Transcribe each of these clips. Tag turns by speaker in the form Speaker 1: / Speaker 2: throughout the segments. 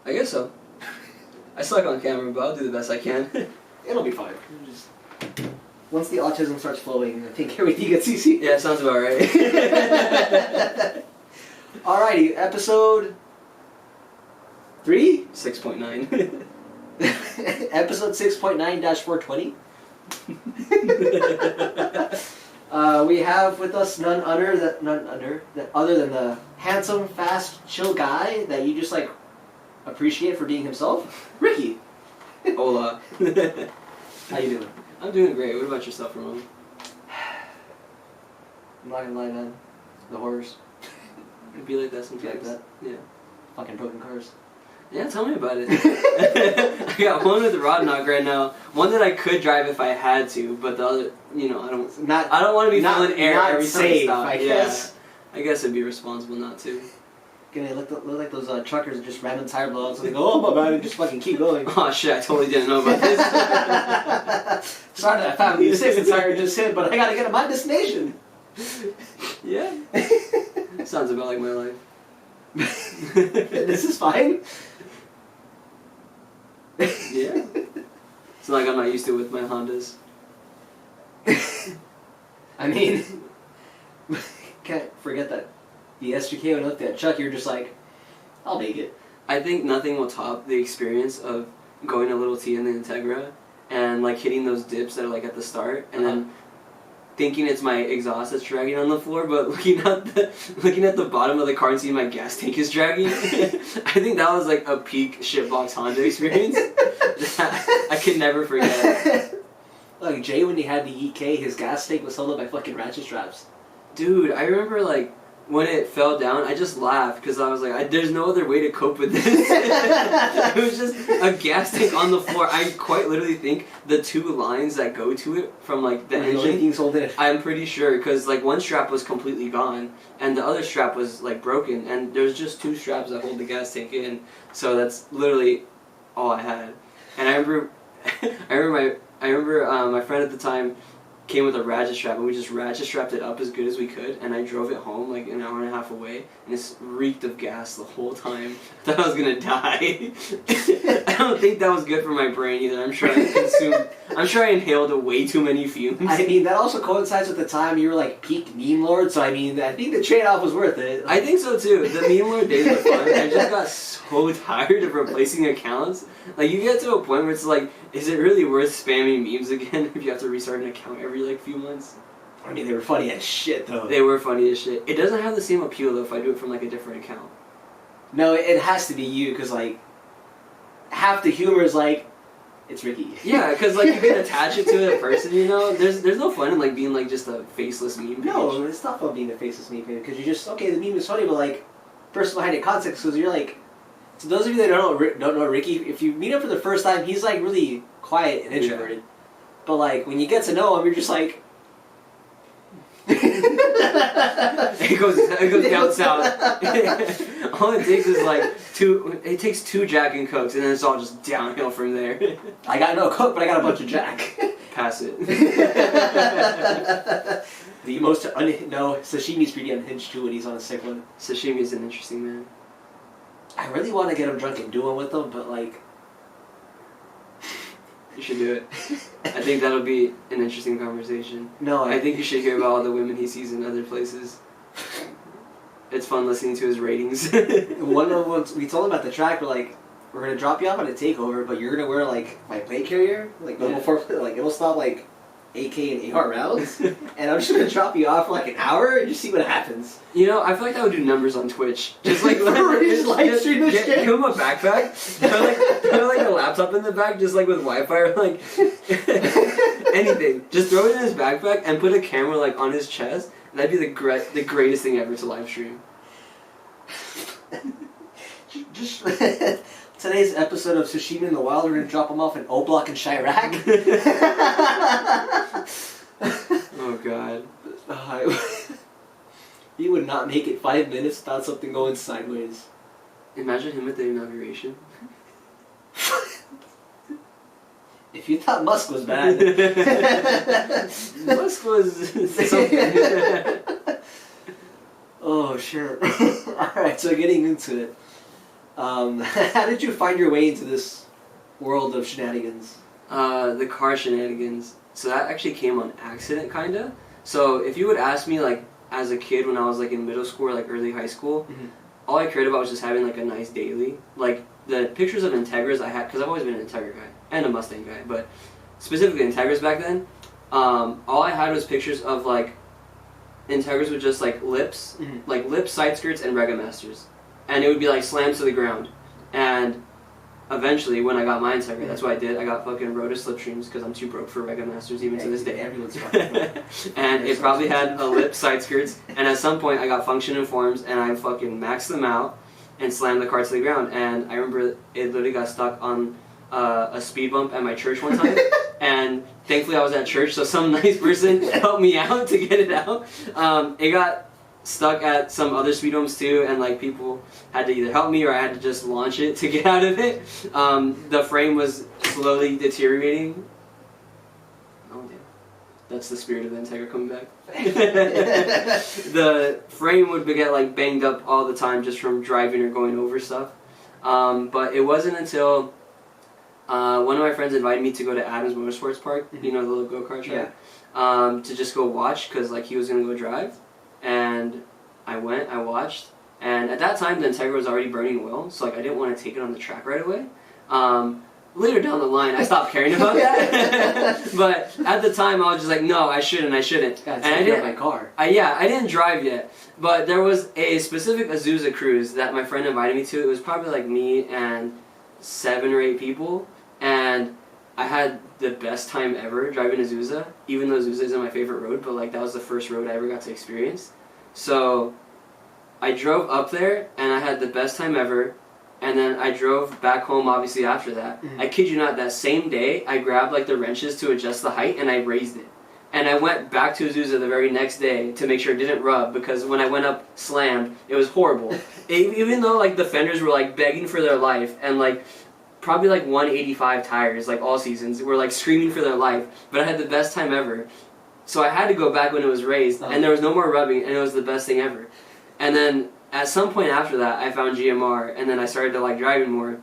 Speaker 1: I guess so. I suck on camera, but I'll do the best I can.
Speaker 2: It'll be fine. Just... Once the autism starts flowing, I think everything gets easy.
Speaker 1: Yeah, sounds about right.
Speaker 2: Alrighty, episode 3?
Speaker 1: 6.9.
Speaker 2: Episode 6.9-420. We have with us none other than the handsome, fast, chill guy that you just like appreciate for being himself, Ricky.
Speaker 1: Hola.
Speaker 2: How you doing?
Speaker 1: I'm doing great. What about yourself, Ramon?
Speaker 2: I'm not gonna lie, man. The horrors.
Speaker 1: It'd be like that sometimes.
Speaker 2: Like that?
Speaker 1: Yeah.
Speaker 2: Fucking broken cars.
Speaker 1: Yeah, tell me about it. I got one with the rod knock right now. One that I could drive if I had to, but the other, I don't want to be filling air every time I stop.
Speaker 2: I guess.
Speaker 1: I guess it'd be responsible not to.
Speaker 2: Gonna look like those truckers that just random tire blowouts and they go, oh my bad, and just fucking keep going.
Speaker 1: Oh shit, I totally didn't know about this.
Speaker 2: Sorry that family assistance tire just hit, but I gotta get to my destination.
Speaker 1: Yeah. Sounds about like my life.
Speaker 2: This is fine.
Speaker 1: Yeah. It's not like I'm not used to it with my Hondas.
Speaker 2: I mean, can't forget that the SGK when I looked at Chuck, you're just like, I'll make it.
Speaker 1: I think nothing will top the experience of going a little T in the Integra and like hitting those dips that are like at the start and then thinking it's my exhaust that's dragging on the floor, but looking at the bottom of the car and seeing my gas tank is dragging. I think that was like a peak shitbox Honda experience that I can never forget.
Speaker 2: Like Jay, when he had the EK, his gas tank was held up by fucking ratchet straps.
Speaker 1: Dude, I remember like when it fell down, I just laughed because I was like, there's no other way to cope with this. It was just a gas tank on the floor. I quite literally think the two lines that go to it from like the engine, I'm pretty sure, because like one strap was completely gone and the other strap was like broken, and there's just two straps that hold the gas tank in. So that's literally all I had. And I remember my friend at the time came with a ratchet strap, and we just ratchet strapped it up as good as we could, and I drove it home like an hour and a half away, and it reeked of gas the whole time. I thought I was gonna die. I don't think that was good for my brain either. I'm sure I inhaled way too many fumes.
Speaker 2: I mean, that also coincides with the time you were like peak meme lord, so I mean, I think the trade-off was worth it.
Speaker 1: I think so too. The meme lord days were fun. I just got so tired of replacing accounts. Like, you get to a point where it's like, is it really worth spamming memes again if you have to restart an account every like few months?
Speaker 2: I mean, they were funny as shit though.
Speaker 1: They were funny as shit. It doesn't have the same appeal though if I do it from like a different account.
Speaker 2: No, it has to be you, because like half the humor is like, it's Ricky.
Speaker 1: Yeah, because like you can attach it to a person, There's no fun in like being like just a faceless meme page.
Speaker 2: No, it's not fun being a faceless meme page, because you just, okay, the meme is funny, but like person behind the context, because you're like, so those of you that don't know Ricky, if you meet him for the first time, he's like really quiet and introverted. Yeah. But like when you get to know him, you're just like,
Speaker 1: it goes down south. All it takes is like two Jack and Cokes, and then it's all just downhill from there.
Speaker 2: I got no Coke, but I got a bunch of Jack.
Speaker 1: Pass it.
Speaker 2: The most sashimi's pretty unhinged too when he's on a sick one.
Speaker 1: Sashimi's an interesting man.
Speaker 2: I really want to get him drunk and do one with him, but like,
Speaker 1: you should do it. I think that'll be an interesting conversation.
Speaker 2: No,
Speaker 1: I think you should hear about all the women he sees in other places. It's fun listening to his ratings.
Speaker 2: One of them, we told him at the track, we're like, we're gonna drop you off on a takeover, but you're gonna wear like my plate carrier, like normal like it'll stop like AK and AR rounds, and I'm just gonna drop you off for like an hour and just see what happens.
Speaker 1: I feel like that would do numbers on Twitch. Just like
Speaker 2: just live stream this shit.
Speaker 1: Give him a backpack, throw like a laptop in the back, just like with Wi-Fi or like anything. Just throw it in his backpack and put a camera like on his chest. And that'd be the greatest thing ever to live stream.
Speaker 2: Just today's episode of Sashimi in the Wild, we're gonna drop him off in O-Block and Chirac.
Speaker 1: Oh god.
Speaker 2: He would not make it 5 minutes without something going sideways.
Speaker 1: Imagine him at the inauguration.
Speaker 2: If you thought Musk was bad.
Speaker 1: Musk was something.
Speaker 2: Oh, sure. Alright, so getting into it. How did you find your way into this world of shenanigans?
Speaker 1: The car shenanigans. So that actually came on accident, kinda. So if you would ask me, like, as a kid when I was, like, in middle school or, like, early high school, all I cared about was just having, like, a nice daily. Like, the pictures of Integras I had, because I've always been an Integra guy, and a Mustang guy, but specifically Integras back then, all I had was pictures of, like, Integras with just, like, lips, like, lips, side skirts, and Rega Masters. And it would be, like, slammed to the ground. And eventually, when I got my Integra, that's what I did. I got fucking Rota Slipstreams because I'm too broke for Rega Masters even to this day.
Speaker 2: Everyone's fucking
Speaker 1: And it probably had a lip, side skirts, and at some point I got function informs and I fucking maxed them out and slammed the car to the ground. And I remember it literally got stuck on a speed bump at my church one time. And thankfully I was at church, so some nice person helped me out to get it out. It got stuck at some other speed bumps too, and like people had to either help me or I had to just launch it to get out of it. The frame was slowly deteriorating. Oh damn. That's the spirit of the Integra coming back. The frame would get like banged up all the time just from driving or going over stuff. But it wasn't until one of my friends invited me to go to Adams Motorsports Park, you know, the little go-kart track, to just go watch because like he was going to go drive. And I went, I watched, and at that time the Integra was already burning oil, so like I didn't want to take it on the track right away. Later down the line, I stopped caring about that. But at the time, I was just like, no, I shouldn't.
Speaker 2: God,
Speaker 1: and I didn't.
Speaker 2: My car.
Speaker 1: I didn't drive yet, but there was a specific Azusa cruise that my friend invited me to. It was probably like me and 7 or 8 people, and I had the best time ever driving Azusa, even though Azusa isn't my favorite road, but like that was the first road I ever got to experience. So I drove up there and I had the best time ever, and then I drove back home obviously after that. I kid you not, that same day I grabbed like the wrenches to adjust the height and I raised it. And I went back to Azusa the very next day to make sure it didn't rub, because when I went up slammed, it was horrible. Even though like the fenders were like begging for their life, and like probably like 185 tires, like all seasons, were like screaming for their life, but I had the best time ever. So I had to go back when it was raised, and there was no more rubbing, and it was the best thing ever. And then at some point after that, I found GMR, and then I started to like driving more.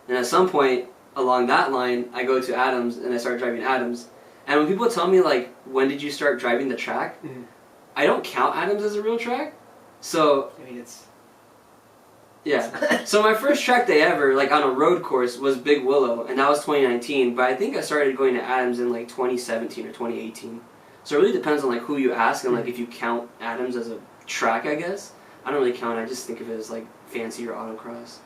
Speaker 1: And at some point along that line, I go to Adams, and I start driving Adams. And when people tell me like, when did you start driving the track? I don't count Adams as a real track. So
Speaker 2: I mean, it's...
Speaker 1: Yeah. So my first track day ever, like on a road course, was Big Willow, and that was 2019. But I think I started going to Adams in like 2017 or 2018. So it really depends on like who you ask and like if you count Adams as a track, I guess. I don't really count it. I just think of it as like fancy or autocross.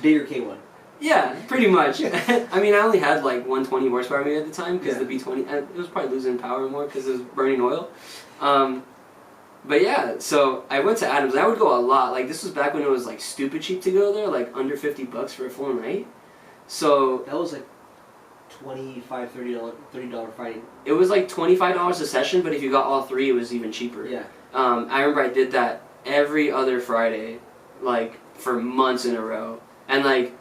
Speaker 2: Bigger K1.
Speaker 1: Yeah, pretty much. I mean, I only had like 120 horsepower maybe at the time because the B20, it was probably losing power more because it was burning oil. But yeah, so I went to Adams. I would go a lot. Like this was back when it was like stupid cheap to go there, like under $50 for a full night. So
Speaker 2: that was like $25, $30 Friday.
Speaker 1: It was like $25 a session, but if you got all 3, it was even cheaper.
Speaker 2: Yeah.
Speaker 1: I remember I did that every other Friday, like for months in a row, and like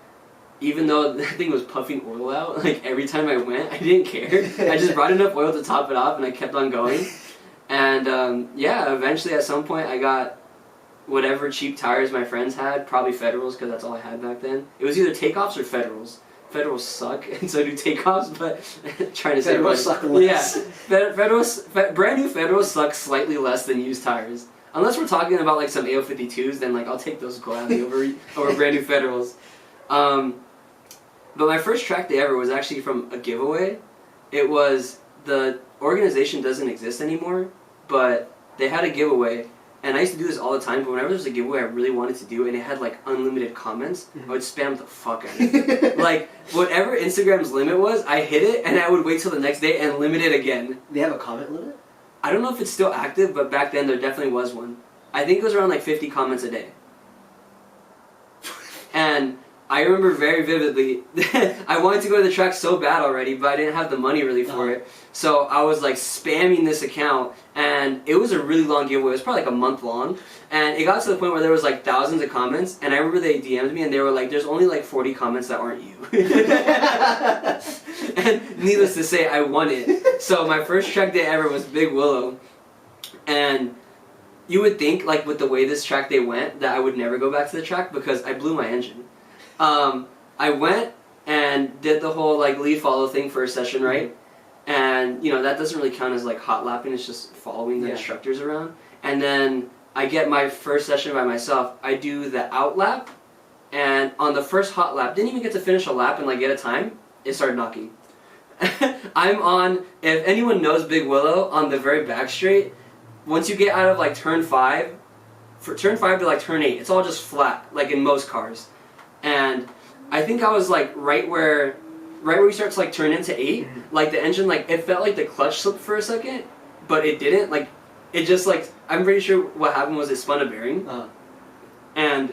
Speaker 1: even though that thing was puffing oil out, like every time I went, I didn't care. I just brought enough oil to top it off, and I kept on going. And yeah, eventually at some point I got whatever cheap tires my friends had, probably Federals because that's all I had back then. It was either Takeoffs or Federals. Federals suck, and so do Takeoffs, but trying to say
Speaker 2: Federals suck less.
Speaker 1: Yeah, brand new Federals suck slightly less than used tires. Unless we're talking about like some AO52s, then like I'll take those gladly over brand new Federals. But my first track day ever was actually from a giveaway. It was, the organization doesn't exist anymore, but they had a giveaway, and I used to do this all the time, but whenever there was a giveaway I really wanted to do and it had like unlimited comments, I would spam the fuck out of it. Like whatever Instagram's limit was, I hit it and I would wait till the next day and limit it again.
Speaker 2: They have a comment limit?
Speaker 1: I don't know if it's still active, but back then there definitely was one. I think it was around like 50 comments a day. And I remember very vividly, I wanted to go to the track so bad already, but I didn't have the money really for it. So I was like spamming this account, and it was a really long giveaway. It was probably like a month long. And it got to the point where there was like thousands of comments, and I remember they DM'd me and they were like, there's only like 40 comments that aren't you. And needless to say, I won it. So my first track day ever was Big Willow. And you would think, like, with the way this track day went, that I would never go back to the track because I blew my engine. I went and did the whole, like, lead follow thing for a session, right? And, you know, that doesn't really count as, like, hot lapping. It's just following the instructors around. And then I get my first session by myself. I do the out lap. And on the first hot lap, didn't even get to finish a lap and, like, get a time. It started knocking. I'm on, if anyone knows Big Willow, on the very back straight, once you get out of, like, turn 5, for turn 5 to, like, turn 8, it's all just flat, like in most cars. And I think I was, like, right where you start to, like, turn into 8, like, the engine, like, it felt like the clutch slipped for a second, but it didn't. Like, it just, like, I'm pretty sure what happened was it spun a bearing. And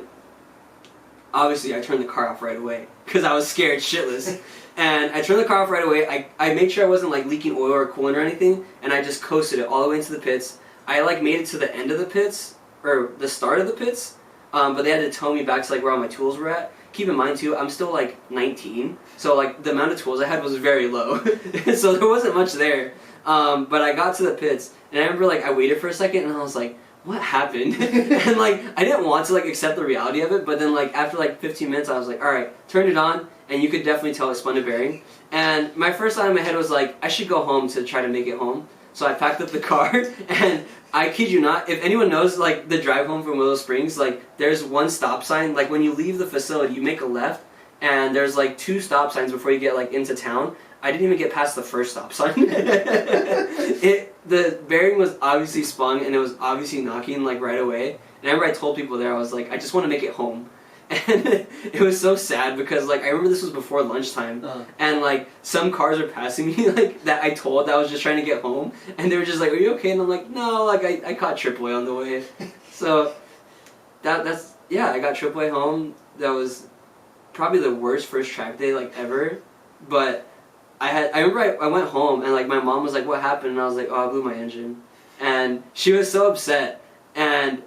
Speaker 1: obviously I turned the car off right away because I was scared shitless. And I turned the car off right away. I made sure I wasn't, like, leaking oil or coolant or anything, and I just coasted it all the way into the pits. I, like, made it to the end of the pits, or the start of the pits, but they had to tow me back to, like, where all my tools were at. Keep in mind, too, I'm still, like, 19, so, like, the amount of tools I had was very low, so there wasn't much there. But I got to the pits, and I remember, like, I waited for a second, and I was like, what happened? And, like, I didn't want to, like, accept the reality of it, but then, like, after, like, 15 minutes, I was like, alright, turned it on, and you could definitely tell it spun a bearing. And my first thought in my head was, like, I should go home to try to make it home. So I packed up the car, and I kid you not, if anyone knows, like, the drive home from Willow Springs, like, there's one stop sign. Like, when you leave the facility, you make a left, and there's, like, 2 stop signs before you get, like, into town. I didn't even get past the first stop sign. The bearing was obviously spun, and it was obviously knocking, like, right away. And I remember I told people there, I was like, I just want to make it home. And it was so sad because, like, I remember this was before lunchtime, and, like, some cars are passing me, like, that I told that I was just trying to get home, and they were just like, are you okay? And I'm like, no, like, I caught AAA on the way. So, that's, yeah, I got AAA home. That was probably the worst first track day, like, ever, but I remember I went home, and, like, my mom was like, what happened? And I was like, oh, I blew my engine. And she was so upset, and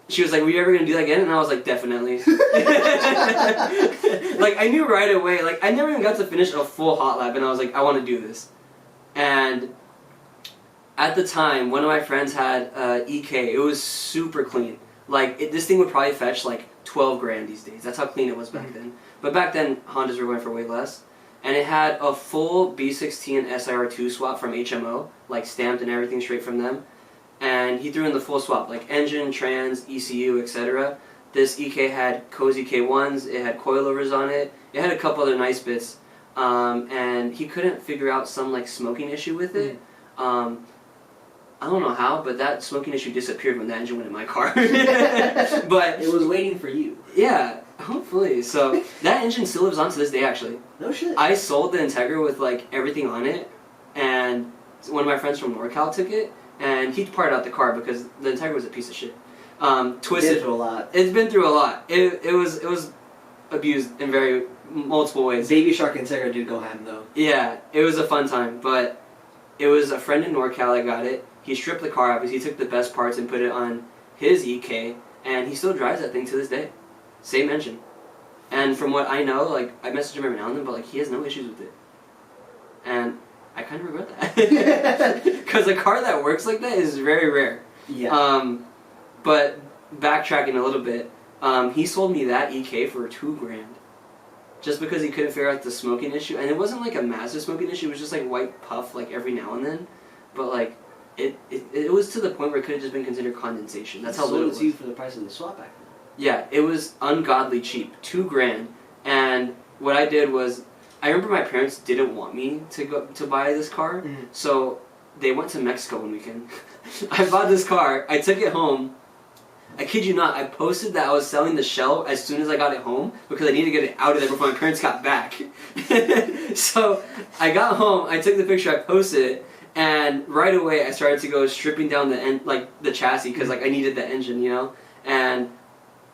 Speaker 1: she was like, were you ever going to do that again? And I was like, definitely. Like, I knew right away. Like, I never even got to finish a full hot lap, and I was like, I want to do this. And at the time, one of my friends had EK. It was super clean. Like, this thing would probably fetch, like, 12 grand these days. That's how clean it was back then. But back then, Hondas were going for way less. And it had a full B16 SIR2 swap from HMO, like, stamped and everything straight from them. And he threw in the full swap, like engine, trans, ECU, etc. This EK had Cozy K1s, it had coilovers on it, it had a couple other nice bits, and he couldn't figure out some, like, smoking issue with it. I don't know how, but that smoking issue disappeared when the engine went in my car. But
Speaker 2: it was waiting for you.
Speaker 1: Yeah, hopefully. So that engine still lives on to this day, actually.
Speaker 2: No shit.
Speaker 1: I sold the Integra with, like, everything on it, and one of my friends from NorCal took it. And he parted out the car because the Integra was a piece of shit. Twisted.
Speaker 2: Been through a lot.
Speaker 1: It's been through a lot. It was abused in very multiple ways.
Speaker 2: Babyshark Integra did go ham though.
Speaker 1: Yeah, it was a fun time, but it was a friend in NorCal that got it. He stripped the car out because he took the best parts and put it on his EK, and he still drives that thing to this day. Same engine. And from what I know, like, I message him every now and then, but, like, he has no issues with it. And I kind of regret that. Because a car that works like that is very rare.
Speaker 2: Yeah.
Speaker 1: But backtracking a little bit, he sold me that EK for $2 grand. Just because he couldn't figure out the smoking issue. And it wasn't, like, a massive smoking issue. It was just, like, white puff, like, every now and then. But, like, it was to the point where it could have just been considered condensation. That's how little it was.
Speaker 2: Sold it to you for the price of the swap back then.
Speaker 1: Yeah, it was ungodly cheap. $2 grand. And what I did was, I remember my parents didn't want me to buy this car, so they went to Mexico one weekend. I bought this car, I took it home. I kid you not, I posted that I was selling the shell as soon as I got it home because I needed to get it out of there before my parents got back. So I got home, I took the picture, I posted it, and right away I started to go stripping down the chassis because, like, I needed the engine, you know? And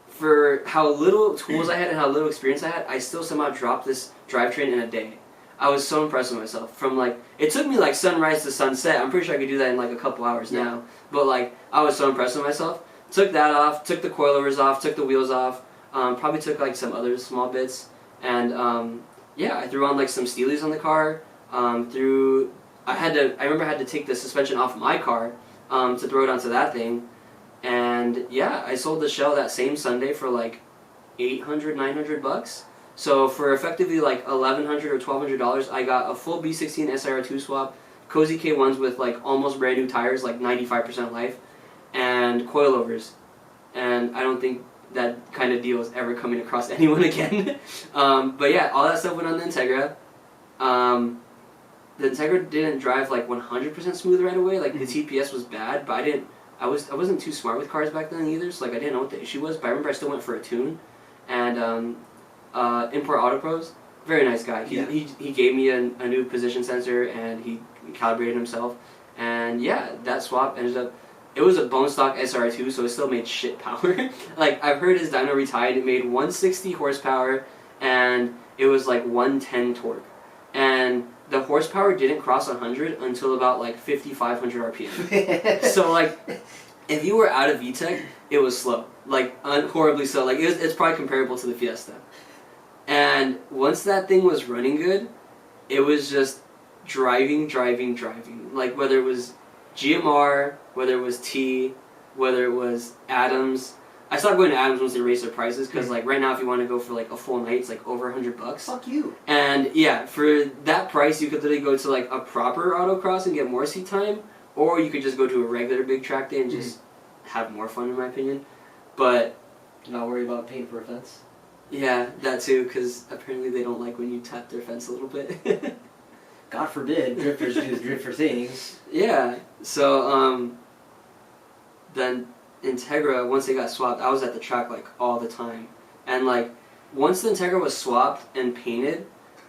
Speaker 1: for how little tools I had and how little experience I had, I still somehow dropped this drivetrain in a day. I was so impressed with myself. From, like, it took me, like, sunrise to sunset. I'm pretty sure I could do that in, like, a couple hours now. But, like, I was so impressed with myself. Took that off, took the coilovers off, took the wheels off, probably took, like, some other small bits. And, yeah, I threw on, like, some Steelies on the car. I remember I had to take the suspension off my car to throw it onto that thing. And yeah, I sold the shell that same Sunday for like $800-900. So for effectively like $1,100 or $1,200, I got a full B16 SIR2 swap, Cozy K1s with like almost brand new tires, like 95% life, and coilovers. And I don't think that kind of deal is ever coming across anyone again. But yeah, all that stuff went on the Integra. The Integra didn't drive like 100% smooth right away. Like the TPS was bad, but I wasn't too smart with cars back then either. So like I didn't know what the issue was. But I remember I still went for a tune, and Import Auto Pros, very nice guy. He gave me a new position sensor, and he calibrated himself. And yeah, that swap ended up. It was a bone stock SR2, so it still made shit power. Like, I've heard his dyno retied, it made 160 horsepower, and it was like 110 torque. And the horsepower didn't cross 100 until about like 5,500 RPM. So like, if you were out of VTEC, it was slow. Like, horribly slow. Like, it's probably comparable to the Fiesta. And once that thing was running good, it was just driving. Like, whether it was GMR, whether it was T, whether it was Adams. I stopped going to Adams once they raised their prices, because like right now if you want to go for like a full night, it's like over $100.
Speaker 2: Fuck you.
Speaker 1: And yeah, for that price you could literally go to like a proper autocross and get more seat time, or you could just go to a regular big track day and just have more fun, in my opinion. But
Speaker 2: not worry about paying for a fence.
Speaker 1: Yeah, that too, because apparently they don't like when you tap their fence a little bit.
Speaker 2: God forbid, drifters do drifter things.
Speaker 1: Yeah, so then Integra, once they got swapped, I was at the track like all the time. And like, once the Integra was swapped and painted,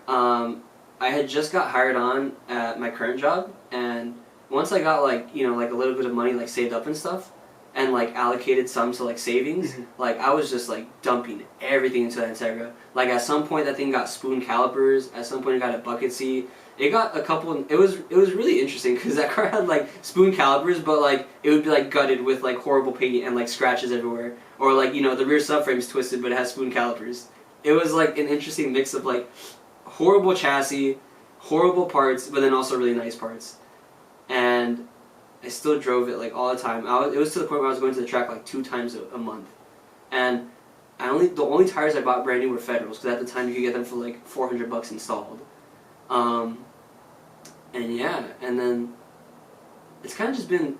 Speaker 1: I had just got hired on at my current job, and once I got like, you know, like a little bit of money like saved up and stuff, and like allocated some to like savings, like I was just like dumping everything into that Integra. Like at some point that thing got spoon calipers, at some point it got a bucket seat. It got a couple. It was really interesting because that car had like spoon calipers, but like it would be like gutted with like horrible paint and like scratches everywhere, or like, you know, the rear subframe's twisted but it has spoon calipers. It was like an interesting mix of like horrible chassis, horrible parts, but then also really nice parts. And I still drove it like all the time. It was to the point where I was going to the track like 2 times a month, and the only tires I bought brand new were Federals, because at the time you could get them for like $400 installed. And yeah, and then it's kind of just been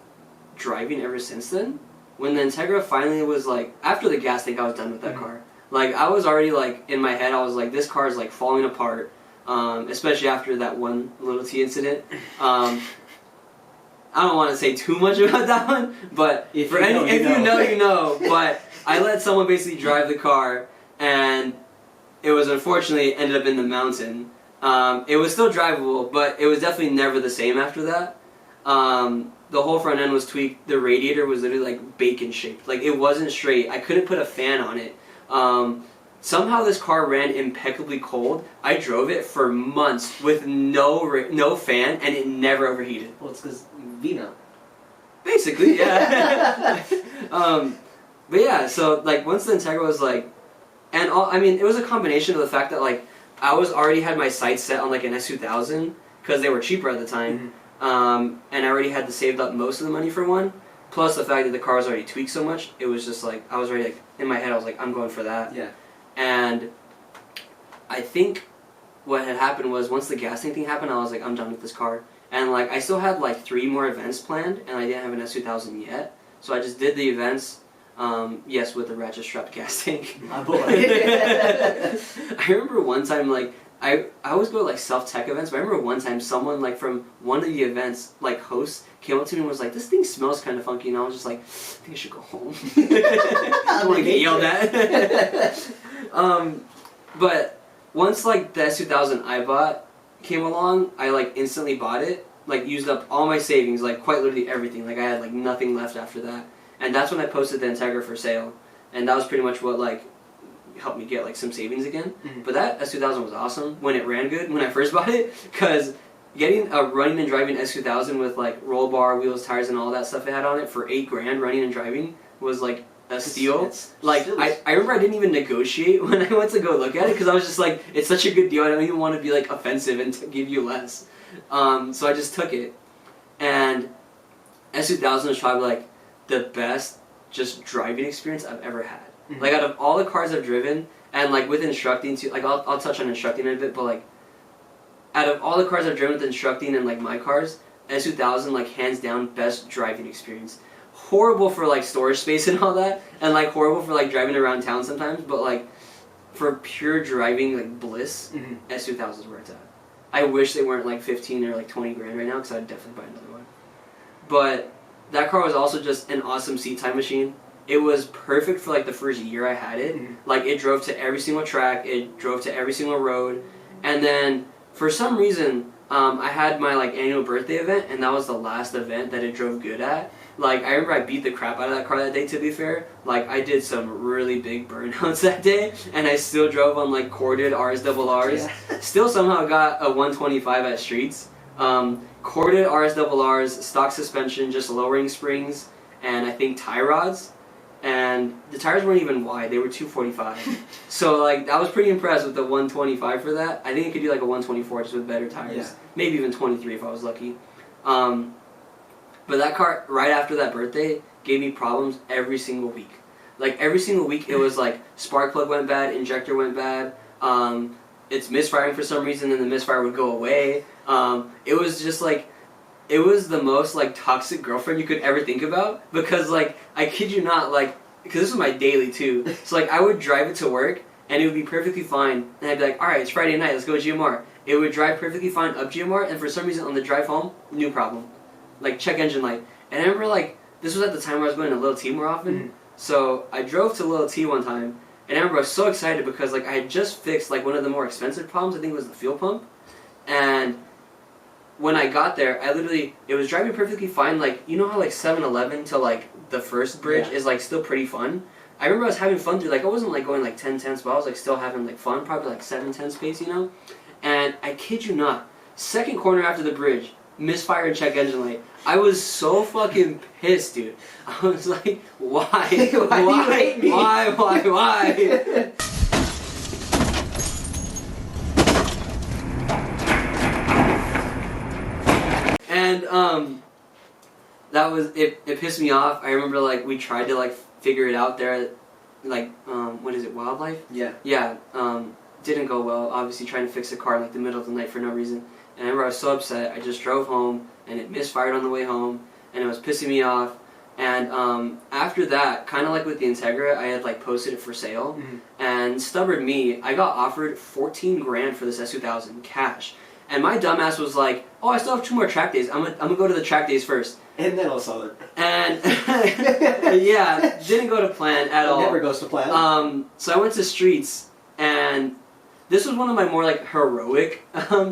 Speaker 1: driving ever since then. When the Integra finally was like, after the gas tank, I was done with that car. Like, I was already like, in my head, I was like, this car is like falling apart, especially after that one little T incident. I don't want to say too much about that one, but if you know, you know. But I let someone basically drive the car, and it was unfortunately ended up in the mountain. It was still drivable, but it was definitely never the same after that. The whole front end was tweaked. The radiator was literally like bacon shaped. Like, it wasn't straight. I couldn't put a fan on it. Somehow this car ran impeccably cold. I drove it for months with no fan, and it never overheated.
Speaker 2: Well, it's because Vino.
Speaker 1: Basically, yeah. But yeah, so like once the Integra was like, and I mean, it was a combination of the fact that like I was already had my sights set on like an S2000 because they were cheaper at the time, and I already had saved up most of the money for one. Plus the fact that the car was already tweaked so much, it was just like I was already like in my head. I was like, I'm going for that.
Speaker 2: Yeah.
Speaker 1: And I think what had happened was once the gas tank thing happened, I was like, I'm done with this car. And like I still had like 3 more events planned, and I didn't have an S2000 yet. So I just did the events. Yes, with the ratchet strapped gas tank.
Speaker 2: My boy.
Speaker 1: I remember one time, like, I always go to like self-tech events, but I remember one time someone like from one of the events, like hosts, came up to me and was like, this thing smells kind of funky, and I was just like, I think I should go home. I don't want to get yelled at. But once like the S2000 I bought came along, I like instantly bought it, like used up all my savings, like quite literally everything. Like I had like nothing left after that. And that's when I posted the Integra for sale, and that was pretty much what like helped me get like some savings again. But that S2000 was awesome when it ran good when I first bought it, because getting a running and driving S2000 with like roll bar, wheels, tires, and all that stuff it had on it for $8,000 running and driving was like a steal. Like I remember I didn't even negotiate when I went to go look at it, because I was just like, it's such a good deal. I don't even want to be like offensive and give you less. So I just took it, and S2000 was probably like the best just driving experience I've ever had. Like out of all the cars I've driven, and like with instructing too, like I'll touch on instructing in a bit, but like out of all the cars I've driven with instructing and like my cars, S2000 like hands down best driving experience. Horrible for like storage space and all that, and like horrible for like driving around town sometimes, but like for pure driving like bliss, S2000 is where it's at. I wish they weren't like 15 or like 20 grand right now, because I'd definitely buy another one. But that car was also just an awesome seat time machine. It was perfect for like the first year I had it. Like it drove to every single track, it drove to every single road, and then for some reason I had my like annual birthday event, and that was the last event that it drove good at. Like I remember I beat the crap out of that car that day, to be fair. Like I did some really big burnouts that day, and I still drove on like corded RSRRs. Yeah. Still somehow got a 125 at streets. Corded RSRRs, stock suspension, just lowering springs, and I think tie rods. And the tires weren't even wide, they were 245. So like I was pretty impressed with the 125 for that. I think it could do like a 124 just with better tires. Yeah. Maybe even 23 if I was lucky. But that car, right after that birthday, gave me problems every single week. Like every single week it was like spark plug went bad, injector went bad, it's misfiring for some reason and the misfire would go away. It was just like, it was the most like toxic girlfriend you could ever think about, because like I kid you not, like because this was my daily too. So like I would drive it to work and it would be perfectly fine, and I'd be like, all right, it's Friday night, let's go to GMR. It would drive perfectly fine up GMR, and for some reason on the drive home, new problem, like check engine light. And I remember like this was at the time where I was going to Little T more often, so I drove to Little T one time, and I remember I was so excited because like I had just fixed like one of the more expensive problems. I think it was the fuel pump, and when I got there, it was driving perfectly fine. Like, you know how like 7-Eleven to like the first bridge is like still pretty fun? I remember I was having fun through, like I wasn't like going like 10-10, but I was like still having like fun, probably like 7-10 pace, you know? And I kid you not, second corner after the bridge, misfire and check engine light. I was so fucking pissed, dude. I was like, why?
Speaker 2: Why do you hate me?
Speaker 1: Why? And that was it pissed me off. I remember like we tried to like figure it out there at, like what is it, Wildlife? Yeah. Didn't go well, obviously trying to fix a car in like the middle of the night for no reason. And I remember I was so upset. I just drove home and it misfired on the way home and it was pissing me off. And after that, kind of like with the Integra, I had like posted it for sale, and stubborn me, I got offered 14 grand for this S2000 cash. And my dumbass was like, oh, I still have 2 more track days. I'm gonna go to the track days first.
Speaker 2: And then I'll sell it.
Speaker 1: And yeah, didn't go to plan at all.
Speaker 2: Never goes to plan.
Speaker 1: So I went to streets, and this was one of my more like heroic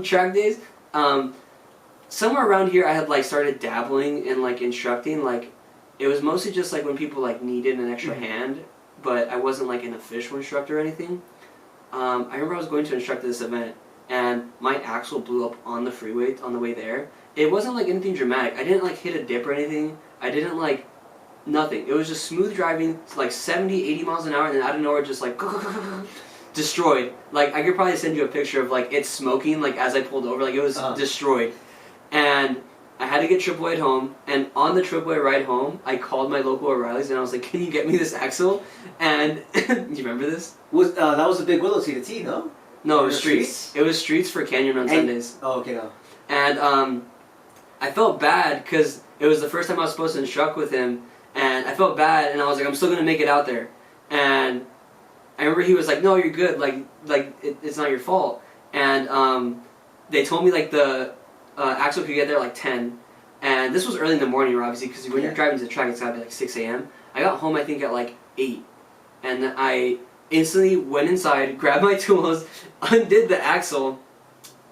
Speaker 1: track days. Somewhere around here, I had like started dabbling in like instructing. Like it was mostly just like when people like needed an extra hand, but I wasn't like an official instructor or anything. I remember I was going to instruct at this event, and my axle blew up on the freeway on the way there. It wasn't like anything dramatic. I didn't like hit a dip or anything. I didn't like nothing. It was just smooth driving, like 70, 80 miles an hour, and then out of nowhere just like destroyed. Like I could probably send you a picture of like it smoking like as I pulled over. Like it was destroyed. And I had to get AAA at home, and on the AAA ride home, I called my local O'Reilly's and I was like, "Can you get me this axle?" And do you remember this?
Speaker 2: Was that was a big Willow T, no?
Speaker 1: No, it was streets. It was streets for Canyon on Sundays.
Speaker 2: Oh, okay, no.
Speaker 1: And I felt bad because it was the first time I was supposed to instruct with him, and I felt bad, and I was like, I'm still gonna make it out there. And I remember he was like, "No, you're good. Like it's not your fault." And they told me like the axle could get there like 10, and this was early in the morning, obviously, because when you're driving to the track, it's gotta be like 6 a.m. I got home, I think, at like 8, and then I instantly went inside, grabbed my tools, undid the axle,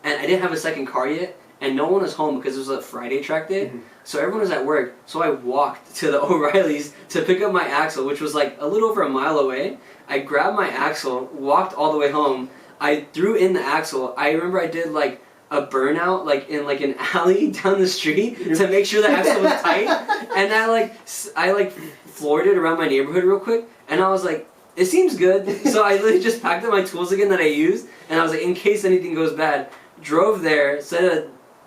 Speaker 1: and I didn't have a second car yet, and no one was home because it was a Friday track day, so everyone was at work, so I walked to the O'Reilly's to pick up my axle, which was like a little over a mile away. I grabbed my axle, walked all the way home, I threw in the axle. I remember I did like a burnout like in like an alley down the street to make sure the axle was tight, and I like floored it around my neighborhood real quick, and I was like, it seems good. So I literally just packed up my tools again that I used, and I was like, in case anything goes bad, drove there,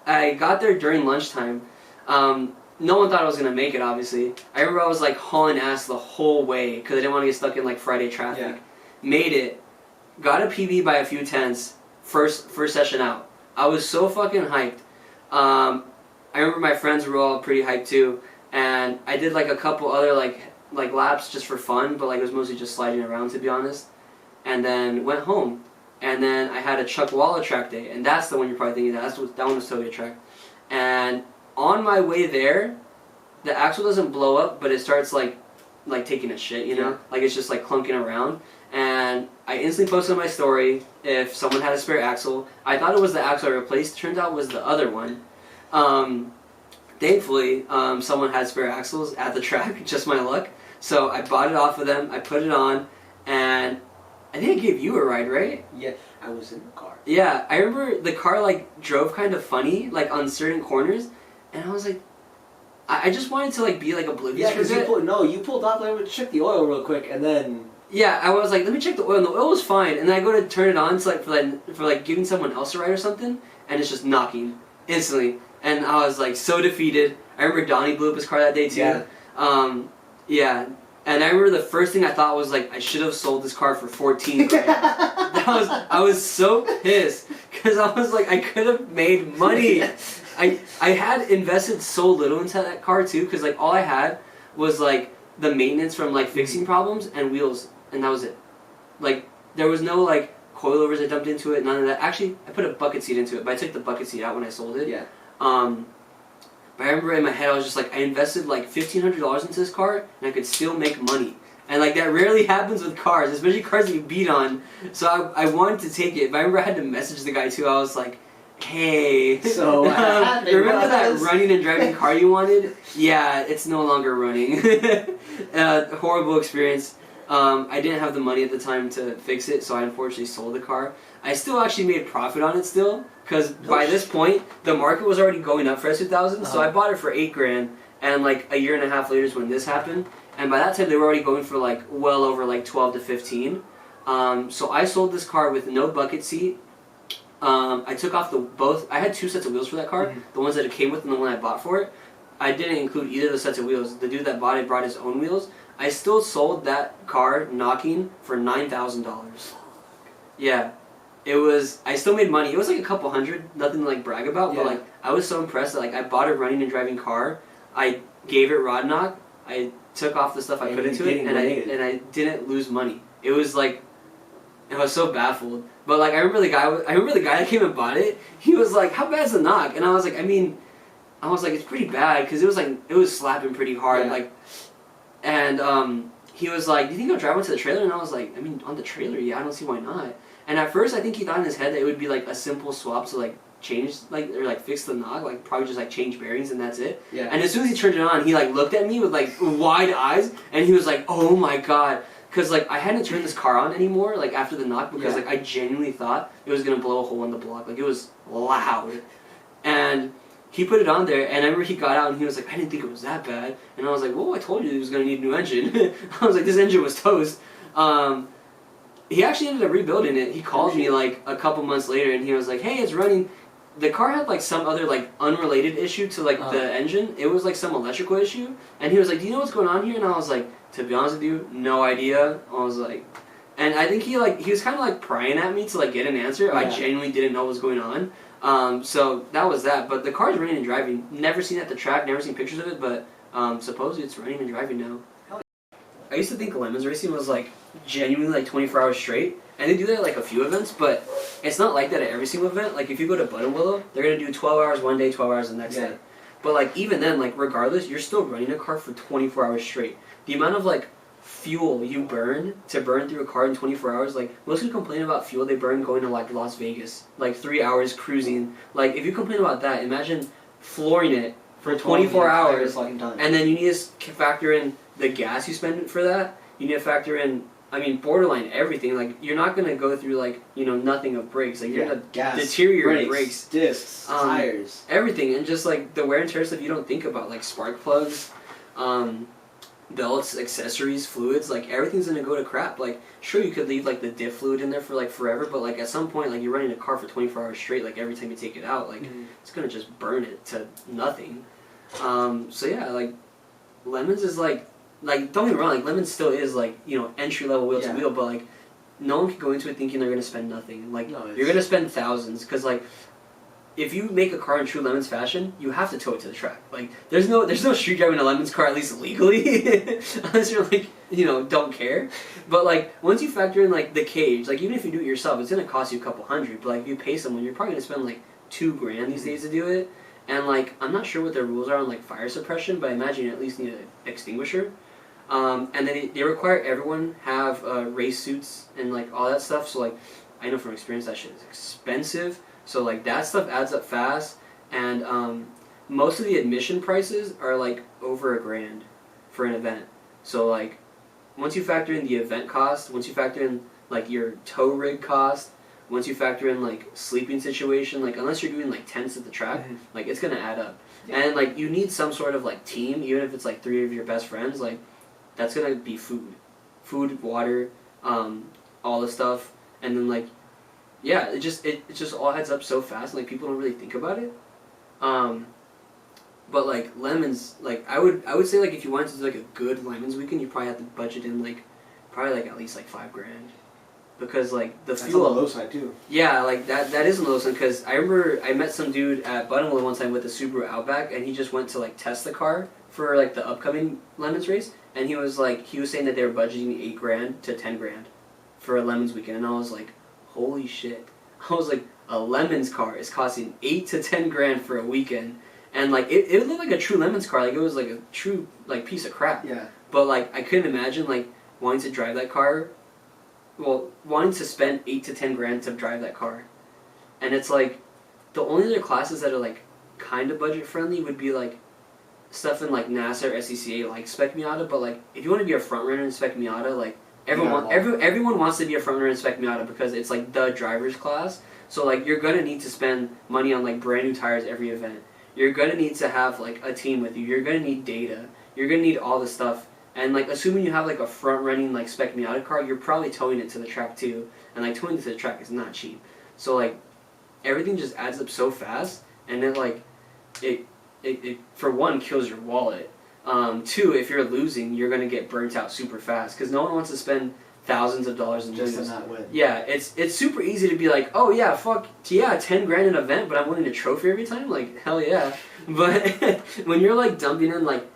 Speaker 1: I got there during lunchtime. no one thought I was gonna make it. Obviously, I remember I was like hauling ass the whole way because I didn't want to get stuck in like Friday traffic.
Speaker 2: Yeah.
Speaker 1: Made it, got a PB by a few tenths. First session out. I was so fucking hyped. I remember my friends were all pretty hyped too, and I did like a couple other like laps just for fun, but like it was mostly just sliding around to be honest. And then went home, and then I had a Chuck Walla track day, and that's the one you're probably thinking that one was totally a track. And on my way there, the axle doesn't blow up, but it starts like taking a shit, you know,
Speaker 2: yeah.
Speaker 1: like it's just like clunking around. And I instantly posted on my story if someone had a spare axle. I thought it was the axle I replaced. Turns out it was the other one. Thankfully, someone had spare axles at the track. Just my luck. So I bought it off of them. I put it on, and I think I gave you a ride, right?
Speaker 2: Yeah, I was in the car.
Speaker 1: Yeah, I remember the car like drove kind of funny, like on certain corners, and I was like, I just wanted to like be like oblivious.
Speaker 2: Yeah, because you pulled off. Let me check the oil real quick, and then.
Speaker 1: Yeah, I was like, let me check the oil, and the oil was fine. And then I go to turn it on to for giving someone else a ride or something, and it's just knocking instantly. And I was like so defeated. I remember Donnie blew up his car that day too.
Speaker 2: Yeah.
Speaker 1: Yeah. And I remember the first thing I thought was like I should have sold this car for 14 grand. I was so pissed because I was like I could have made money. I had invested so little into that car too because like all I had was like the maintenance from like fixing problems and wheels. And that was it. Like, there was no, like, coilovers I dumped into it, none of that. Actually, I put a bucket seat into it, but I took the bucket seat out when I sold it.
Speaker 2: Yeah.
Speaker 1: But I remember in my head, I was just like, I invested, like, $1,500 into this car, and I could still make money. And, like, that rarely happens with cars, especially cars that you beat on. So I wanted to take it, but I remember I had to message the guy, too. I was like, hey.
Speaker 2: So,
Speaker 1: remember that running and driving car you wanted? Yeah, it's no longer running. Horrible experience. I didn't have the money at the time to fix it, so I unfortunately sold the car. I still actually made profit on it still, because by this point, the market was already going up for S2000, so I bought it for $8 grand, and like a year and a half later is when this happened, and by that time they were already going for like well over like 12 to 15. So I sold this car with no bucket seat. I took off I had two sets of wheels for that car, the ones that it came with and the one I bought for it. I didn't include either of the sets of wheels. The dude that bought it brought his own wheels. I still sold that car knocking for $9,000. Yeah, it was. I still made money. It was like a couple hundred, nothing to like brag about. But like, I was so impressed that like I bought a running and driving car. I gave it rod knock. I took off the stuff I put into it, and I didn't lose money. It was like, I was so baffled. But like, I remember the guy that came and bought it. He was like, "How bad's the knock?" And I was like, it's pretty bad because it was slapping pretty hard.
Speaker 2: Yeah.
Speaker 1: Like. And he was like, do you think I'll drive onto the trailer? And I was like, I mean, on the trailer, yeah, I don't see why not. And at first, I think he thought in his head that it would be like a simple swap to like change, like, or like fix the knock, like probably just like change bearings and that's it.
Speaker 2: Yeah.
Speaker 1: And as soon as he turned it on, he like looked at me with like wide eyes and he was like, oh my god. Because like I hadn't turned this car on anymore, like after the knock, because like I genuinely thought it was going to blow a hole in the block. Like it was loud. And he put it on there, and I remember he got out and he was like, I didn't think it was that bad. And I was like, well, I told you he was going to need a new engine. I was like, this engine was toast. He actually ended up rebuilding it. He called me like a couple months later and he was like, hey, it's running. The car had like some other like unrelated issue to like the engine. It was like some electrical issue. And he was like, do you know what's going on here? And I was like, to be honest with you, no idea. I was like, and I think he was kind of like prying at me to like get an answer. Yeah. I genuinely didn't know what was going on. So that was that, but the car's running and driving. Never seen it at the track, never seen pictures of it, but supposedly it's running and driving now. I used to think Lemons Racing was like genuinely like 24 hours straight, and they do that at like a few events, but it's not like that at every single event. Like if you go to Buttonwillow, they're going to do 12 hours one day, 12 hours the next day. But like even then, like regardless, you're still running a car for 24 hours straight. The amount of like fuel you burn through a car in 24 hours, like most people complain about fuel they burn going to like Las Vegas, like 3 hours cruising. Like if you complain about that, imagine flooring it for 24 hours, and then you need to factor in the gas you spend for that. You need to factor in, I mean, borderline everything. Like you're not gonna go through like nothing of brakes. Like you're gonna deteriorate brakes,
Speaker 2: discs, tires,
Speaker 1: everything, and just like the wear and tear stuff you don't think about, like spark plugs. Belts, accessories, fluids, like everything's gonna go to crap. Like sure you could leave like the diff fluid in there for like forever, but like at some point like you're running a car for 24 hours straight, like every time you take it out, like it's gonna just burn it to nothing. So yeah, like lemons is like don't get me wrong, like lemons still is like, you know, entry level wheel to wheel, but like no one can go into it thinking they're gonna spend nothing. Like you're gonna spend thousands, because like if you make a car in true Lemons fashion, you have to tow it to the track. Like there's no street driving a Lemons car, at least legally, unless you're like, you know, don't care. But like once you factor in like the cage, like even if you do it yourself, it's gonna cost you a couple hundred. But like if you pay someone, you're probably gonna spend like $2,000 these days to do it. And like I'm not sure what their rules are on like fire suppression, but I imagine you at least need an extinguisher. And then they require everyone have race suits and like all that stuff. So like I know from experience that shit is expensive. So like that stuff adds up fast, and most of the admission prices are like over $1,000 for an event. So like once you factor in the event cost, once you factor in like your tow rig cost, once you factor in like sleeping situation, like unless you're doing like tents at the track, like it's gonna add up. Yeah. And like you need some sort of like team, even if it's like 3 of your best friends. Like that's gonna be food, water, all the stuff, and then like. Yeah, it just all adds up so fast, and like people don't really think about it. But like lemons, like I would say like if you wanted to do like a good lemons weekend, you probably have to budget in like probably like at least like $5,000, because like the
Speaker 2: that's
Speaker 1: fuel.
Speaker 2: on the low side too.
Speaker 1: Yeah, like that is on the low side, because I remember I met some dude at Buttonwood one time with a Subaru Outback, and he just went to like test the car for like the upcoming lemons race, and he was saying that they were budgeting $8,000 to $10,000 for a lemons weekend, and I was like, holy shit. I was like, a Lemons car is costing $8,000 to $10,000 for a weekend. And like it looked like a true Lemons car, like it was like a true like piece of crap.
Speaker 2: Yeah.
Speaker 1: But like I couldn't imagine like wanting to drive that car, wanting to spend $8,000 to $10,000 to drive that car. And it's like the only other classes that are like kind of budget friendly would be like stuff in like NASA or SCCA, like Spec Miata. But like if you want to be a front runner in Spec Miata, like everyone wants to be a front runner in Spec Miata, because it's like the driver's class. So like you're gonna need to spend money on like brand new tires every event. You're gonna need to have like a team with you. You're gonna need data. You're gonna need all this stuff. And like assuming you have like a front running like Spec Miata car, you're probably towing it to the track too. And like towing it to the track is not cheap. So like everything just adds up so fast, and then like it for one kills your wallet. 2, if you're losing, you're gonna get burnt out super fast, because no one wants to spend thousands of dollars in
Speaker 2: just to not win.
Speaker 1: Yeah, it's super easy to be like, oh yeah, fuck yeah, $10,000 an event, but I'm winning a trophy every time. Like hell yeah. But when you're like dumping in like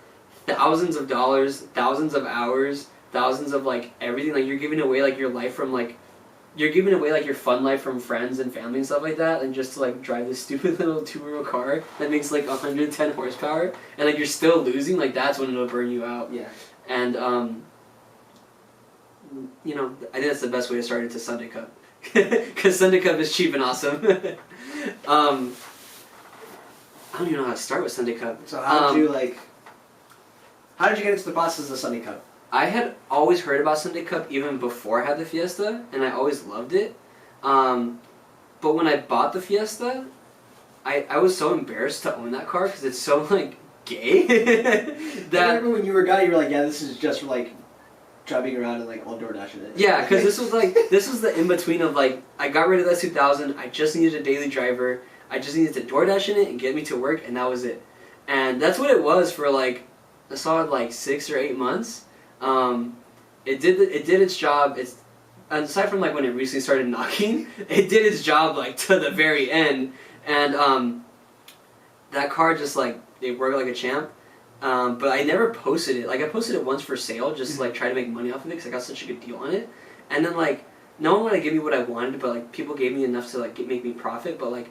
Speaker 1: thousands of dollars, thousands of hours, thousands of like everything, like you're giving away like your life from like. You're giving away like your fun life from friends and family and stuff like that, and just to like drive this stupid little 2-wheel car that makes like 110 horsepower, and like you're still losing, like that's when it'll burn you out.
Speaker 2: Yeah.
Speaker 1: And you know, I think that's the best way to start into Sundae Cup, because Sundae Cup is cheap and awesome. I don't even know how to start with Sundae Cup.
Speaker 2: So how did you get into the process of Sundae Cup?
Speaker 1: I had always heard about Sundae Cup even before I had the Fiesta, and I always loved it. But when I bought the Fiesta, I was so embarrassed to own that car, because it's so like gay.
Speaker 2: I remember when you were a guy, you were like, yeah, this is just for like driving around and like all DoorDashing it.
Speaker 1: Yeah, because this was the in between of like, I got rid of that 2000. I just needed a daily driver. I just needed to DoorDash in it and get me to work, and that was it. And that's what it was for like a solid like 6 or 8 months. It did its job. It's aside from like when it recently started knocking, it did its job like to the very end. And that car just like it worked like a champ. But I never posted it. Like I posted it once for sale, just to, like try to make money off of it, because I got such a good deal on it. And then like no one would give me what I wanted, but like people gave me enough to like make me profit. But like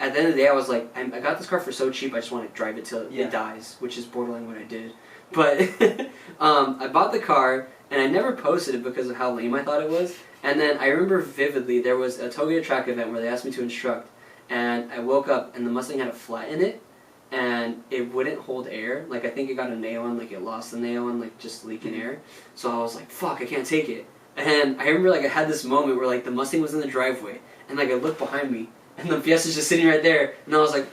Speaker 1: at the end of the day, I was like, I got this car for so cheap, I just want to drive it till it dies, which is borderline what I did. But I bought the car, and I never posted it because of how lame I thought it was. And then I remember vividly, there was a Togetalk track event where they asked me to instruct, and I woke up and the Mustang had a flat in it, and it wouldn't hold air. Like I think it got a nail on, like it lost the nail and like just leaking air. So I was like, fuck, I can't take it. And I remember like I had this moment where like the Mustang was in the driveway, and like I looked behind me, and the Fiesta's just sitting right there, and I was like,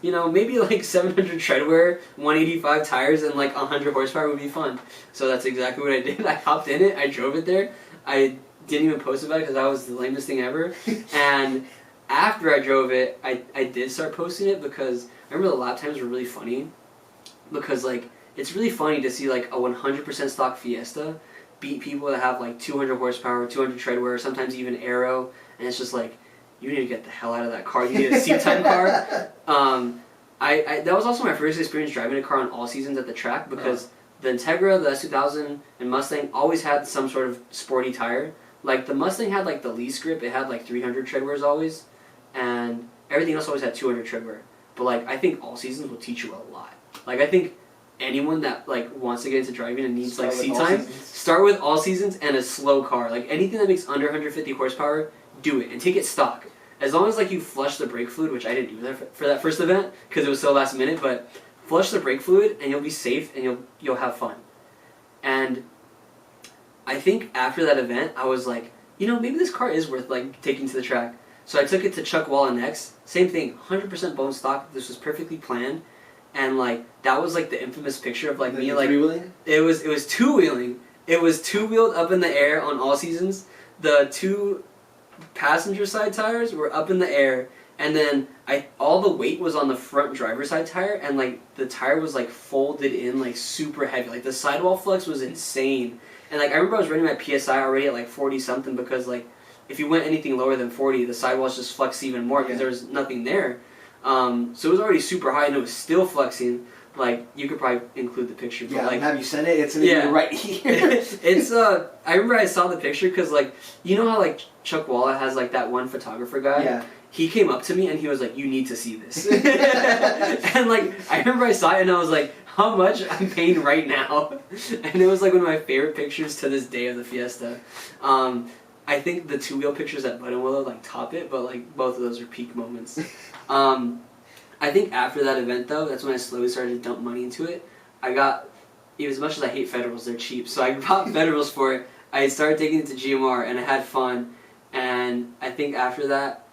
Speaker 1: you know, maybe like 700 treadwear, 185 tires, and like 100 horsepower would be fun. So that's exactly what I did. I hopped in it, I drove it there. I didn't even post about it because that was the lamest thing ever. And after I drove it, I did start posting it, because I I remember the lap times were really funny because like it's really funny to see like a 100% stock Fiesta beat people that have like 200 horsepower, 200 tread wear, sometimes even aero, and it's just like you need to get the hell out of that car. You need a seat time car. I that was also my first experience driving a car on all seasons at the track because the Integra, the S2000, and Mustang always had some sort of sporty tire. Like the Mustang had like the least grip, it had like 300 tread wears always, and everything else always had 200 tread wear. But like I think all seasons will teach you a lot. Like I think anyone that like wants to get into driving and needs like seat time, start with all seasons and a slow car. Like anything that makes under 150 horsepower, do it and take it stock. As long as like you flush the brake fluid, which I didn't do that for that first event because it was so last minute, but flush the brake fluid and you'll be safe and you'll have fun. And I think after that event, I was like, you know, maybe this car is worth like taking to the track. So I took it to Chuck Walla next. Same thing, 100% bone stock. This was perfectly planned, and like that was like the infamous picture of like me like it was two-wheeling. It was two-wheeled up in the air on all seasons. The two passenger side tires were up in the air, and then all the weight was on the front driver's side tire, and like the tire was like folded in like super heavy. Like the sidewall flex was insane. And like I remember I was running my PSI already at like 40 something because like if you went anything lower than 40, the sidewalls just flexed even more because there was nothing there. So it was already super high and it was still flexing. Like you could probably include the picture. But, like,
Speaker 2: have you sent it? It's gonna be right here.
Speaker 1: It's I remember I saw the picture because like you know how like Chuck Walla has like that one photographer guy.
Speaker 2: Yeah.
Speaker 1: He came up to me and he was like, "You need to see this." And like I remember I saw it and I was like, how much I'm paying right now. And it was like one of my favorite pictures to this day of the Fiesta. I think the two-wheel pictures at Buttonwillow like top it, but like both of those are peak moments. I think after that event though, that's when I slowly started to dump money into it. I got, as much as I hate Federals, they're cheap, so I bought Federals for it. I started taking it to GMR and I had fun, and I think after that,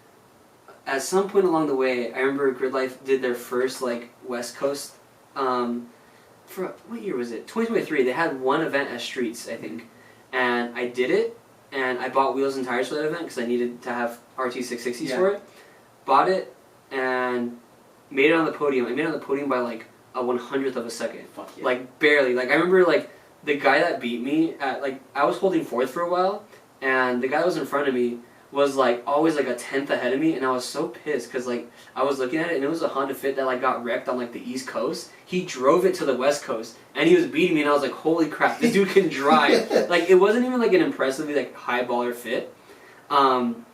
Speaker 1: at some point along the way, I remember Grid Life did their first like West Coast, for what year was it? 2023. They had one event at Streets, I think, and I did it, and I bought wheels and tires for that event because I needed to have RT660s for it. Bought it and made it on the podium. I made it on the podium by like a 100th of a second.
Speaker 2: Fuck yeah.
Speaker 1: Like barely. Like I remember like the guy that beat me at like I was holding fourth for a while, and the guy that was in front of me was like always like a 10th ahead of me, and I was so pissed because like I was looking at it and it was a Honda Fit that like got wrecked on like the East Coast. He drove it to the West Coast and he was beating me, and I was like, holy crap, this dude can drive. Like it wasn't even like an impressively like high baller fit. And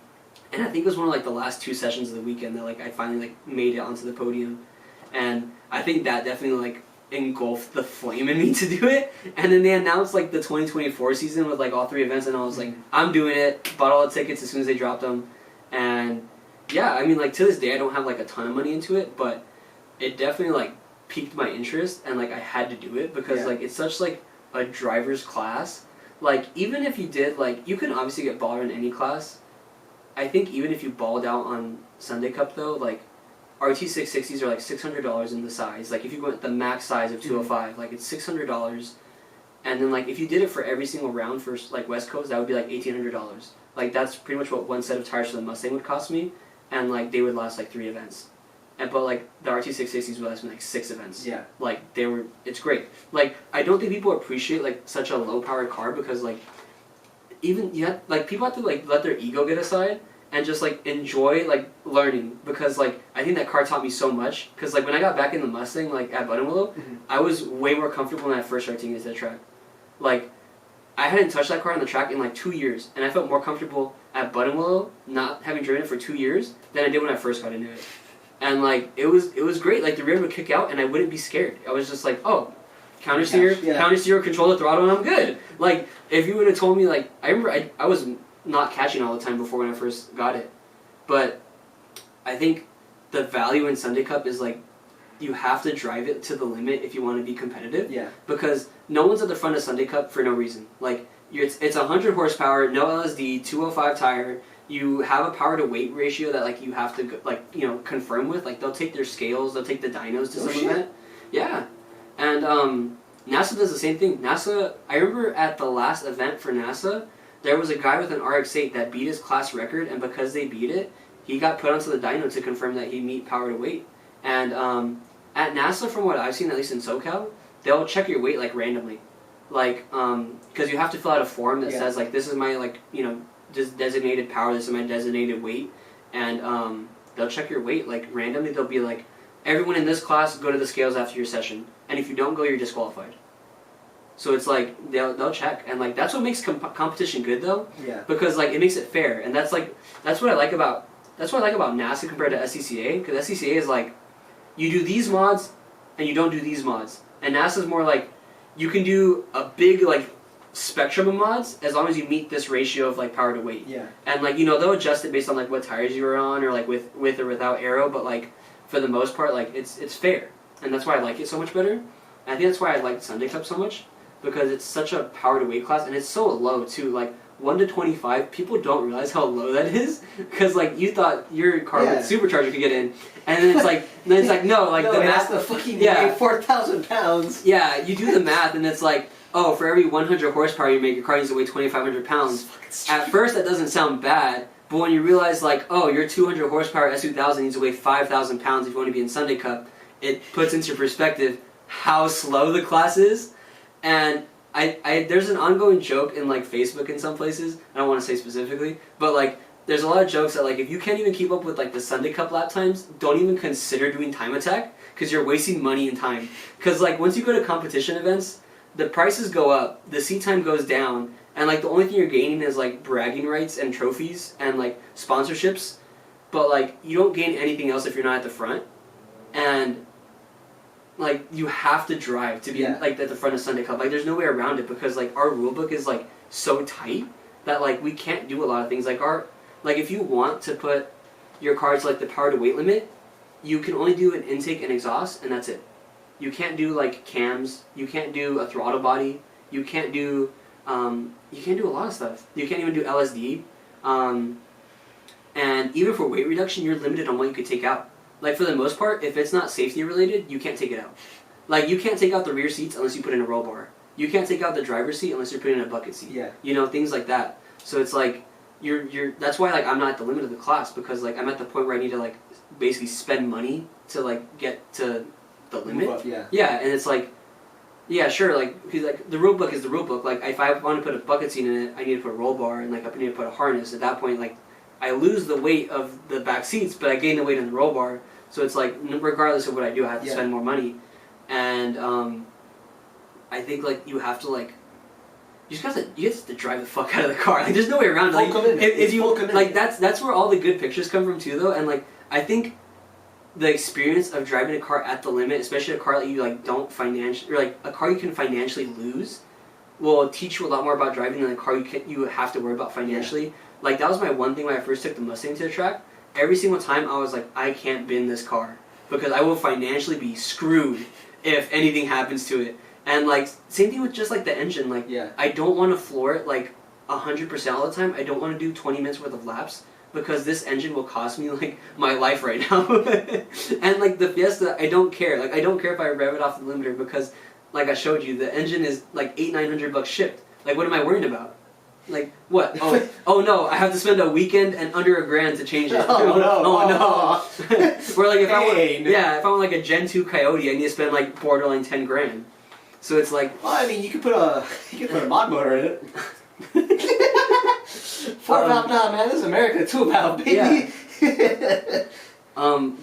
Speaker 1: I think it was one of like the last two sessions of the weekend that like I finally like made it onto the podium, and I think that definitely like engulfed the flame in me to do it. And then they announced like the 2024 season with like all three events, and I was like, I'm doing it. Bought all the tickets as soon as they dropped them, and yeah, I mean like to this day I don't have like a ton of money into it, but it definitely like piqued my interest, and like I had to do it because like it's such like a driver's class. Like even if you did like you can obviously get baller in any class. I think even if you balled out on Sunday Cup though, like RT660s are like $600 in the size. Like if you went the max size of 205, like it's $600. And then like if you did it for every single round for like West Coast, that would be like $1,800. Like that's pretty much what one set of tires for the Mustang would cost me, and like they would last like 3 events. And but like the RT660s would last me like 6 events.
Speaker 2: Yeah.
Speaker 1: Like it's great. Like I don't think people appreciate like such a low powered car because like even people have to like let their ego get aside and just like enjoy like learning, because like I think that car taught me so much, because like when I got back in the Mustang like at Buttonwillow, I was way more comfortable when I first started taking it to the track. Like I hadn't touched that car on the track in like 2 years, and I felt more comfortable at Buttonwillow not having driven it for 2 years than I did when I first got into it. And like it was great. Like the rear would kick out and I wouldn't be scared. I was just like, oh, counter steer, control the throttle, and I'm good. Like if you would have told me, like I remember I was not catching all the time before when I first got it, but I think the value in Sunday Cup is like you have to drive it to the limit if you want to be competitive.
Speaker 2: Yeah.
Speaker 1: Because no one's at the front of Sunday Cup for no reason. Like it's 100 horsepower, no LSD, 205 tire. You have a power to weight ratio that like you have to like confirm with. Like they'll take their scales, they'll take the dynos to some event. Yeah. And NASA does the same thing. NASA, I remember at the last event for NASA, there was a guy with an RX-8 that beat his class record, and because they beat it, he got put onto the dyno to confirm that he meet power to weight. And at NASA, from what I've seen, at least in SoCal, they'll check your weight like randomly, like because you have to fill out a form that says like this is my like designated power, this is my designated weight, and they'll check your weight like randomly. They'll be like, everyone in this class go to the scales after your session, and if you don't go, you're disqualified. So it's like they'll check, and like that's what makes competition good though.
Speaker 2: Yeah.
Speaker 1: Because like it makes it fair, and that's what I like about NASA compared to SCCA, because SCCA is like you do these mods and you don't do these mods, and NASA's more like you can do a big like spectrum of mods as long as you meet this ratio of like power to weight.
Speaker 2: Yeah.
Speaker 1: And like they'll adjust it based on like what tires you were on or like with or without aero, but like for the most part like it's fair, and that's why I like it so much better. And I think that's why I like Sunday Cup so much, because it's such a power to weight class, and it's so low too. Like 1 to 25, people don't realize how low that is, because like you thought your car with supercharger could get in, and then it's like no, like the math,
Speaker 2: the fucking weigh 4,000 pounds.
Speaker 1: Yeah, you do the math, and it's like, oh, for every 100 horsepower you make, your car needs to weigh 2,500 pounds. At first, that doesn't sound bad, but when you realize like, oh, your 200 horsepower S2000 needs to weigh 5,000 pounds if you want to be in Sunday Cup, it puts into perspective how slow the class is. And there's an ongoing joke in like Facebook in some places, I don't want to say specifically, but like there's a lot of jokes that like if you can't even keep up with like the Sunday Cup lap times, don't even consider doing time attack, because you're wasting money and time. Because like once you go to competition events, the prices go up, the seat time goes down, and like the only thing you're gaining is like bragging rights and trophies and like sponsorships, but like you don't gain anything else if you're not at the front. And like you have to drive to be like at the front of Sunday Cup. Like there's no way around it, because like our rule book is like so tight that like we can't do a lot of things. Like if you want to put your car to like the power to weight limit, you can only do an intake and exhaust, and that's it. You can't do like cams, you can't do a throttle body, you can't do a lot of stuff. You can't even do LSD. And even for weight reduction, you're limited on what you could take out. Like for the most part, if it's not safety related, you can't take it out. Like you can't take out the rear seats unless you put in a roll bar. You can't take out the driver's seat unless you're putting in a bucket seat.
Speaker 2: Yeah.
Speaker 1: Things like that. So it's like you're that's why like I'm not at the limit of the class, because like I'm at the point where I need to like basically spend money to like get to the limit.
Speaker 2: Move up, yeah.
Speaker 1: Yeah, and it's like, yeah, sure, like because like the rule book is the rule book. Like if I want to put a bucket seat in it, I need to put a roll bar, and like I need to put a harness. At that point, like I lose the weight of the back seats, but I gain the weight in the roll bar. So it's like, regardless of what I do, I have to spend more money. And I think like you have to like, you have to drive the fuck out of the car. Like there's no way around it. Like, if you like that's where all the good pictures come from too, though. And like I think the experience of driving a car at the limit, especially a car that you like don't financially, or like a car you can financially lose, will teach you a lot more about driving than a car you have to worry about financially. Like that was my one thing when I first took the Mustang to the track. Every single time I was like, I can't bin this car, because I will financially be screwed if anything happens to it. And like same thing with just like the engine. Like I don't want to floor it like 100% all the time. I don't want to do 20 minutes worth of laps, because this engine will cost me like my life right now. And like the Fiesta, I don't care. Like I don't care if I rev it off the limiter, because like I showed you, the engine is like $800-900 shipped. Like what am I worried about? Like what? Oh no! I have to spend a weekend and under $1,000 to change it.
Speaker 2: Oh no!
Speaker 1: Oh no! Where like if I want like a Gen 2 Coyote, I need to spend like borderline $10,000. So it's like,
Speaker 2: well, I mean, you could put a mod motor in it. 4-valve, nah, man. This is America, 2-valve, baby.
Speaker 1: Yeah.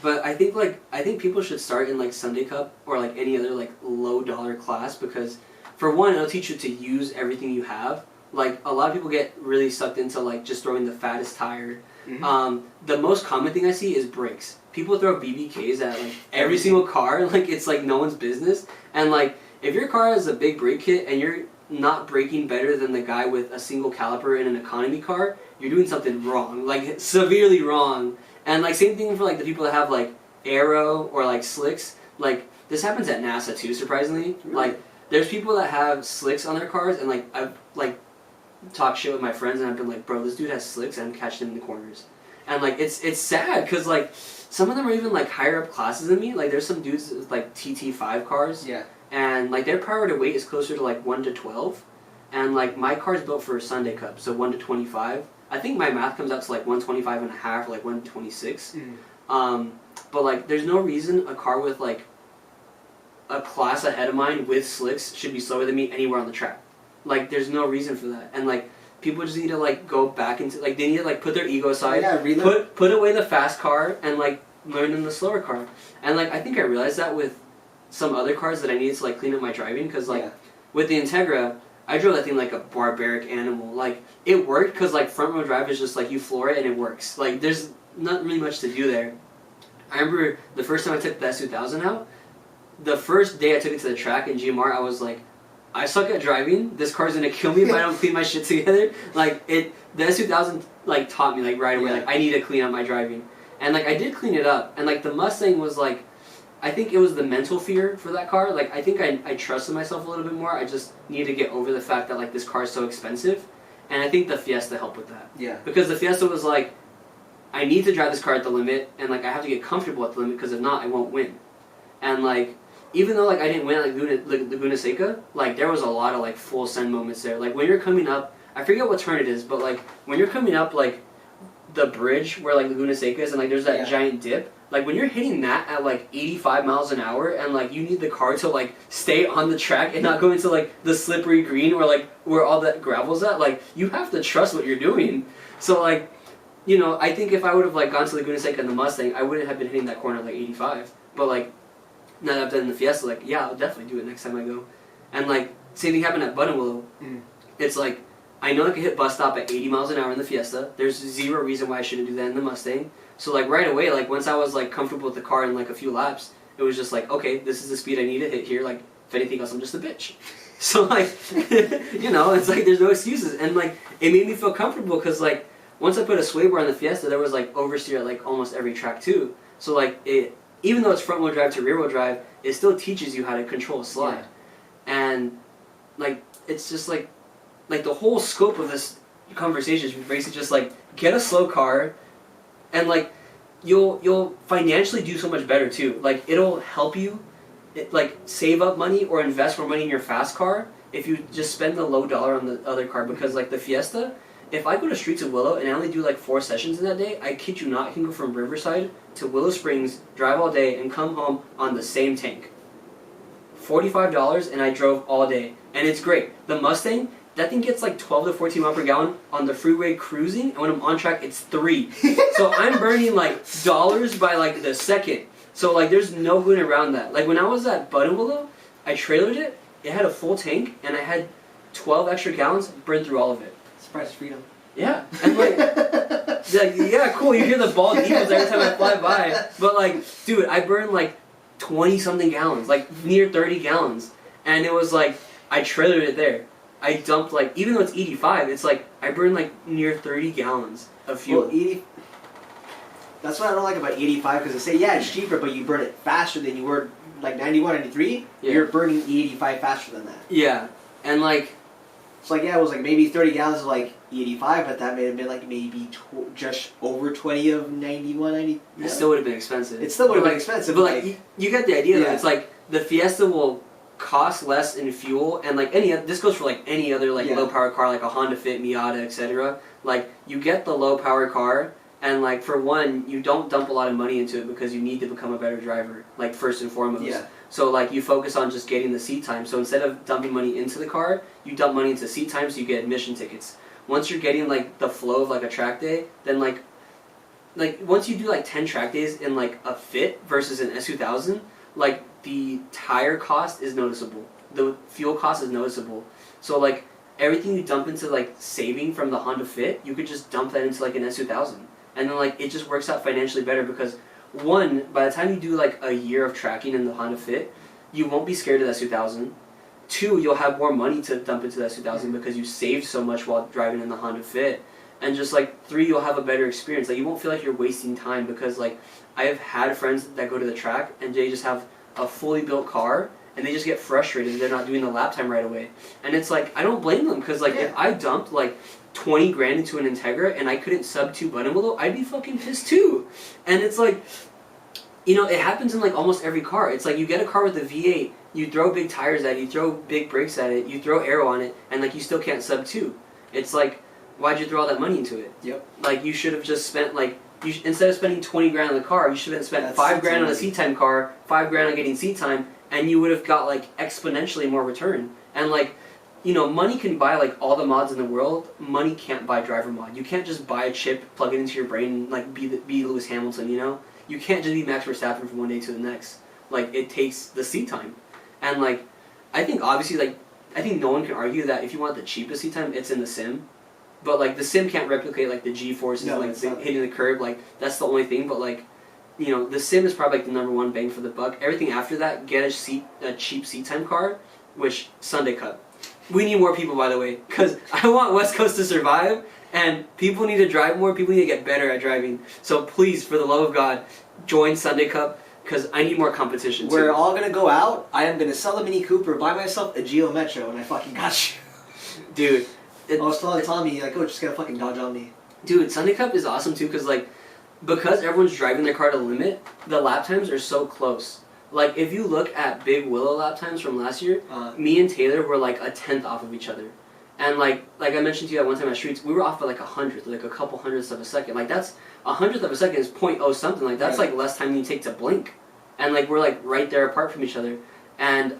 Speaker 1: But I think people should start in like Sunday Cup or like any other like low dollar class, because for one, it'll teach you to use everything you have. Like a lot of people get really sucked into like just throwing the fattest tire. Mm-hmm. The most common thing I see is brakes. People throw BBKs at like every single car, like it's like no one's business. And like if your car has a big brake kit and you're not braking better than the guy with a single caliper in an economy car, you're doing something wrong, like severely wrong. And like same thing for like the people that have like aero or like slicks. Like this happens at NASA too, surprisingly. Really? Like there's people that have slicks on their cars, and like I've like talk shit with my friends, and I've been like, bro, this dude has slicks, and I'm catching him in the corners. And like it's sad, because like some of them are even like higher up classes than me. Like there's some dudes with like TT5 cars, and like their power to weight is closer to like 1 to 12, and like my car's built for a Sunday Cup, so 1 to 25. I think my math comes out to like 125 and a half, or like 126. But like, there's no reason a car with like a class ahead of mine with slicks should be slower than me anywhere on the track. Like, there's no reason for that. And like, people just need to like go back into like they need to like put their ego aside, put away the fast car and like learn in the slower car. And like, I think I realized that with some other cars that I needed to like clean up my driving, because like with the Integra, I drove that thing like a barbaric animal. Like, it worked because like front wheel drive is just like you floor it and it works. Like, there's not really much to do there. I remember the first time I took the S2000 out, the first day I took it to the track in GMR, I was like, I suck at driving. This car's gonna kill me if I don't clean my shit together. Like, the S2000 like taught me like right away, like I need to clean up my driving. And like I did clean it up. And like the Mustang was like, I think it was the mental fear for that car. Like, I think I trusted myself a little bit more. I just needed to get over the fact that like this car is so expensive. And I think the Fiesta helped with that. Yeah. Because the Fiesta was like, I need to drive this car at the limit, and like I have to get comfortable at the limit, because if not, I won't win. And like, even though like I didn't win at Laguna Seca, like there was a lot of like full send moments there. Like when you're coming up, I forget what turn it is, but like when you're coming up like the bridge where like Laguna Seca is, and like there's that giant dip, like when you're hitting that at like 85 miles an hour, and like you need the car to like stay on the track and not go into like the slippery green or like where all that gravel's at, like you have to trust what you're doing. So like, you know, I think if I would have like gone to Laguna Seca in the Mustang, I wouldn't have been hitting that corner at like 85. But like, now that I've done the Fiesta, like, yeah, I'll definitely do it next time I go. And like, same thing happened at Buttonwillow. It's like, I know I can hit bus stop at 80 miles an hour in the Fiesta. There's zero reason why I shouldn't do that in the Mustang. So like right away, like once I was like comfortable with the car in like a few laps, it was just like, okay, this is the speed I need to hit here. Like, if anything else, I'm just a bitch. So like, you know, it's like there's no excuses. And like, it made me feel comfortable because like, once I put a sway bar on the Fiesta, there was like oversteer at like almost every track too. So like, it, even though it's front wheel drive to rear wheel drive, it still teaches you how to control a slide. And like, it's just like the whole scope of this conversation is basically just like, get a slow car, and like you'll financially do so much better too. Like, it'll help you like save up money or invest more money in your fast car if you just spend the low dollar on the other car. Because like the Fiesta, if I go to Streets of Willow and I only do like 4 sessions in that day, I kid you not, I can go from Riverside to Willow Springs, drive all day, and come home on the same tank. $45, and I drove all day, and it's great. The Mustang, that thing gets like 12 to 14 miles per gallon on the freeway cruising, and when I'm on track, it's 3. So I'm burning like dollars by like the second. So like, there's no going around that. Like when I was at Buttonwillow, I trailered it. It had a full tank, and I had 12 extra gallons. Burned through all of it.
Speaker 2: Price of freedom.
Speaker 1: Yeah, and like, yeah, cool. You hear the bald eagles every time I fly by, but like, dude, I burned like 20-something gallons, like near 30 gallons, and it was like I trailered it there. I dumped like, even though it's 85, it's like I burned like near 30 gallons of fuel.
Speaker 2: Well, that's what I don't like about 85, because they say, yeah, it's cheaper, but you burn it faster than you were like 91, 93. Yeah. You're burning 85 faster than that.
Speaker 1: Yeah, and like.
Speaker 2: It's like, yeah, it was like maybe 30 gallons of like 85, but that may have been like maybe just over 20 of 91, 90.
Speaker 1: It still would have been expensive.
Speaker 2: It still would have been expensive.
Speaker 1: But like, you get the idea, though. It's like, the Fiesta will cost less in fuel, and like this goes for like any other like low power car, like a Honda Fit, Miata, etc. Like, you get the low power car, and like, for one, you don't dump a lot of money into it because you need to become a better driver, like first and foremost. Yeah. So like, you focus on just getting the seat time. So instead of dumping money into the car, you dump money into seat time, so you get admission tickets. Once you're getting like the flow of like a track day, then like once you do like 10 track days in like a Fit versus an S2000, like the tire cost is noticeable. The fuel cost is noticeable. So like, everything you dump into like saving from the Honda Fit, you could just dump that into like an S2000. And then like, it just works out financially better because, one, by the time you do like a year of tracking in the Honda Fit, you won't be scared of the S2000. 2, you'll have more money to dump into the S2000 because you saved so much while driving in the Honda Fit. And just like 3, you'll have a better experience. Like, you won't feel like you're wasting time, because like, I have had friends that go to the track and they just have a fully built car and they just get frustrated they're not doing the lap time right away. And it's like, I don't blame them, because like, if I dumped like 20 grand into an Integra and I couldn't sub 2 Buttonwillow, I'd be fucking pissed too. And it's like, you know, it happens in like almost every car. It's like, you get a car with a V8, you throw big tires at it, you throw big brakes at it, you throw aero on it, and like, you still can't sub 2. It's like, why'd you throw all that money into it?
Speaker 2: Yep.
Speaker 1: Like, you should have just spent, like, instead of spending 20 grand on the car, you should have spent $5 grand on a seat time car, $5 grand on getting seat time, and you would have got, like, exponentially more return. And, like, you know, money can buy, like, all the mods in the world. Money can't buy driver mod. You can't just buy a chip, plug it into your brain, and, like, be Lewis Hamilton, you know? You can't just be Max Verstappen from one day to the next. Like, it takes the seat time. And, like, I think, obviously, like, I think no one can argue that if you want the cheapest seat time, it's in the sim. But, like, the sim can't replicate, like, the G-forces, like, hitting the curb. Like, that's the only thing. But, like, you know, the sim is probably, like, the #1 bang for the buck. Everything after that, get a cheap seat time car, which, Sunday Cup. We need more people, by the way, because I want West Coast to survive, and people need to drive more. People need to get better at driving. So, please, for the love of God, join Sunday Cup, because I need more competition, too.
Speaker 2: We're all going to go out. I am going to sell the Mini Cooper, buy myself a Geo Metro, and I fucking got you.
Speaker 1: Dude.
Speaker 2: I was telling Tommy, like, oh, just get a fucking Dodge Omni.
Speaker 1: Dude, Sunday Cup is awesome too, because, like, because everyone's driving their car to limit, the lap times are so close. Like, if you look at Big Willow lap times from last year, me and Taylor were, like, a 10th off of each other. And, like I mentioned to you at one time at Streets, we were off by, like, 100th, like, a couple hundredths of a second. Like, that's, 100th of a second is .0 something. Like, that's, like, less time than you take to blink. And, like, we're, like, right there apart from each other. And,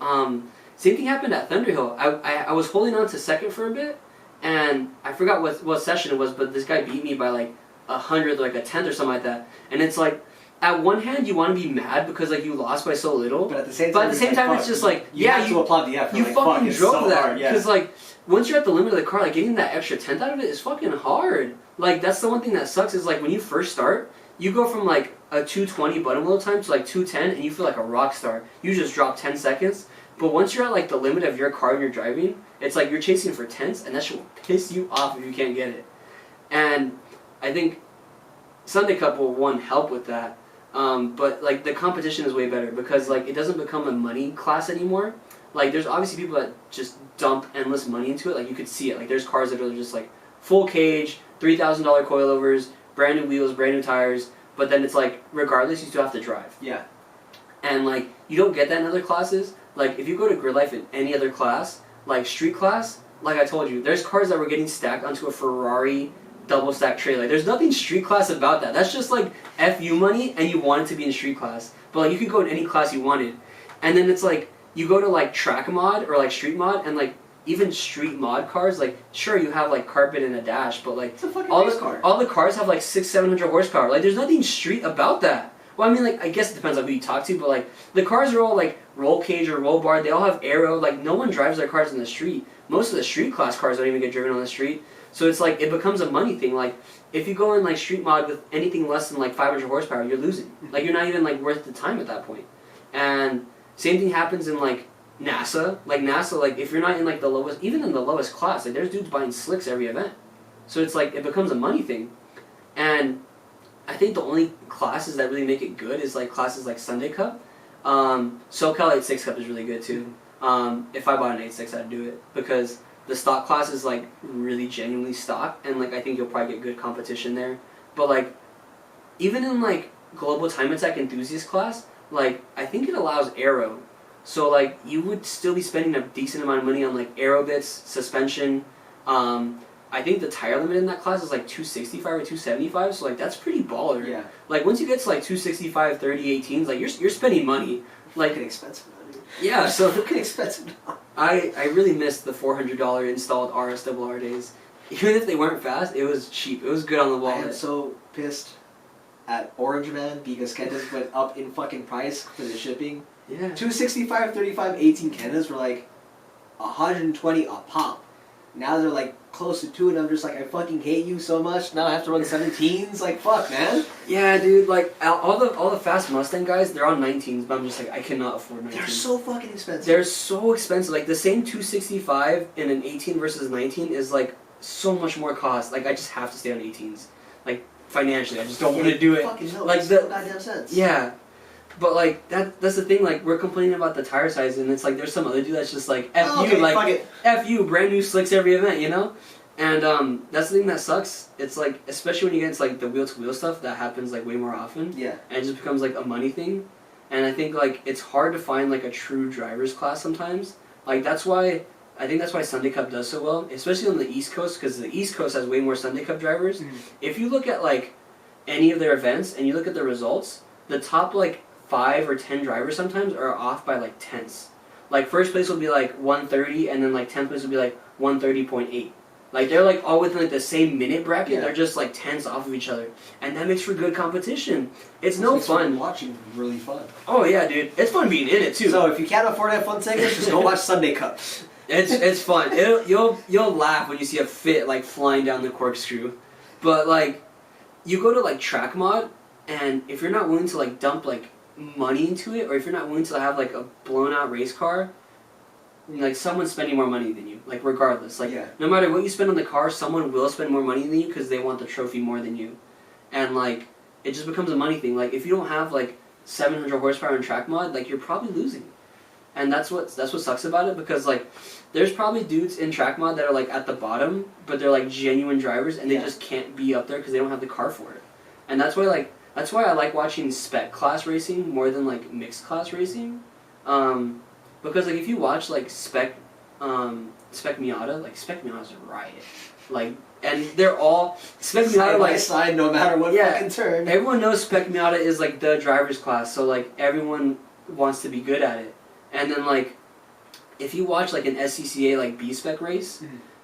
Speaker 1: same thing happened at Thunderhill. I was holding on to second for a bit, and I forgot what session it was, but this guy beat me by, like, 100th, like, a 10th or something like that. And it's, like, at one hand, you want to be mad because, like, you lost by so little.
Speaker 2: But at the same time,
Speaker 1: it's just, like,
Speaker 2: you have to applaud the effort.
Speaker 1: You
Speaker 2: like,
Speaker 1: fucking drove
Speaker 2: so
Speaker 1: that. Because, like, once you're at the limit of the car, like, getting that extra 10th out of it is fucking hard. Like, that's the one thing that sucks is, like, when you first start, you go from, like, a 220 button wheel time to, like, 210, and you feel like a rock star. You just drop 10 seconds. But once you're at, like, the limit of your car and you're driving, it's like you're chasing for tenths, and that shit will piss you off if you can't get it. And I think Sunday Cup will, one, help with that. But, like, the competition is way better because, like, it doesn't become a money class anymore. Like, there's obviously people that just dump endless money into it. Like, you could see it. Like, there's cars that are just, like, full cage, $3,000 coilovers, brand new wheels, brand new tires. But then it's, like, regardless, you still have to drive.
Speaker 2: Yeah.
Speaker 1: And, like, you don't get that in other classes. Like, if you go to Grid Life in any other class, like street class, like I told you, there's cars that were getting stacked onto a Ferrari double stack trailer. Like, there's nothing street class about that. That's just, like, FU money, and you want it to be in street class. But, like, you could go in any class you wanted. And then it's, like, you go to, like, track mod or, like, street mod, and, like, even street mod cars, like, sure, you have, like, carpet and a dash, but, like, all the cars have, like, 600-700 horsepower. Like, there's nothing street about that. Well, I mean, like, I guess it depends on who you talk to, but, like, the cars are all, like, roll cage or roll bar. They all have aero. Like, no one drives their cars in the street. Most of the street class cars don't even get driven on the street. So it's, like, it becomes a money thing. Like, if you go in, like, street mod with anything less than, like, 500 horsepower, you're losing. Like, you're not even, like, worth the time at that point. And same thing happens in, like, NASA. Like, NASA, like, if you're not in, like, the lowest, even in the lowest class, like, there's dudes buying slicks every event. So it's, like, it becomes a money thing. And I think the only classes that really make it good is, like, classes like Sunday Cup. SoCal 8.6 Cup is really good, too. If I bought an 8.6, I'd do it. Because the stock class is, like, really genuinely stock. And, like, I think you'll probably get good competition there. But, like, even in, like, Global Time Attack Enthusiast class, like, I think it allows aero. So, like, you would still be spending a decent amount of money on, like, aero bits, suspension. I think the tire limit in that class is, like, 265 or 275, so, like, that's pretty baller.
Speaker 2: Yeah.
Speaker 1: Like, once you get to, like, 265, 30, 18s, like, you're spending money. Like,
Speaker 2: Fucking expensive now, dude.
Speaker 1: Yeah, so
Speaker 2: Fucking expensive now.
Speaker 1: I really missed the $400 installed RSRR days. Even if they weren't fast, it was cheap. It was good on the wallet.
Speaker 2: I am so pissed at Orange Man because Canada's went up in fucking price for the shipping.
Speaker 1: Yeah.
Speaker 2: 265, 35, 18 Canadas were like 120 a pop. Now they're like close to 2, and I'm just like, I fucking hate you so much. Now I have to run 17s. Like, fuck, man.
Speaker 1: Yeah, dude. Like, all the fast Mustang guys, they're on 19s, but I'm just like, I cannot afford 19s.
Speaker 2: They're so fucking expensive.
Speaker 1: They're so expensive. Like, the same 265 in an 18 versus 19 is like so much more cost. Like, I just have to stay on 18s. Like, financially, I just don't want to do it.
Speaker 2: Fucking no,
Speaker 1: like,
Speaker 2: makes no goddamn sense.
Speaker 1: Yeah. But, like, that's the thing, like, we're complaining about the tire size, and it's like, there's some other dude that's just like, F you, like, F you, brand new slicks every event, you know? And, that's the thing that sucks. It's like, especially when you get into, like, the wheel-to-wheel stuff, that happens, like, way more often.
Speaker 2: Yeah.
Speaker 1: And it just becomes, like, a money thing. And I think, like, it's hard to find, like, a true driver's class sometimes. Like, that's why I think that's why Sunday Cup does so well, especially on the East Coast, because the East Coast has way more Sunday Cup drivers.
Speaker 2: Mm-hmm.
Speaker 1: If you look at like any of their events and you look at the results, the top like 5 or 10 drivers sometimes are off by like tenths. Like first place will be like 130, and then like 10th place will be like 130.8. Like they're like all within like the same minute bracket.
Speaker 2: Yeah.
Speaker 1: They're just like tenths off of each other, and that makes for good competition. It's no fun.
Speaker 2: Watching really fun.
Speaker 1: Oh yeah, dude, it's fun being in it too.
Speaker 2: So if you can't afford to have fun tickets, just go watch Sunday Cup.
Speaker 1: It's fun. You'll laugh when you see a fit like flying down the corkscrew, but like you go to like track mod, and if you're not willing to like dump like money into it, or if you're not willing to have like a blown out race car, like someone's spending more money than you. Like regardless, like no matter what you spend on the car, someone will spend more money than you because they want the trophy more than you, and like it just becomes a money thing. Like if you don't have like 700 horsepower in track mod, like you're probably losing. And that's what sucks about it, because like there's probably dudes in track mod that are like at the bottom, but they're like genuine drivers, and they just can't be up there because they don't have the car for it. And that's why I like watching spec class racing more than like mixed class racing, because like if you watch like spec Miata, like spec Miata's a riot, like, and they're all spec Miata like
Speaker 2: side no matter what fucking turn.
Speaker 1: Everyone knows spec Miata is like the driver's class, so like everyone wants to be good at it. And then like, if you watch like an SCCA like B-spec race,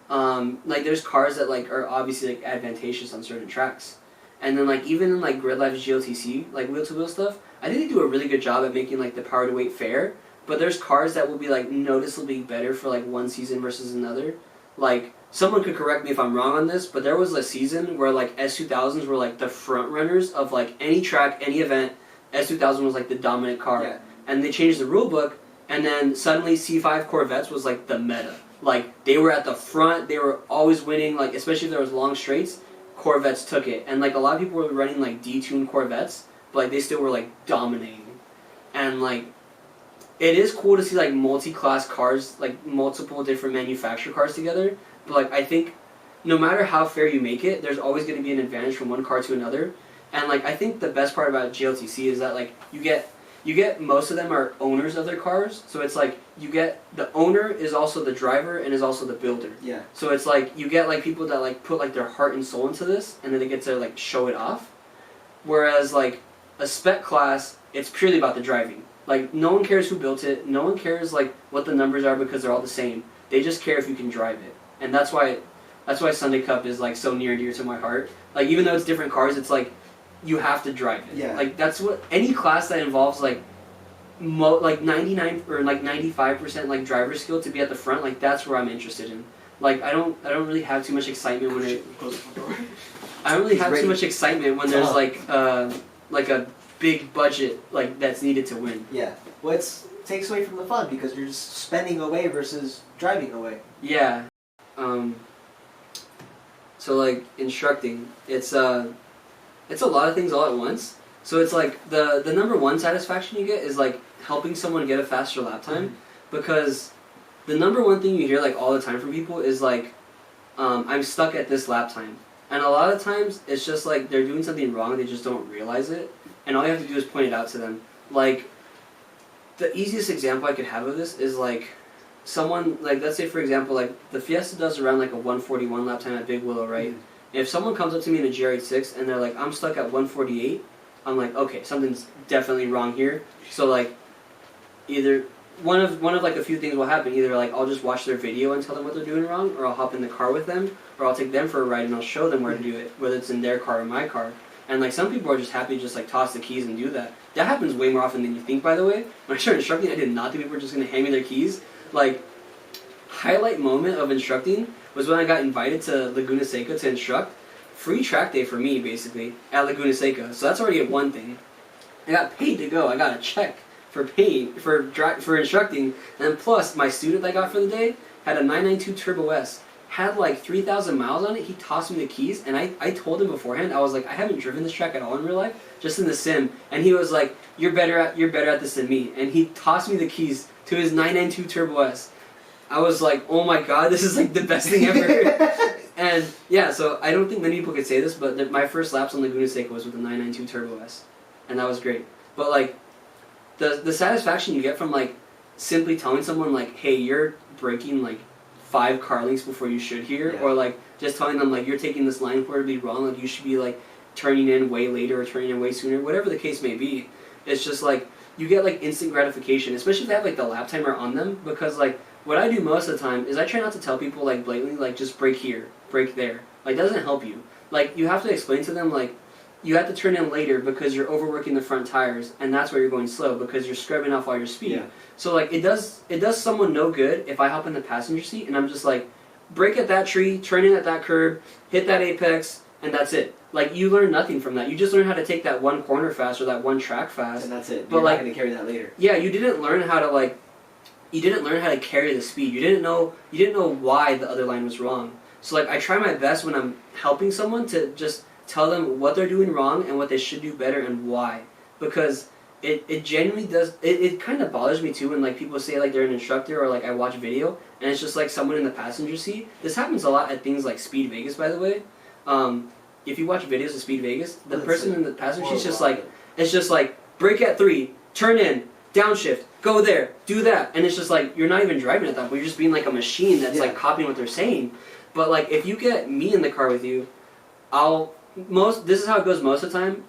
Speaker 1: like there's cars that like are obviously like advantageous on certain tracks. And then like even in like Grid Life's GLTC, like wheel-to-wheel stuff, I think they do a really good job at making like the power to weight fair. But there's cars that will be like noticeably better for like one season versus another. Like someone could correct me if I'm wrong on this, but there was a season where like S2000s were like the front runners of like any track, any event. S2000 was like the dominant car, and they changed the rule book. And then suddenly C5 Corvettes was like the meta. Like they were at the front, they were always winning, like especially if there was long straights, Corvettes took it. And like a lot of people were running like detuned Corvettes, but like they still were like dominating. And like it is cool to see like multi-class cars, like multiple different manufacturer cars together. But like I think no matter how fair you make it, there's always going to be an advantage from one car to another. And like I think the best part about GLTC is that like you get most of them are owners of their cars, so it's like you get the owner is also the driver and is also the builder. Yeah. So it's like you get like people that like put like their heart and soul into this, and then they get to like show it off. Whereas like a spec class, it's purely about the driving. Like no one cares who built it, no one cares like what the numbers are because they're all the same. They just care if you can drive it, and that's why Sunday Cup is like so near and dear to my heart. Like even though it's different cars, it's like you have to drive it. Yeah. Like that's what any class that involves like like 99 or like 95% like driver skill to be at the front, like that's where I'm interested in. Like I don't really have too much excitement when I don't really have too much excitement when there's like a big budget like that's needed to win.
Speaker 2: Yeah. Well, it takes away from the fun because you're just spending away versus driving away.
Speaker 1: Yeah. So like instructing, it's a lot of things all at once. So it's like the number one satisfaction you get is like helping someone get a faster lap time, because the number one thing you hear like all the time from people is like, I'm stuck at this lap time. And a lot of times it's just like they're doing something wrong, they just don't realize it, and all you have to do is point it out to them. Like the easiest example I could have of this is like someone, like let's say for example like the Fiesta does around like a 141 lap time at Big Willow, right? If someone comes up to me in a GR86 and they're like, I'm stuck at 148, I'm like, okay, something's definitely wrong here. So like, either one of like a few things will happen. Either like I'll just watch their video and tell them what they're doing wrong, or I'll hop in the car with them, or I'll take them for a ride and I'll show them where to do it, whether it's in their car or my car. And like some people are just happy to just like toss the keys and do that. That happens way more often than you think, by the way. When I started instructing, I did not think people were just going to hand me their keys. Like, highlight moment of instructing was when I got invited to Laguna Seca to instruct. Free track day for me, basically, at Laguna Seca. So that's already one thing. I got paid to go. I got a check for paying for instructing, and then plus my student that I got for the day had a 992 Turbo S. Had like 3,000 miles on it. He tossed me the keys, and I told him beforehand. I was like, I haven't driven this track at all in real life, just in the sim. And he was like, you're better at this than me. And he tossed me the keys to his 992 Turbo S. I was like, oh my god, this is like the best thing ever. And yeah, so I don't think many people could say this, but my first laps on Laguna Seca was with the 992 Turbo S, and that was great. But like, the satisfaction you get from like simply telling someone like, hey, you're braking like 5 car lengths before you should here,
Speaker 2: Yeah.
Speaker 1: or like just telling them like you're taking this line horribly wrong, like you should be like turning in way later or turning in way sooner, whatever the case may be. It's just like you get like instant gratification, especially if they have like the lap timer on them, because like what I do most of the time is I try not to tell people like blatantly like just brake here, brake there. Like it doesn't help you. Like you have to explain to them like you have to turn in later because you're overworking the front tires, and that's why you're going slow because you're scrubbing off all your speed.
Speaker 2: Yeah.
Speaker 1: So like it does someone no good if I hop in the passenger seat and I'm just like brake at that tree, turn in at that curb, hit that apex, and that's it. Like you learn nothing from that. You just learn how to take that one corner fast or that one track fast,
Speaker 2: And that's it.
Speaker 1: But
Speaker 2: You're
Speaker 1: like,
Speaker 2: not going to carry that later.
Speaker 1: yeah, you didn't learn how to carry the speed. You didn't know why the other line was wrong. So like I try my best when I'm helping someone to just tell them what they're doing wrong and what they should do better and why. Because it genuinely does, it kind of bothers me too when like people say like they're an instructor or like I watch video and it's just like someone in the passenger seat. This happens a lot at things like Speed Vegas, by the way. If you watch videos of Speed Vegas, the person in the passenger seat is just like, it's just like brake at 3, turn in, downshift, go there, do that, and it's just like you're not even driving at that point. You're just being like a machine that's like copying what they're saying. But like if you get me in the car with you, this is how it goes most of the time.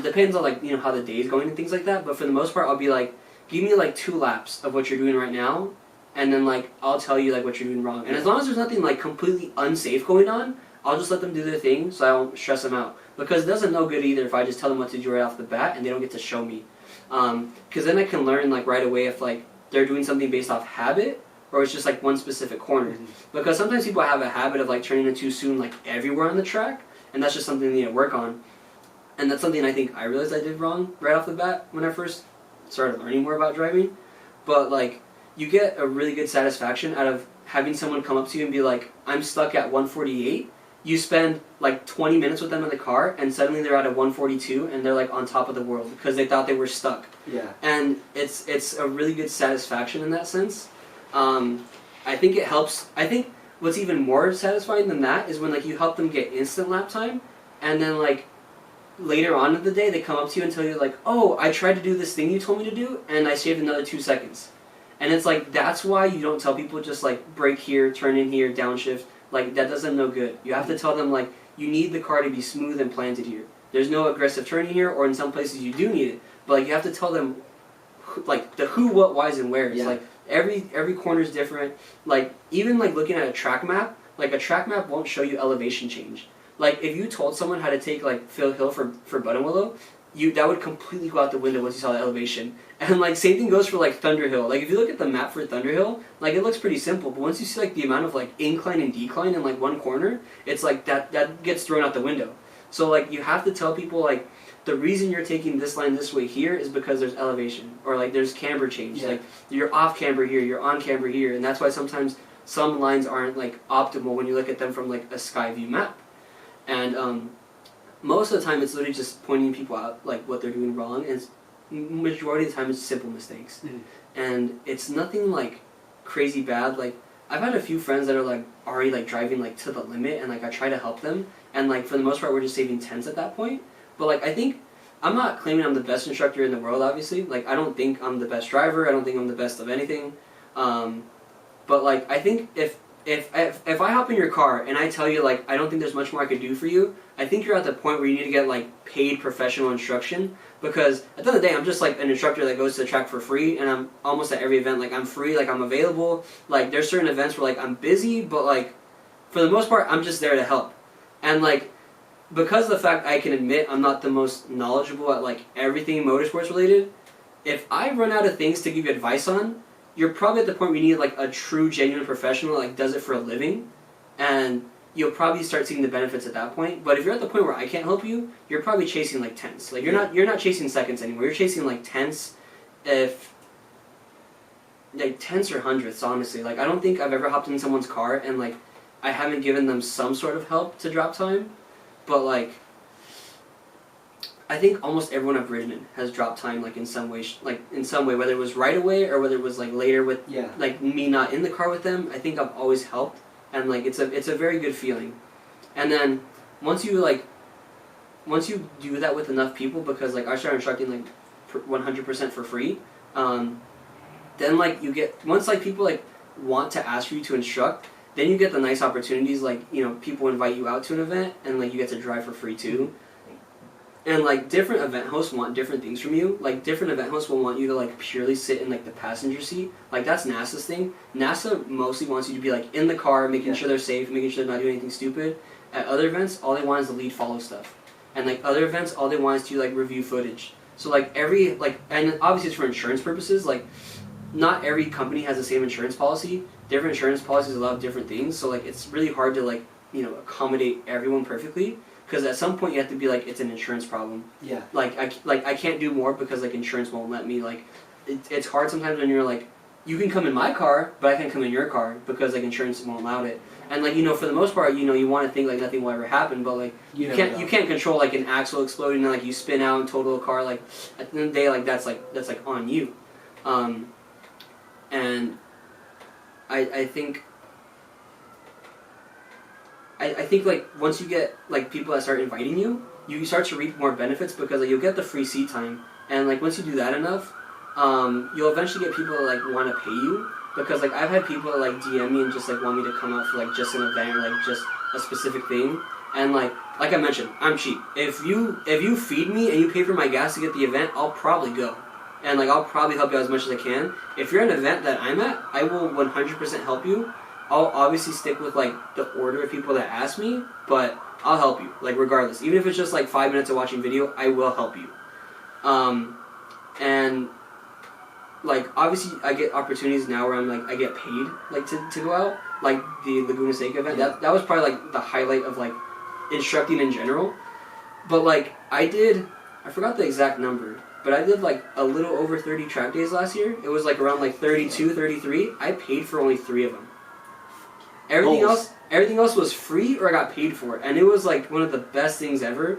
Speaker 1: Depends on like how the day is going and things like that. But for the most part, I'll be like, give me like 2 laps of what you're doing right now, and then like I'll tell you like what you're doing wrong. And as long as there's nothing like completely unsafe going on, I'll just let them do their thing so I won't stress them out. Because it doesn't no good either if I just tell them what to do right off the bat and they don't get to show me. Because then I can learn like right away if like they're doing something based off habit or it's just like one specific corner. Because sometimes people have a habit of like turning in too soon like everywhere on the track, and that's just something they need to work on. And that's something I think I realized I did wrong right off the bat when I first started learning more about driving. But like you get a really good satisfaction out of having someone come up to you and be like, I'm stuck at 148. You spend like 20 minutes with them in the car and suddenly they're at a 142 and they're like on top of the world because they thought they were stuck.
Speaker 2: Yeah.
Speaker 1: And it's a really good satisfaction in that sense. I think it helps. I think what's even more satisfying than that is when like you help them get instant lap time, and then like later on in the day they come up to you and tell you like, oh, I tried to do this thing you told me to do and I saved another 2 seconds. And it's like that's why you don't tell people just like brake here, turn in here, downshift. Like that does them no good. You have to tell them like you need the car to be smooth and planted here. There's no aggressive turning here, or in some places you do need it. But like you have to tell them like the who, what, whys, and wheres.
Speaker 2: Yeah.
Speaker 1: Like every corner is different. Like even like looking at a track map, like a track map won't show you elevation change. Like if you told someone how to take like Phil Hill for Buttonwillow, that would completely go out the window once you saw the elevation. And like same thing goes for like Thunderhill. Like if you look at the map for Thunderhill, like it looks pretty simple, but once you see like the amount of like incline and decline in like one corner, it's like that gets thrown out the window. So like you have to tell people like the reason you're taking this line this way here is because there's elevation or like there's camber change.
Speaker 2: Yeah.
Speaker 1: Like you're off camber here, you're on camber here, and that's why sometimes some lines aren't like optimal when you look at them from like a sky view map. And most of the time it's literally just pointing people out like what they're doing wrong, and majority of the time it's simple mistakes. And it's nothing like crazy bad. Like I've had a few friends that are like already like driving like to the limit, and like I try to help them, and like for the most part we're just saving tenths at that point. But like I think I'm not claiming I'm the best instructor in the world, obviously. Like I don't think I'm the best driver, I don't think I'm the best of anything. But like I think if I hop in your car and I tell you like I don't think there's much more I could do for you, I think you're at the point where you need to get like paid professional instruction, because at the end of the day I'm just like an instructor that goes to the track for free, and I'm almost at every event like I'm free, like I'm available. Like there's certain events where like I'm busy, but like for the most part I'm just there to help. And like because of the fact I can admit I'm not the most knowledgeable at like everything motorsports related, if I run out of things to give you advice on, you're probably at the point where you need like a true genuine professional that like does it for a living, and you'll probably start seeing the benefits at that point. But if you're at the point where I can't help you, you're probably chasing like tenths. Like you're not chasing seconds anymore. You're chasing like tenths, if like tenths or hundredths, honestly. Like I don't think I've ever hopped in someone's car and like I haven't given them some sort of help to drop time. But like I think almost everyone at Bridgman has dropped time like in some way, whether it was right away or whether it was like later with like me not in the car with them. I think I've always helped, and like it's a very good feeling. And then once you do that with enough people, because like I started instructing like 100% for free, then like you get, once like people like want to ask you to instruct, then you get the nice opportunities, like, you know, people invite you out to an event, and, like, you get to drive for free, too. And, like, different event hosts want different things from you. Like, different event hosts will want you to, like, purely sit in, like, the passenger seat. Like, that's NASA's thing. NASA mostly wants you to be, like, in the car, making sure they're safe, making sure they're not doing anything stupid. At other events, all they want is the lead follow stuff. And, like, other events, all they want is to, like, review footage. So, like, and obviously it's for insurance purposes. Like, not every company has the same insurance policy. Different insurance policies allow different things. So, like, it's really hard to, like, you know, accommodate everyone perfectly. Because at some point you have to be like, it's an insurance problem.
Speaker 2: Yeah.
Speaker 1: Like I can't do more because, like, insurance won't let me. Like, it's hard sometimes when you're like, you can come in my car, but I can't come in your car because, like, insurance won't allow it. And, like, you know, for the most part, you know, you want to think like nothing will ever happen, but, like, you can't control, like, an axle exploding and, like, you spin out and total a car. Like, at the end of the day, like, that's on you. And I think like once you get, like, people that start inviting you, you start to reap more benefits because, like, you'll get the free seat time, and, like, once you do that enough, you'll eventually get people that, like, want to pay you, because, like, I've had people that, like, DM me and just, like, want me to come out for, like, just an event or, like, just a specific thing, and, like I mentioned, I'm cheap. If you feed me and you pay for my gas to get the event, I'll probably go, and, like, I'll probably help you out as much as I can. If you're at an event that I'm at, I will 100% help you. I'll obviously stick with, like, the order of people that ask me, but I'll help you, like, regardless. Even if it's just, like, 5 minutes of watching video, I will help you. And, like, obviously I get opportunities now where I'm, like, I get paid, like, to go out. Like, the Laguna Seca event, that was probably, like, the highlight of, like, instructing in general. But, like, I forgot the exact number, but I did, like, a little over 30 track days last year. It was, like, around, like, 32, 33. I paid for only 3 of them. Everything else was free or I got paid for it, and it was, like, one of the best things ever.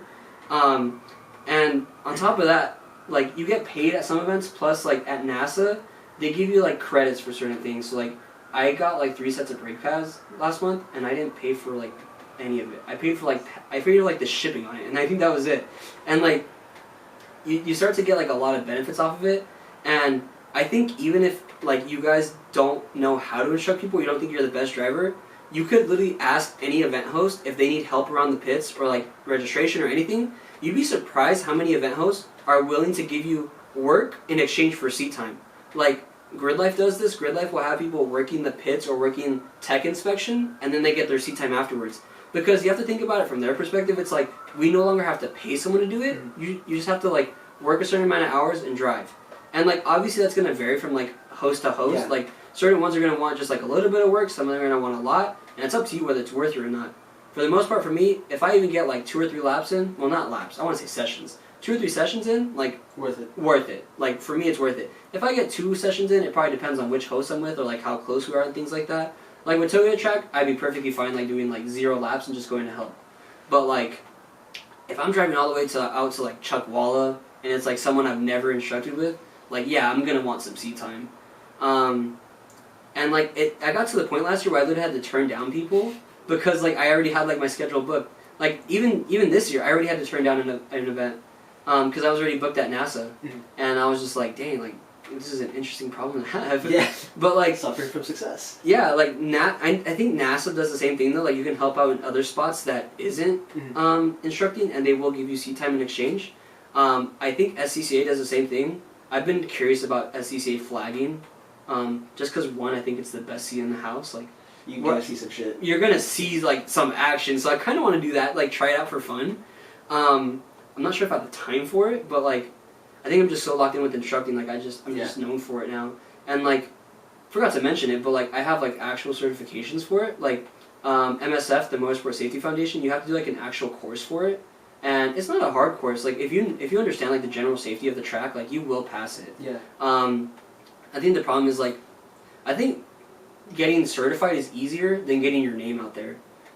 Speaker 1: And on top of that, like, you get paid at some events, plus, like, at NASA, they give you, like, credits for certain things. So, like, I got, like, 3 sets of brake pads last month, and I didn't pay for, like, any of it. I paid for, like, the shipping on it, and I think that was it. And, like, you start to get, like, a lot of benefits off of it, and I think even if, like, you guys don't know how to instruct people, you don't think you're the best driver, you could literally ask any event host if they need help around the pits or, like, registration or anything. You'd be surprised how many event hosts are willing to give you work in exchange for seat time. Like, Grid Life does this. Grid Life will have people working the pits or working tech inspection, and then they get their seat time afterwards. Because you have to think about it from their perspective. It's like, we no longer have to pay someone to do it. You just have to, like, work a certain amount of hours and drive. And, like, obviously that's going to vary from, like, host to host.
Speaker 2: Yeah.
Speaker 1: Like, certain ones are going to want just, like, a little bit of work. Some of them are going to want a lot. And it's up to you whether it's worth it or not. For the most part, for me, if I even get, like, 2 or 3 laps in, well, not laps, I want to say sessions. 2 or 3 sessions in, like,
Speaker 2: worth it.
Speaker 1: Worth it. Like, for me, it's worth it. If I get 2 sessions in, it probably depends on which host I'm with or, like, how close we are and things like that. Like, with Toyota Track, I'd be perfectly fine, like, doing, like, 0 laps and just going to help. But, like, if I'm driving all the way out to, like, Chuckwalla, and it's, like, someone I've never instructed with, like, yeah, I'm gonna want some seat time. And, like, I got to the point last year where I literally had to turn down people because, like, I already had, like, my schedule booked. Like, even this year, I already had to turn down an event because I was already booked at NASA.
Speaker 2: Mm-hmm.
Speaker 1: And I was just like, dang, like, this is an interesting problem to have.
Speaker 2: Yeah.
Speaker 1: But, like,
Speaker 2: suffering from success.
Speaker 1: Yeah, like, I think NASA does the same thing, though. Like, you can help out in other spots that isn't instructing, and they will give you seat time in exchange. I think SCCA does the same thing. I've been curious about SCCA flagging, just because, one, I think it's the best seat in the house. Like,
Speaker 2: you're gonna see some shit.
Speaker 1: You're gonna see, like, some action, so I kind of want to do that, like, try it out for fun. I'm not sure if I have the time for it, but, like, I think I'm just so locked in with instructing, like, I'm just known for it now. And, like, forgot to mention it, but, like, I have, like, actual certifications for it. Like, MSF, the Motorsport Safety Foundation, you have to do, like, an actual course for it. And it's not a hard course. Like, if you understand, like, the general safety of the track, like, you will pass it.
Speaker 2: Yeah.
Speaker 1: I think the problem is, like, I think getting certified is easier than getting your name out there.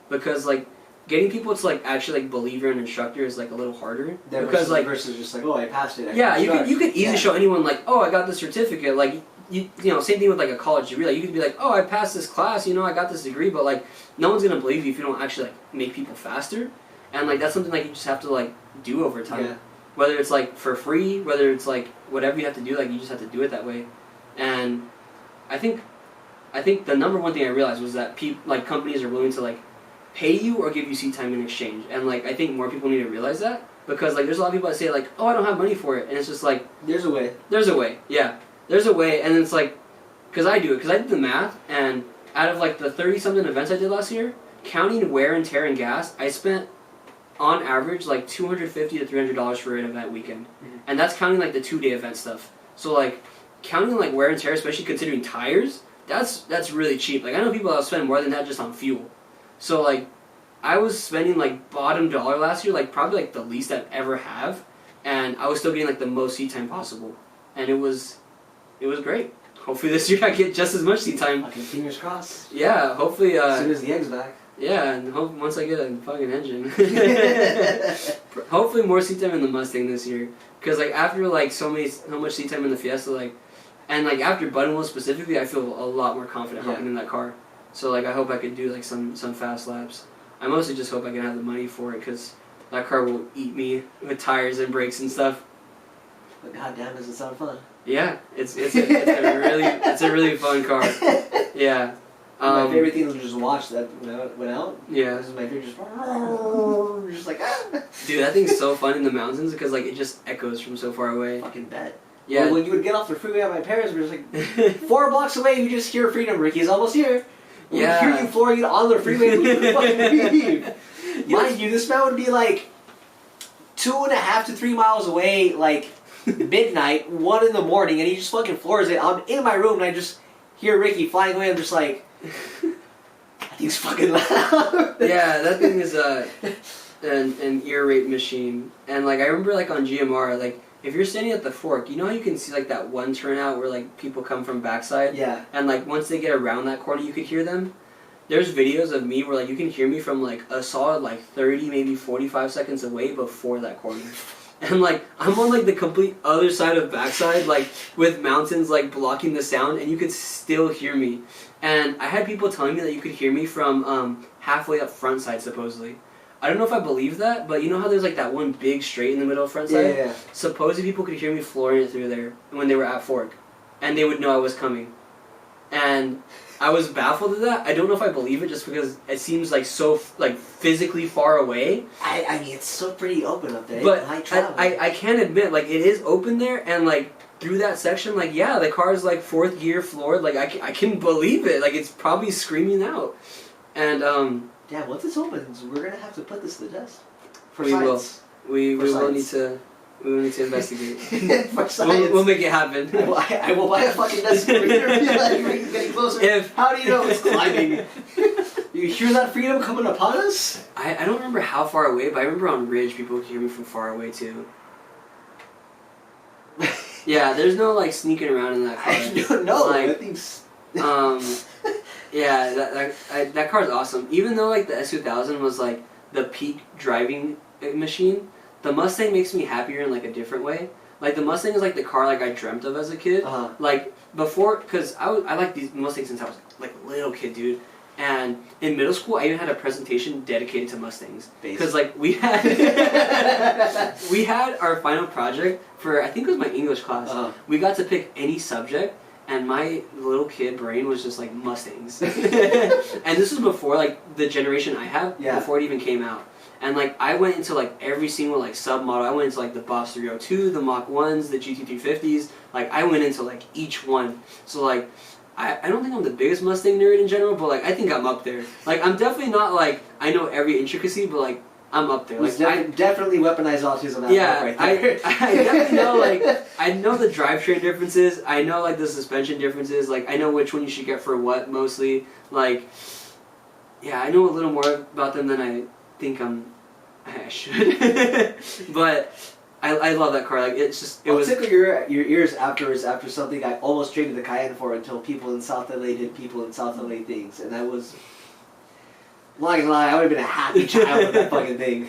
Speaker 1: Because, like, getting people to, like, actually, like, believe you're an instructor is, like, a little harder. Because, like,
Speaker 2: versus just like, oh, I passed it.
Speaker 1: You could easily show anyone, like, oh, I got the certificate. Like, you know, same thing with, like, a college degree. Like, you could be like, oh, I passed this class, you know, I got this degree. But, like, no one's going to believe you if you don't actually, like, make people faster. And, like, that's something, like, you just have to, like, do over time.
Speaker 2: Yeah.
Speaker 1: Whether it's, like, for free, whether it's, like, whatever you have to do, like, you just have to do it that way. And I think I think the number one thing I realized was that like companies are willing to like pay you or give you seat time in exchange, and like I think more people need to realize that, because like there's a lot of people that say like, oh, I don't have money for it, and it's just like
Speaker 2: there's a way.
Speaker 1: There's a way, yeah. There's a way, and it's like, because I do it, because I did the math, and out of like the 30-something events I did last year, counting wear and tear and gas, I spent on average like $250 to $300 for an event weekend, and that's counting like the 2-day event stuff. So like counting like wear and tear, especially considering tires, that's really cheap. Like I know people that spend more than that just on fuel. So like I was spending like bottom dollar last year, like probably like the least I've ever have, and I was still getting like the most seat time possible, and it was great. Hopefully this year I get just as much seat time.
Speaker 2: Fucking fingers crossed.
Speaker 1: Yeah, hopefully.
Speaker 2: As soon as the egg's back.
Speaker 1: Yeah, and once I get a fucking engine. Hopefully more seat time in the Mustang this year, because like after like so much seat time in the Fiesta, like, and like after Buttonwell specifically, I feel a lot more confident hopping in that car. So like I hope I could do like some fast laps. I mostly just hope I can have the money for it, because that car will eat me with tires and brakes and stuff.
Speaker 2: But goddamn, does it sound fun?
Speaker 1: Yeah, it's a really fun car. Yeah.
Speaker 2: My favorite thing was just watch that when I went out.
Speaker 1: Yeah.
Speaker 2: This is my favorite. Just like
Speaker 1: Dude, that thing's so fun in the mountains because like it just echoes from so far away.
Speaker 2: Fucking bet.
Speaker 1: Yeah.
Speaker 2: Well, when you would get off the freeway at my parents, we were just like 4 blocks away. You just hear Freedom. Ricky's almost here. We
Speaker 1: Yeah.
Speaker 2: hear you flooring it on the freeway. We would fucking leave. Mind you, this man would be like 2.5 to 3 miles away, like midnight, 1 in the morning, and he just fucking floors it. I'm in my room and I just hear Ricky flying away. I'm just like, that thing's fucking loud.
Speaker 1: Yeah, that thing is an ear rape machine. And like I remember like on GMR, like if you're standing at the fork, you know how you can see like that one turnout where like people come from backside?
Speaker 2: Yeah.
Speaker 1: And like once they get around that corner you could hear them? There's videos of me where like you can hear me from like a solid like 30, maybe 45 seconds away before that corner. And like I'm on like the complete other side of backside, like with mountains like blocking the sound, and you could still hear me. And I had people telling me that you could hear me from halfway up front side supposedly. I don't know if I believe that, but you know how there's like that one big straight in the middle of front side?
Speaker 2: Yeah.
Speaker 1: Supposedly people could hear me flooring it through there when they were at fork, and they would know I was coming. And I was baffled at that. I don't know if I believe it just because it seems like so like physically far away.
Speaker 2: I mean, it's so pretty open up there.
Speaker 1: But I can't admit, like it is open there, and like through that section, like yeah, the car is like 4th gear floored. Like I can believe it. Like it's probably screaming out. And
Speaker 2: yeah, once it opens, we're gonna have to put this to the test. For
Speaker 1: we
Speaker 2: science.
Speaker 1: will. We will need to. We will need to investigate.
Speaker 2: For science.
Speaker 1: We'll make it happen.
Speaker 2: I will buy a fucking desk over here and be like, Ricky's getting closer. How do you know it's climbing? You hear that freedom coming upon us?
Speaker 1: I don't remember how far away, but I remember on Ridge people could hear me from far away too. Yeah, there's no like sneaking around in that car.
Speaker 2: I don't know.
Speaker 1: Like,
Speaker 2: That thing's...
Speaker 1: yeah, that car's awesome. Even though like the S2000 was like the peak driving machine, the Mustang makes me happier in like a different way. Like the Mustang is like the car like I dreamt of as a kid. Like before, because I like these Mustangs since I was like a little kid, dude. And in middle school, I even had a presentation dedicated to Mustangs because like we had we had our final project for, I think it was my English class. We got to pick any subject, and my little kid brain was just like Mustangs. And this was before like the generation I have, before it even came out. And like I went into like every single like sub model. I went into like the Boss 302, the Mach 1s, the GT350s. Like I went into like each one. So like I don't think I'm the biggest Mustang nerd in general, but like I think I'm up there. Like I'm definitely not like I know every intricacy, but like I'm up there. Like
Speaker 2: I definitely weaponized autism. Right there.
Speaker 1: I definitely know like I know the drivetrain differences. I know like the suspension differences. Like I know which one you should get for what mostly. Like yeah, I know a little more about them than I think I should. But I love that car. Like it's just it was
Speaker 2: tickle your ears afterwards after something I almost traded the Cayenne for until people in South LA did people in South LA things, and I was I'm not gonna lie, I would have been a happy child with that fucking thing.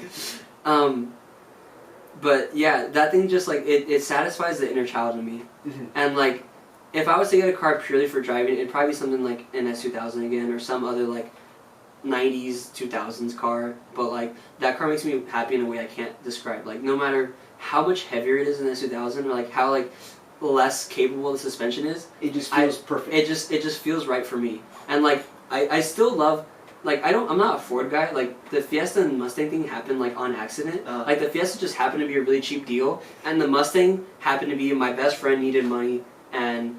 Speaker 1: But yeah, that thing just like it satisfies the inner child in me. And like if I was to get a car purely for driving, it'd probably be something like an S2000 again or some other like 90s 2000s car. But like that car makes me happy in a way I can't describe. Like no matter how much heavier it is in the S2000, or like how like less capable the suspension is,
Speaker 2: it just feels perfect.
Speaker 1: It just feels right for me. And like I still love, like I'm not a Ford guy. Like the Fiesta and Mustang thing happened like on accident. Like the Fiesta just happened to be a really cheap deal, and the Mustang happened to be my best friend needed money, and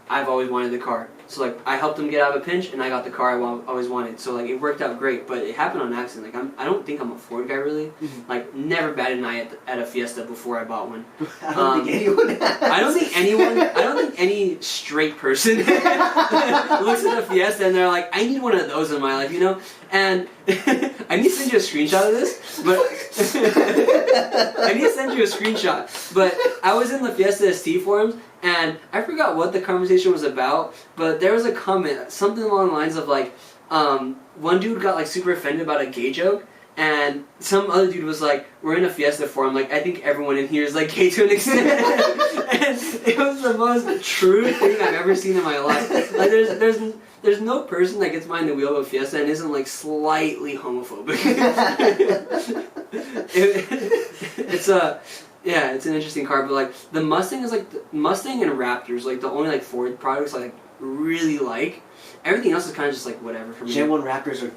Speaker 1: I've always wanted the car. So like I helped him get out of a pinch, and I got the car I always wanted. So like it worked out great, but it happened on accident. Like I don't think I'm a Ford guy really.
Speaker 2: Mm-hmm.
Speaker 1: Like never batted an eye at a Fiesta before I bought one.
Speaker 2: I don't think anyone has.
Speaker 1: I don't think any straight person looks at a Fiesta and they're like, I need one of those in my life, you know? And I need to send you a screenshot of this, but I need to send you a screenshot. But I was in the Fiesta ST forums, and I forgot what the conversation was about, but there was a comment, something along the lines of like, one dude got like super offended about a gay joke, and some other dude was like, we're in a Fiesta forum, like I think everyone in here is like gay to an extent. And it was the most true thing I've ever seen in my life. Like there's no person that gets behind the wheel of a Fiesta and isn't like slightly homophobic. It's an interesting car, but like the Mustang is like Mustang and Raptor's like the only like Ford products I like really like. Everything else is kind of just like whatever for me.
Speaker 2: Gen 1 Raptors are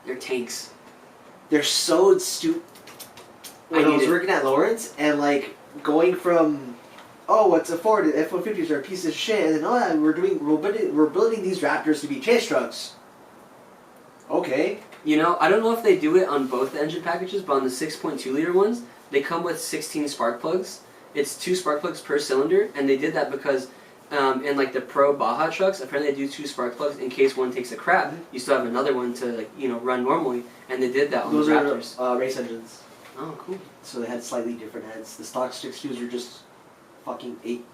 Speaker 1: they're tanks.
Speaker 2: They're so stupid. When I was working at Lawrence and like going from what's a Ford, F-150s are a piece of shit, and then we're building these Raptors to be chase trucks. Okay.
Speaker 1: You know, I don't know if they do it on both the engine packages, but on the 6.2 liter ones, they come with 16 spark plugs. It's 2 spark plugs per cylinder, and they did that because in like the Pro Baja trucks, apparently they do 2 spark plugs in case one takes a crap. You still have another one to like run normally, and they did that on
Speaker 2: those
Speaker 1: the Raptors.
Speaker 2: Are race engines.
Speaker 1: Oh, cool.
Speaker 2: So they had slightly different heads. The stock 6.2s are just fucking 8.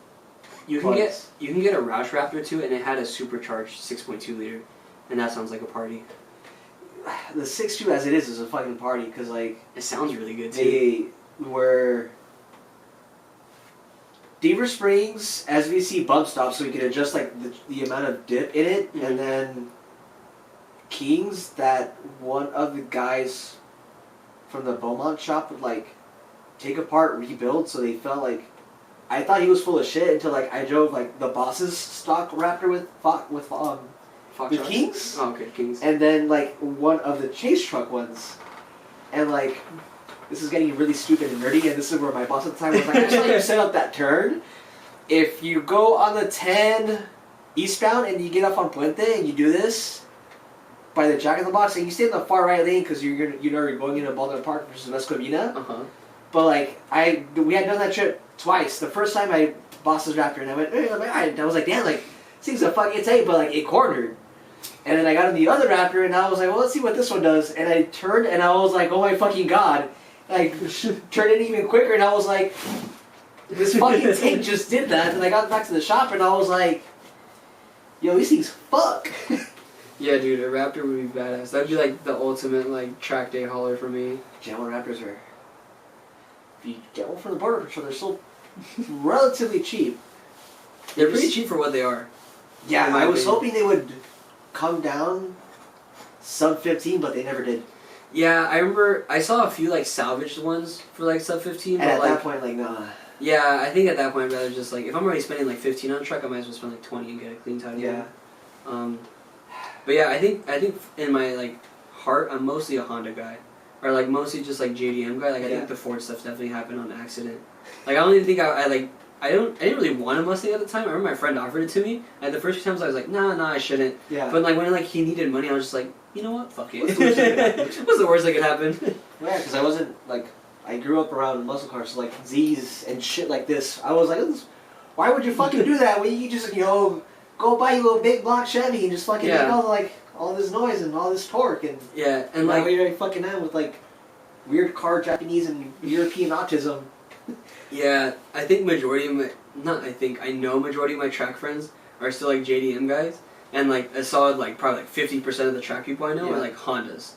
Speaker 1: You can get a Roush Raptor too, and it had a supercharged 6.2 liter, and that sounds like a party.
Speaker 2: The 6.2 as it is a fucking party because like
Speaker 1: it sounds really good too.
Speaker 2: They were Deaver Springs SVC bump stop, so we could adjust like the amount of dip in it, and then Kings that one of the guys from the Beaumont shop would like take apart, rebuild, so they felt like I thought he was full of shit until like I drove like the boss's stock Raptor with Kings.
Speaker 1: Oh, okay, Kings.
Speaker 2: And then like one of the chase truck ones, and like this is getting really stupid and nerdy, and this is where my boss at the time was like, I saw you set up that turn. If you go on the 10 eastbound and you get off on Puente and you do this by the Jack in the Box, and you stay in the far right lane because you're going into Baldwin Park versus West Covina. But like we had done that trip twice. The first time I bossed this Raptor and I went, hey, I was like, damn, like seems a fucking tight, but like it cornered. And then I got in the other Raptor and I was like, well, let's see what this one does. And I turned and I was like, oh my fucking god. I turned it even quicker and I was like, this fucking tank just did that. And I got back to the shop and I was like, yo, these things fuck.
Speaker 1: Yeah, dude, a Raptor would be badass. That'd be like the ultimate like track day hauler for me.
Speaker 2: Gen 1 Raptors are, if you get one from the Border Patrol, they're still relatively cheap.
Speaker 1: They're pretty cheap for what they are.
Speaker 2: Yeah, I was hoping they would come down sub 15, but they never did.
Speaker 1: Yeah, I remember I saw a few like salvaged ones for like sub 15.
Speaker 2: And
Speaker 1: but
Speaker 2: at
Speaker 1: like,
Speaker 2: that point, like, nah.
Speaker 1: Yeah, I think at that point I'd rather just like, if I'm already spending like 15 on a truck, I might as well spend like 20 and get a clean title.
Speaker 2: Yeah.
Speaker 1: But yeah, I think in my like heart, I'm mostly a Honda guy, or like mostly just like JDM guy. Like I think the Ford stuff definitely happened on accident. Like I don't even think I didn't really want a Mustang at the time. I remember my friend offered it to me, and the first few times I was like, nah, I shouldn't. Yeah. But like when like he needed money, I was just like, you know what, fuck it. What's the worst that could happen?
Speaker 2: Yeah, because I wasn't like, I grew up around muscle cars, so like Z's and shit like this. I was like, why would you fucking do that when you just go buy you a big block Chevy and just fucking make all this noise and all this torque and
Speaker 1: and like
Speaker 2: you're fucking out with like weird car Japanese and European autism.
Speaker 1: Yeah, I think I know majority of my track friends are still like JDM guys, and like a solid like probably like 50% of the track people I know are like Hondas.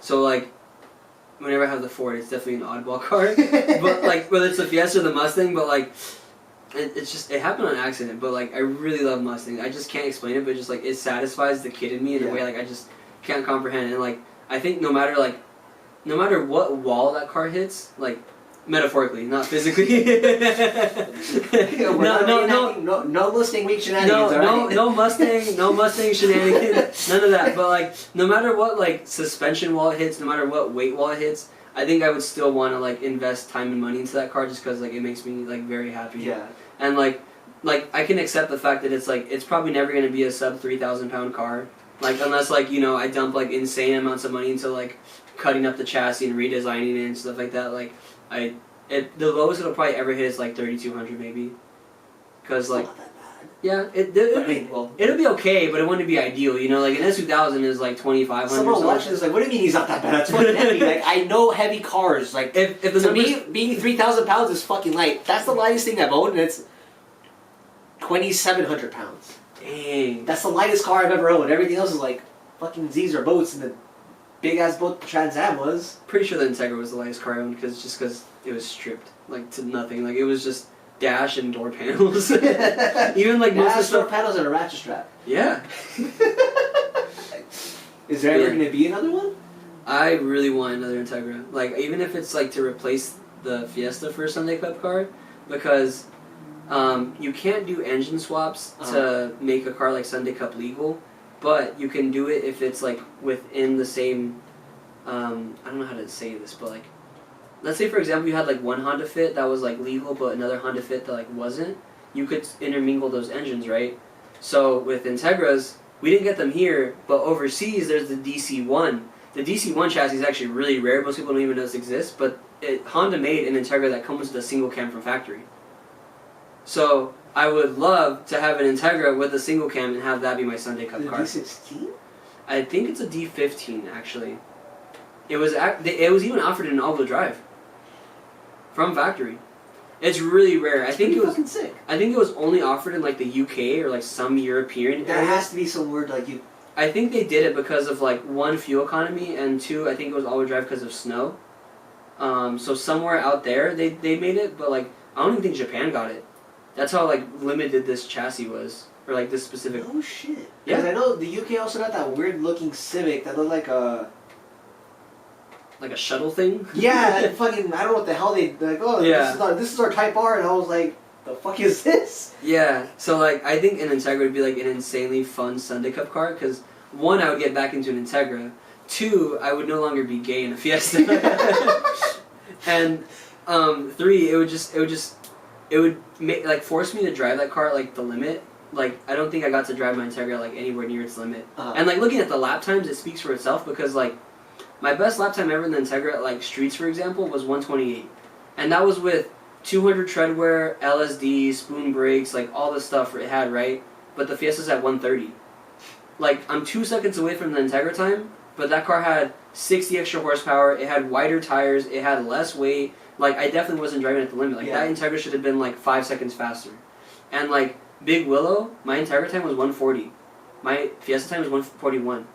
Speaker 1: So like whenever I have the Ford, it's definitely an oddball car. But like whether it's the Fiesta or the Mustang, but like it happened on accident. But like I really love Mustang. I just can't explain it, but just like it satisfies the kid in me in a way like I just can't comprehend. And like I think no matter what wall that car hits, like Metaphorically, not physically.
Speaker 2: No Mustang week shenanigans.
Speaker 1: No Mustang shenanigans. None of that. But like, no matter what like suspension wall it hits, no matter what weight wall it hits, I think I would still want to like invest time and money into that car just because like it makes me like very happy.
Speaker 2: Yeah.
Speaker 1: And like I can accept the fact that it's probably never going to be a sub 3,000 pound car. Like unless like I dump like insane amounts of money into like cutting up the chassis and redesigning it and stuff like that. Like the lowest it'll probably ever hit is like 3,200 maybe. Cause like
Speaker 2: not that bad.
Speaker 1: Yeah, it'll be okay, but it wouldn't be ideal. Like an S2000 is like 2,500.
Speaker 2: Someone watching this like, what do you mean he's not that bad? That's fucking heavy. Like I know heavy cars. Like
Speaker 1: if the
Speaker 2: to me, being 3,000 pounds is fucking light. That's the lightest thing I've owned, and it's 2,700 pounds.
Speaker 1: Dang.
Speaker 2: That's the lightest car I've ever owned. Everything else is like fucking Z's or boats, and the big ass boat the Trans Am was.
Speaker 1: Pretty sure the Integra was the lightest car I owned because it was stripped like to nothing. Like it was just dash and door panels. Even like most of the
Speaker 2: door panels and a ratchet strap.
Speaker 1: Yeah.
Speaker 2: Is there ever going to be another one?
Speaker 1: I really want another Integra. Like even if it's like to replace the Fiesta for a Sunday Cup car, because you can't do engine swaps to make a car like Sunday Cup legal, but you can do it if it's like within the same. I don't know how to say this, but like, let's say for example you had like one Honda Fit that was like legal, but another Honda Fit that like wasn't. You could intermingle those engines, right? So with Integras, we didn't get them here, but overseas there's the DC1. The DC1 chassis is actually really rare. Most people don't even know this exists, but Honda made an Integra that comes with a single cam from factory. So I would love to have an Integra with a single cam and have that be my Sunday Cup car.
Speaker 2: D16?
Speaker 1: I think it's a D15 actually. It was even offered in all-wheel drive from factory. It's really rare. I think it was
Speaker 2: fucking sick.
Speaker 1: I think it was only offered in like the UK or like some European.
Speaker 2: There has to be some word like you.
Speaker 1: I think they did it because of like one, fuel economy, and two, I think it was all-wheel drive because of snow. So somewhere out there they made it, but like I don't even think Japan got it. That's how like limited this chassis was, or like this specific.
Speaker 2: Oh shit!
Speaker 1: Yeah.
Speaker 2: Because I know the UK also got that weird looking Civic that looked like a.
Speaker 1: Like a shuttle thing.
Speaker 2: Yeah, fucking. I don't know what the hell they're like. Oh,
Speaker 1: yeah.
Speaker 2: This is our Type R, and I was like, the fuck is this?
Speaker 1: Yeah. So like I think an Integra would be like an insanely fun Sunday Cup car because one, I would get back into an Integra. Two, I would no longer be gay in a Fiesta. And three, it would make like force me to drive that car at like the limit. Like I don't think I got to drive my Integra like anywhere near its limit. And like looking at the lap times, it speaks for itself because like my best lap time ever in the Integra at like streets, for example, was 128, and that was with 200 treadwear, LSD, spoon brakes, like all the stuff it had, right? But the Fiesta's at 130. Like I'm 2 seconds away from the Integra time, but that car had 60 extra horsepower. It had wider tires. It had less weight. Like I definitely wasn't driving at the limit. Like that Integra should have been like 5 seconds faster. And like Big Willow, my Integra time was 140. My Fiesta time was 141.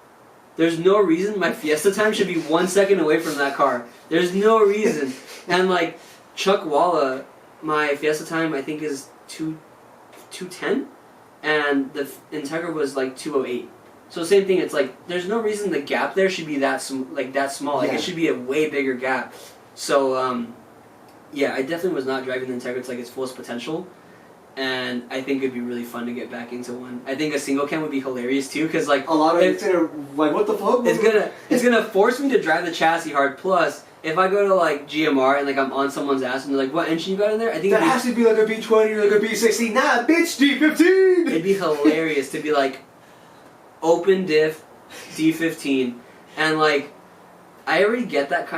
Speaker 1: There's no reason my Fiesta time should be 1 second away from that car. There's no reason. And like Chuck Walla, my Fiesta time I think is 210, and the Integra was like 208. So same thing. It's like there's no reason the gap there should be that small. Like it should be a way bigger gap. So yeah, I definitely was not driving the Integra to like its fullest potential. And I think it'd be really fun to get back into one. I think a single cam would be hilarious too, because like
Speaker 2: a lot of it's gonna like what the fuck?
Speaker 1: It's gonna force me to drive the chassis hard. Plus, if I go to like GMR and like I'm on someone's ass and they're like, "What engine you got in there?" I think
Speaker 2: that has to be like a B20 or like a B60. Nah, bitch, D15.
Speaker 1: It'd be hilarious to be like open diff D15, and like I already get that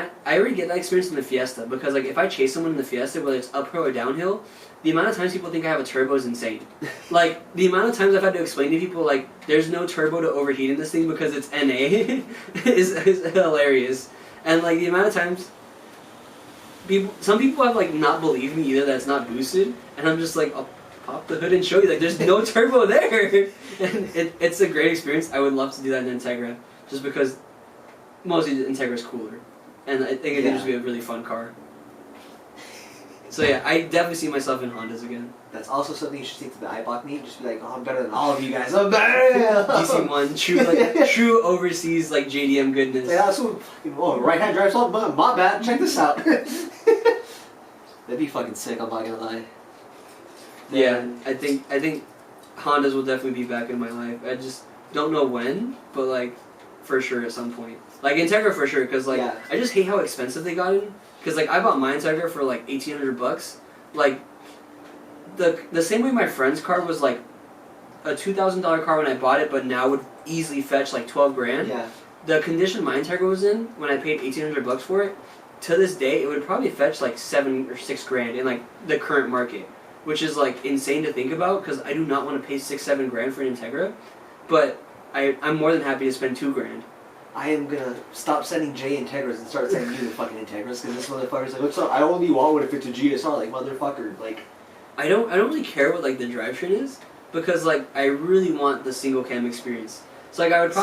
Speaker 1: experience in the Fiesta because like if I chase someone in the Fiesta, whether it's uphill or downhill. The amount of times people think I have a turbo is insane. Like, the amount of times I've had to explain to people, like, there's no turbo to overheat in this thing because it's NA is hilarious. And, like, the amount of times some people have, like, not believed me either that it's not boosted. And I'm just like, I'll pop the hood and show you, like, there's no turbo there. And it's a great experience. I would love to do that in Integra just because mostly the Integra is cooler. And I think it'd just be a really fun car. So yeah, I definitely see myself in Hondas again.
Speaker 2: That's also something you should take to the iBot meet. Just be like, oh, I'm better than all of you guys. I'm better.
Speaker 1: DC1, true overseas like JDM goodness.
Speaker 2: Yeah, that's what fucking right hand drives on. My bad. Check this out. That'd be fucking sick. I'm not gonna lie.
Speaker 1: Yeah, I think Hondas will definitely be back in my life. I just don't know when, but like for sure at some point. Like Integra for sure, because like I just hate how expensive they got in. Because like I bought my Integra for like $1,800. Like the same way my friend's car was like a $2,000 car when I bought it, but now would easily fetch like 12 grand.
Speaker 2: Yeah.
Speaker 1: The condition my Integra was in when I paid $1,800 for it, to this day it would probably fetch like 7 or 6 grand in like the current market, which is like insane to think about because I do not want to pay 6-7 grand for an Integra, but I'm more than happy to spend 2 grand.
Speaker 2: I am gonna stop sending Jay Integras and start sending you the fucking Integras because this motherfucker's like, what's up? I only want one if it's a GSR, like motherfucker, like.
Speaker 1: I don't really care what like the drivetrain is because like I really want the single cam experience. So like I'd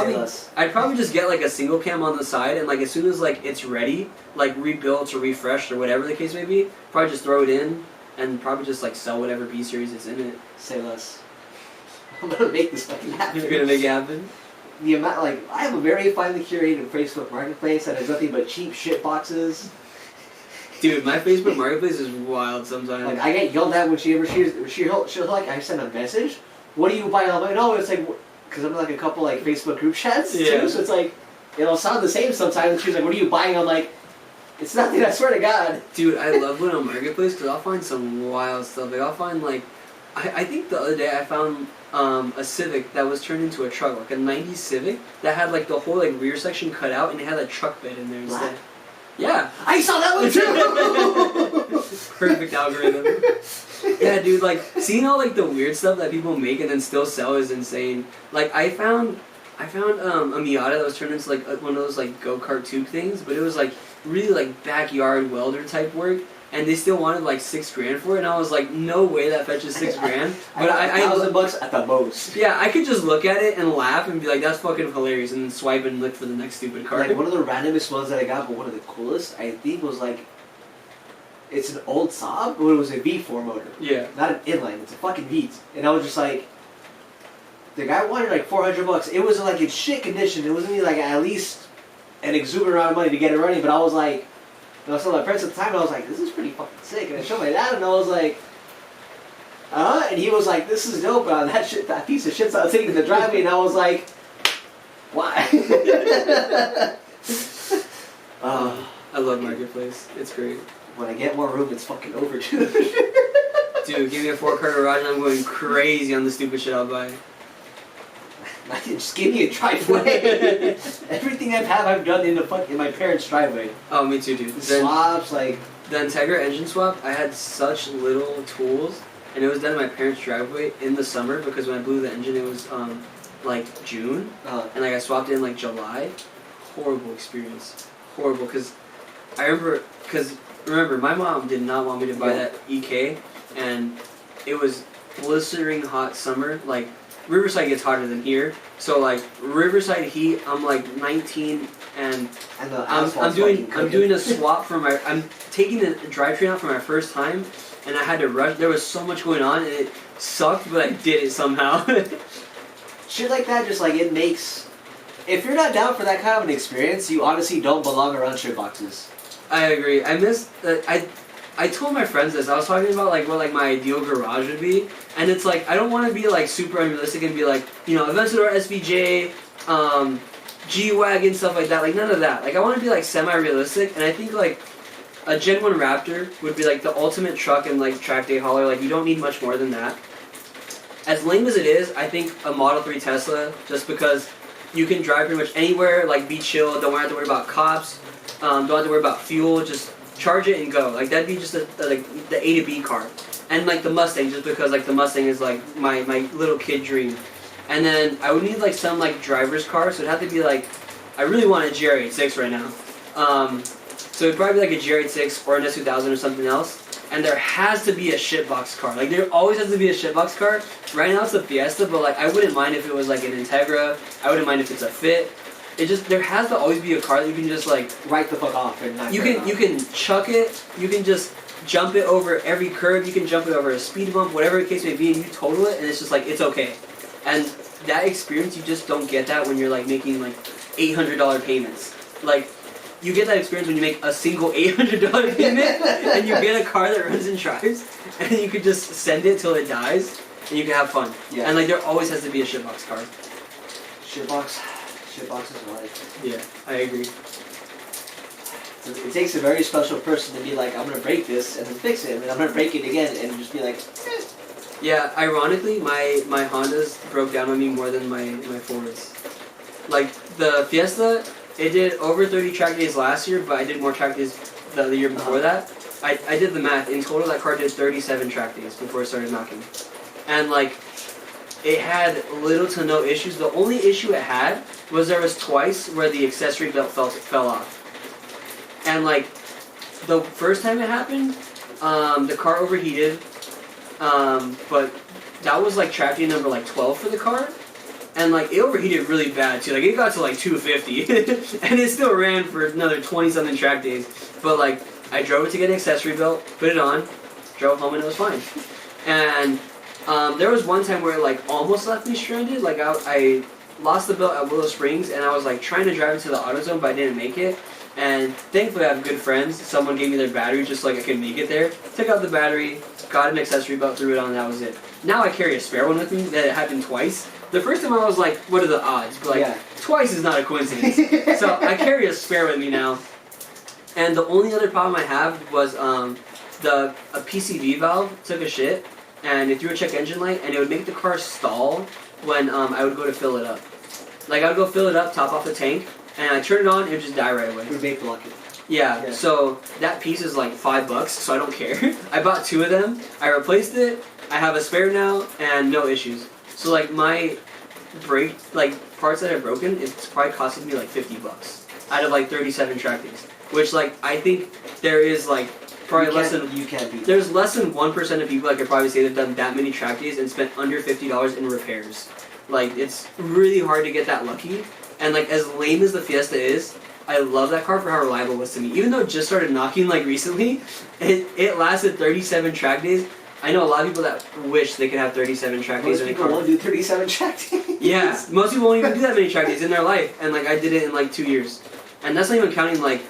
Speaker 1: probably just get like a single cam on the side and like as soon as like it's ready, like rebuilt or refreshed or whatever the case may be, probably just throw it in and probably just like sell whatever B series is in it.
Speaker 2: Say less. I'm gonna make this fucking happen.
Speaker 1: You're gonna make it happen?
Speaker 2: The amount, like, I have a very finely curated Facebook Marketplace that has nothing but cheap shit boxes.
Speaker 1: Dude, my Facebook Marketplace is wild sometimes.
Speaker 2: Like, I get yelled at when she'll like, I send a message, what do you buy? I'm like, no, it's like, because I'm in like a couple like Facebook group chats too, so it's like, it'll sound the same sometimes, and she's like, what are you buying? I'm like, it's nothing, I swear to God.
Speaker 1: Dude, I love going on Marketplace because I'll find some wild stuff. Like, I'll find like, I think the other day I found a Civic that was turned into a truck, like a 90s Civic that had like the whole like rear section cut out and it had a truck bed in there instead.
Speaker 2: What?
Speaker 1: Yeah.
Speaker 2: I saw that one too!
Speaker 1: Perfect algorithm. Yeah, dude, like seeing all like the weird stuff that people make and then still sell is insane. Like I found a Miata that was turned into like one of those like go-kart tube things, but it was like really like backyard welder type work. And they still wanted like 6 grand for it, and I was like, no way that fetches 6 grand. But
Speaker 2: $1,000 at the most.
Speaker 1: Yeah, I could just look at it and laugh and be like, that's fucking hilarious, and then swipe and look for the next stupid card.
Speaker 2: Like one of the randomest ones that I got, but one of the coolest, I think, was like, it's an old Saab, but it was a V4 motor.
Speaker 1: Yeah.
Speaker 2: Not an inline, it's a fucking V. And I was just like, the guy wanted like $400. It was like in shit condition. It wasn't even like at least an exuberant amount of money to get it running, but I was like, and I was telling my parents at the time, and I was like, this is pretty fucking sick. And I showed my dad, and I was like, and he was like, this is dope. That piece of shit's out sitting in the driveway, and I was like, why?
Speaker 1: I love Marketplace. It's great.
Speaker 2: When I get more room, it's fucking over, too.
Speaker 1: Dude, give me a 4-car garage, and I'm going crazy on the stupid shit I'll buy.
Speaker 2: Just give me a driveway. Everything I've done in my parents' driveway.
Speaker 1: Oh, me too, dude.
Speaker 2: Swaps, like
Speaker 1: the Integra engine swap. I had such little tools, and it was done in my parents' driveway in the summer because when I blew the engine, it was like June, and like I swapped it in like July. Horrible experience. Horrible, because remember my mom did not want me to buy that EK, and it was blistering hot summer, like. Riverside gets hotter than here, so like Riverside heat. I'm like 19, and I'm doing a swap for my. I'm taking the drivetrain out for my first time, and I had to rush. There was so much going on, and it sucked, but I did it somehow.
Speaker 2: Shit like that, just like it makes. If you're not down for that kind of an experience, you honestly don't belong around shit boxes.
Speaker 1: I agree. I miss. I told my friends this. I was talking about like what like my ideal garage would be, and it's like I don't want to be like super unrealistic and be like, you know, Aventador SVJ, G-Wagon, stuff like that. Like none of that. Like I want to be like semi-realistic, and I think like a Gen 1 Raptor would be like the ultimate truck and like track day hauler. Like you don't need much more than that. As lame as it is, I think a Model 3 Tesla, just because you can drive pretty much anywhere, like be chill, don't have to worry about cops, don't have to worry about fuel, just charge it and go. Like that'd be just like the A to B car. And like the Mustang, just because like the Mustang is like my little kid dream. And then I would need like some like driver's car, so it'd have to be like, I really want a GR86 right now. So it'd probably be like a GR86 or an S2000 or something else. And there has to be a shitbox car. Like there always has to be a shitbox car. Right now it's a Fiesta, but like I wouldn't mind if it was like an Integra. I wouldn't mind if it's a Fit. There has to always be a car that you can just like
Speaker 2: write the fuck off and not
Speaker 1: you can chuck it, you can just jump it over every curve, you can jump it over a speed bump, whatever the case may be, and you total it and it's just like it's okay. And that experience, you just don't get that when you're like making like $800 payments. Like you get that experience when you make a single $800 payment and you get a car that runs and drives, and you could just send it till it dies, and you can have fun.
Speaker 2: Yeah.
Speaker 1: And like there always has to be a shitbox car.
Speaker 2: Shitboxes are like.
Speaker 1: Yeah, I agree.
Speaker 2: It takes a very special person to be like, I'm gonna break this and then fix it, and then I'm gonna break it again and just be like, eh.
Speaker 1: Yeah, ironically, my Hondas broke down on me more than my Fords. Like the Fiesta, it did over 30 track days last year, but I did more track days the year before that. I did the math. In total, that car did 37 track days before it started knocking. And like, it had little to no issues. The only issue it had was there was twice where the accessory belt fell off. And like, the first time it happened, the car overheated, but that was like track day number like 12 for the car. And like, it overheated really bad too. Like, it got to like 250, and it still ran for another 20-something track days. But like, I drove it to get an accessory belt, put it on, drove home, and it was fine. And there was one time where it like almost left me stranded. Like, I lost the belt at Willow Springs, and I was like trying to drive it to the AutoZone, but I didn't make it. And thankfully I have good friends. Someone gave me their battery just so like I could make it there. Took out the battery, got an accessory belt, threw it on, and that was it. Now I carry a spare one with me. That happened twice. The first time I was like, what are the odds? But like, twice is not a coincidence. So I carry a spare with me now. And the only other problem I have was a PCV valve took a shit, and it threw a check engine light, and it would make the car stall when I would go to fill it up. Like, I would go fill it up, top off the tank, and I turn it on, and it would just die right away.
Speaker 2: It would vape lock it.
Speaker 1: Yeah, so that piece is like $5, so I don't care. I bought 2 of them, I replaced it, I have a spare now, and no issues. So like, my brake, like, parts that are broken, it's probably costing me like $50 out of like 37 track days. Which, like, I think there is like probably there's less than 1% of people I could probably say that have done that many track days and spent under $50 in repairs. Like, it's really hard to get that lucky. And like, as lame as the Fiesta is, I love that car for how reliable it was to me. Even though it just started knocking like recently, it lasted 37 track days. I know a lot of people that wish they could have 37 track days in a car.
Speaker 2: Most people won't do 37 track days.
Speaker 1: Yeah, most people won't even do that many track days in their life. And like, I did it in like 2 years. And that's not even counting like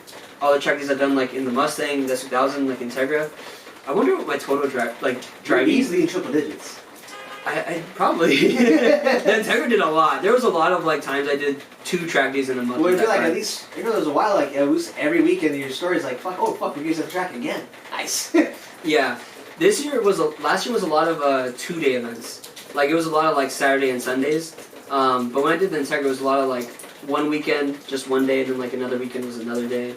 Speaker 1: all the track days I've done like in the Mustang, the 2000, like Integra. I wonder what my total driving.
Speaker 2: Easily in triple digits.
Speaker 1: I probably. The Integra did a lot. There was a lot of like times I did 2 track days in a month.
Speaker 2: Well, I feel like at least, you know, there was a while like it was every weekend your story's like, fuck, we're getting some track again. Nice.
Speaker 1: Yeah. Last year was a lot of 2-day events. Like, it was a lot of like Saturday and Sundays. But when I did the Integra, it was a lot of like one weekend, just one day, and then like another weekend was another day.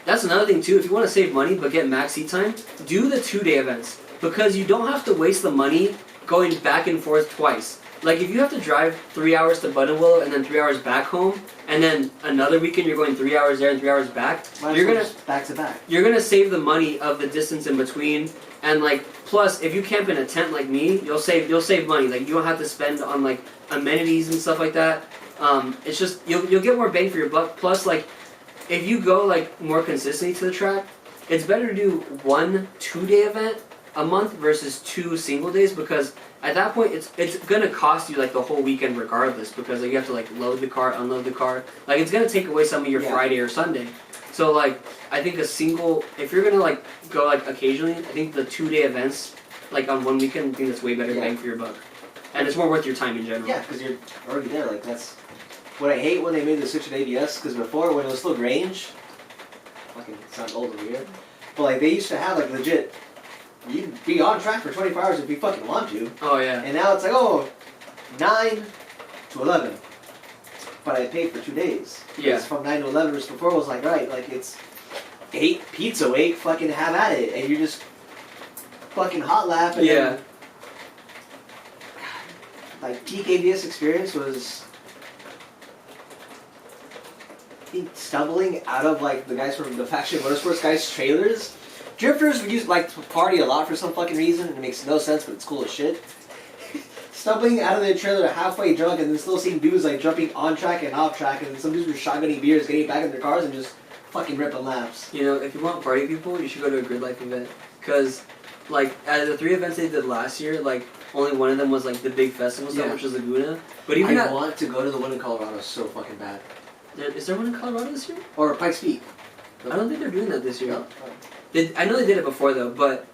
Speaker 1: That's another thing too. If you want to save money but get max seat time, do the 2-day events, because you don't have to waste the money going back and forth twice. Like, if you have to drive 3 hours to Buttonwillow and then 3 hours back home, and then another weekend you're going 3 hours there and 3 hours back, you're gonna
Speaker 2: back to back.
Speaker 1: You're gonna save the money of the distance in between, and like, plus if you camp in a tent like me, you'll save money. Like, you don't have to spend on like amenities and stuff like that. It's just you'll get more bang for your buck. Plus, like, if you go like more consistently to the track, it's better to do 1 2-day event a month versus 2 single days, because at that point it's gonna cost you like the whole weekend regardless, because like, you have to like load the car, unload the car. Like, it's gonna take away some of your Friday or Sunday. So like, I think if you're gonna like go like occasionally, I think the 2-day events like on one weekend, I think that's way better bang for your buck, and it's more worth your time in general.
Speaker 2: Yeah, because you're already there. Like, that's what I hate when they made the switch to ABS, because before, when it was still Grange, fucking sound old over here, but like, they used to have like legit, you'd be on track for 24 hours if you fucking want to.
Speaker 1: Oh yeah.
Speaker 2: And now it's like, 9 to 11. But I paid for 2 days.
Speaker 1: Yeah.
Speaker 2: It's from 9 to 11, which before was like, right, like, it's 8 pizza weight, fucking have at it. And you just fucking hot lap. And then, like, peak ABS experience was, I think, stumbling out of like the guys from the Faction Motorsports guys' trailers. Drifters would like to party a lot for some fucking reason, and it makes no sense, but it's cool as shit. Stumbling out of their trailer halfway drunk, and then still seeing dudes like jumping on track and off track, and then some dudes were shotgunning beers, getting back in their cars, and just fucking ripping laps.
Speaker 1: You know, if you want party people, you should go to a Grid Life event, because like, out of the 3 events they did last year, like, only one of them was like the big festival stuff, which was Laguna. But even
Speaker 2: I want to go to the one in Colorado so fucking bad.
Speaker 1: Is there one in Colorado this year?
Speaker 2: Or Pikes Peak.
Speaker 1: I don't think they're doing that this year.
Speaker 2: No.
Speaker 1: I know they did it before though, but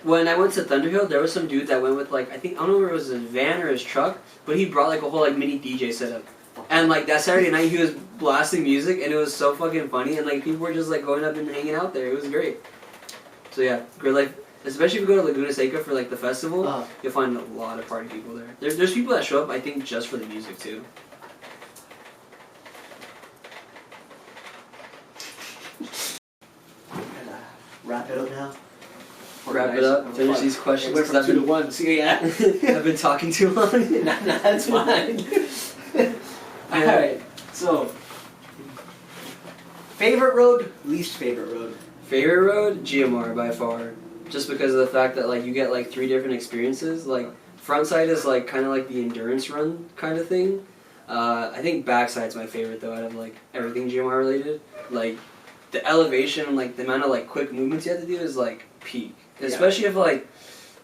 Speaker 1: when I went to Thunderhill, there was some dude that went with like, I don't know if it was his van or his truck, but he brought like a whole like mini DJ setup. And like that Saturday night he was blasting music and it was so fucking funny and like people were just like going up and hanging out there. It was great. So yeah, great life. Especially if you go to Laguna Seca for like the festival, you'll find a lot of party people there. There's people that show up I think just for the music too.
Speaker 2: Wrap it up now.
Speaker 1: Wrap it up. Finish these questions.
Speaker 2: Went from 2 to 1. See, yeah.
Speaker 1: I've been talking too long.
Speaker 2: Nah, that's fine. Alright, so favorite road, least favorite road.
Speaker 1: Favorite road, GMR by far. Just because of the fact that like you get like 3 different experiences. Like front side is like kind of like the endurance run kind of thing. I think backside's my favorite though out of like everything GMR related. Like the elevation, like the amount of like quick movements you have to do is like peak. Especially if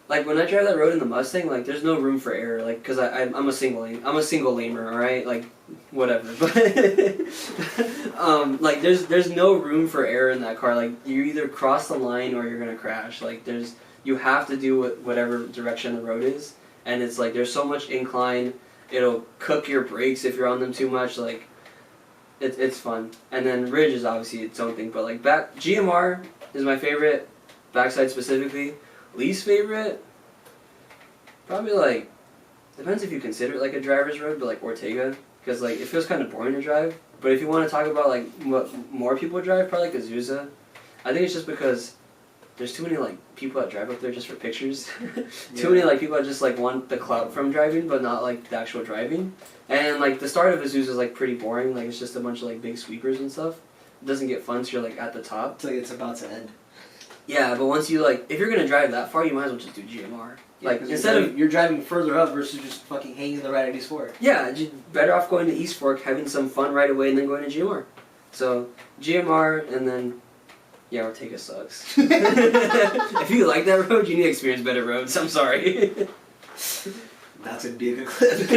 Speaker 1: like when I drive that road in the Mustang, like there's no room for error. Like because I'm a single laner, all right, like whatever. But like there's no room for error in that car. Like you either cross the line or you're gonna crash. Like you have to do whatever direction the road is, and it's like there's so much incline. It'll cook your brakes if you're on them too much. Like it's fun. And then ridge is obviously its own thing. But like GMR is my favorite. Backside specifically. Least favorite, probably like, depends if you consider it like a driver's road, but like Ortega, because like it feels kind of boring to drive. But if you want to talk about like what more people drive, probably like Azusa. I think it's just because there's too many like people that drive up there just for pictures. Too many like people that just like want the clout from driving, but not like the actual driving. And like the start of Azusa is like pretty boring. Like it's just a bunch of like big sweepers and stuff. It doesn't get fun, so you're like at the top.
Speaker 2: It's like it's about to end.
Speaker 1: Yeah, but once you like, if you're gonna drive that far, you might as well just do GMR.
Speaker 2: Yeah,
Speaker 1: like instead of
Speaker 2: you're driving further up versus just fucking hanging the right at East Fork.
Speaker 1: Yeah, better off going to East Fork, having some fun right away, and then going to GMR. So GMR, and then yeah, Ortega sucks. If you like that road, you need to experience better roads. I'm sorry.
Speaker 2: That's gonna be a good clip.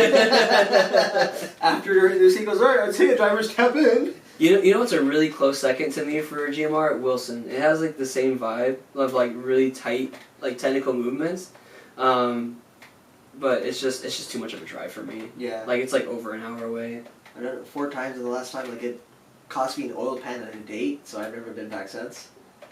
Speaker 2: After this, he goes, alright, I'd say a driver's tap in.
Speaker 1: You know what's a really close second to me for GMR? Wilson. It has like the same vibe of like really tight, like technical movements, but it's just too much of a drive for me.
Speaker 2: Yeah.
Speaker 1: Like it's like over an hour away.
Speaker 2: I done it 4 times, and the last time like it cost me an oil pan and a date, so I've never been back since.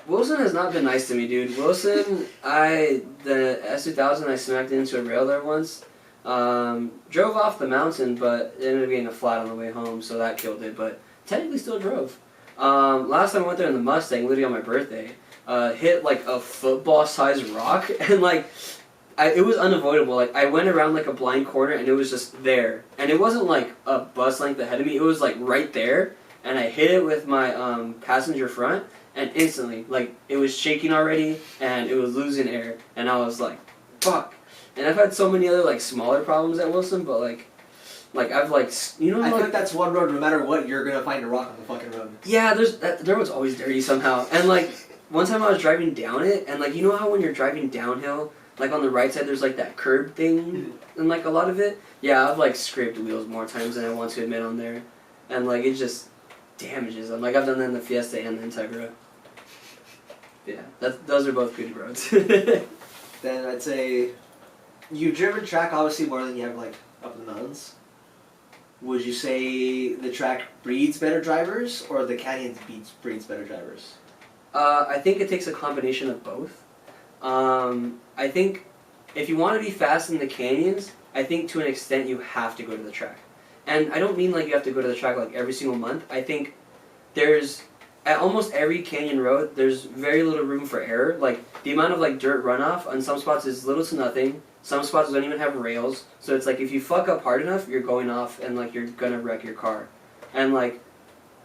Speaker 1: Wilson has not been nice to me, dude. Wilson, the S2000 I smacked into a rail there once. Drove off the mountain, but it ended up getting a flat on the way home, so that killed it. But technically still drove. Last time I went there in the Mustang, literally on my birthday, hit like a football-sized rock, and like, it was unavoidable. Like, I went around like a blind corner, and it was just there. And it wasn't like a bus length ahead of me, it was like right there, and I hit it with my passenger front, and instantly, like, it was shaking already, and it was losing air, and I was like, fuck. And I've had so many other like smaller problems at Wilson, but like I've like, you know,
Speaker 2: I
Speaker 1: like,
Speaker 2: think that's one road. No matter what, you're gonna find a rock on the fucking road.
Speaker 1: Yeah, their road's always dirty somehow. And like one time I was driving down it, and like you know how when you're driving downhill, like on the right side there's like that curb thing, and like a lot of it. Yeah, I've like scraped the wheels more times than I want to admit on there, and like it just damages them. Like I've done that in the Fiesta and the Integra. Yeah, those are both good roads.
Speaker 2: Then I'd say you've driven track obviously more than you have like up in the mountains. Would you say the track breeds better drivers, or the canyon breeds better drivers?
Speaker 1: I think it takes a combination of both. I think if you want to be fast in the canyons, I think to an extent you have to go to the track. And I don't mean like you have to go to the track like every single month. I think there's, at almost every canyon road, there's very little room for error. Like the amount of like dirt runoff on some spots is little to nothing. Some spots don't even have rails, so it's like if you fuck up hard enough, you're going off and like you're gonna wreck your car. And like,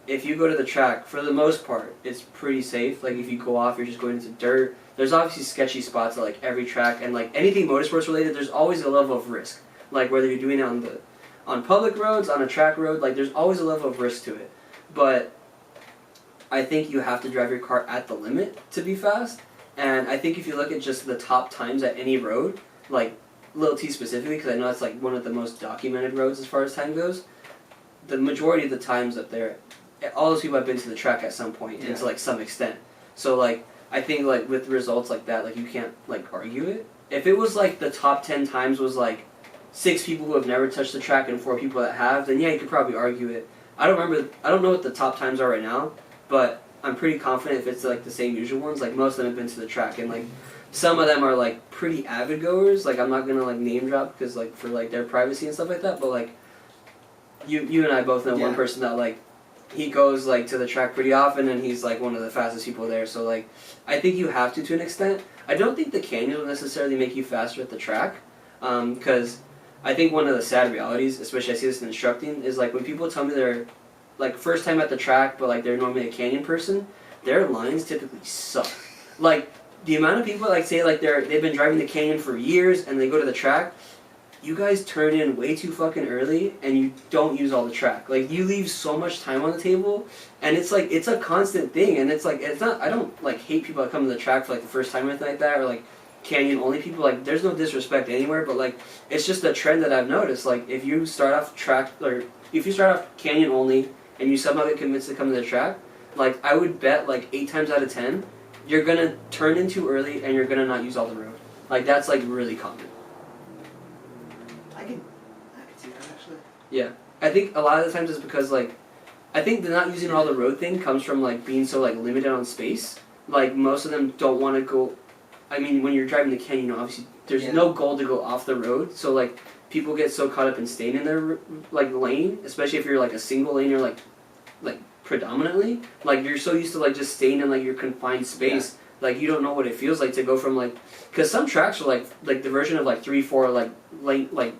Speaker 1: if you go to the track, for the most part, it's pretty safe. Like if you go off, you're just going into dirt. There's obviously sketchy spots at like every track, and like anything motorsports related, there's always a level of risk. Like whether you're doing it on public roads, on a track road, like there's always a level of risk to it. But I think you have to drive your car at the limit to be fast. And I think if you look at just the top times at any road, like Little T specifically, because I know that's like one of the most documented roads as far as time goes, the majority of the times up there, all those people have been to the track at some point, and to like some extent. So like I think like with results like that, like you can't like argue it. If it was like the top 10 times was like 6 people who have never touched the track and 4 people that have, then yeah, you could probably argue it. I don't know what the top times are right now, but I'm pretty confident if it's like the same usual ones, like most of them have been to the track, and like some of them are like pretty avid goers. Like I'm not gonna like name drop because like for like their privacy and stuff like that, but like you and I both know one person that like he goes like to the track pretty often, and he's like one of the fastest people there. So like I think you have to an extent. I don't think the canyon will necessarily make you faster at the track, because I think one of the sad realities, especially I see this in instructing, is like when people tell me they're like first time at the track, but like they're normally a canyon person, their lines typically suck. Like the amount of people like say like they've been driving the canyon for years and they go to the track, you guys turn in way too fucking early and you don't use all the track. Like you leave so much time on the table, and it's like it's a constant thing, and it's like it's not. I don't like hate people that come to the track for like the first time or anything like that, or like canyon only people. Like there's no disrespect anywhere, but like it's just a trend that I've noticed. Like if you start off track or if you start off canyon only and you somehow get convinced to come to the track, like I would bet like 8 times out of 10 you're gonna turn in too early and you're gonna not use all the road. Like that's like really common.
Speaker 2: I can see that actually.
Speaker 1: Yeah, I think a lot of the times it's because like I think the not using all the road thing comes from like being so like limited on space. Like most of them don't want to go. I mean, when you're driving the canyon, obviously there's no goal to go off the road. So like people get so caught up in staying in their like lane, especially if you're like a single lane or like predominantly. Like you're so used to like just staying in like your confined space. Yeah. Like you don't know what it feels like to go from like, because some tracks are like the version of like 3-4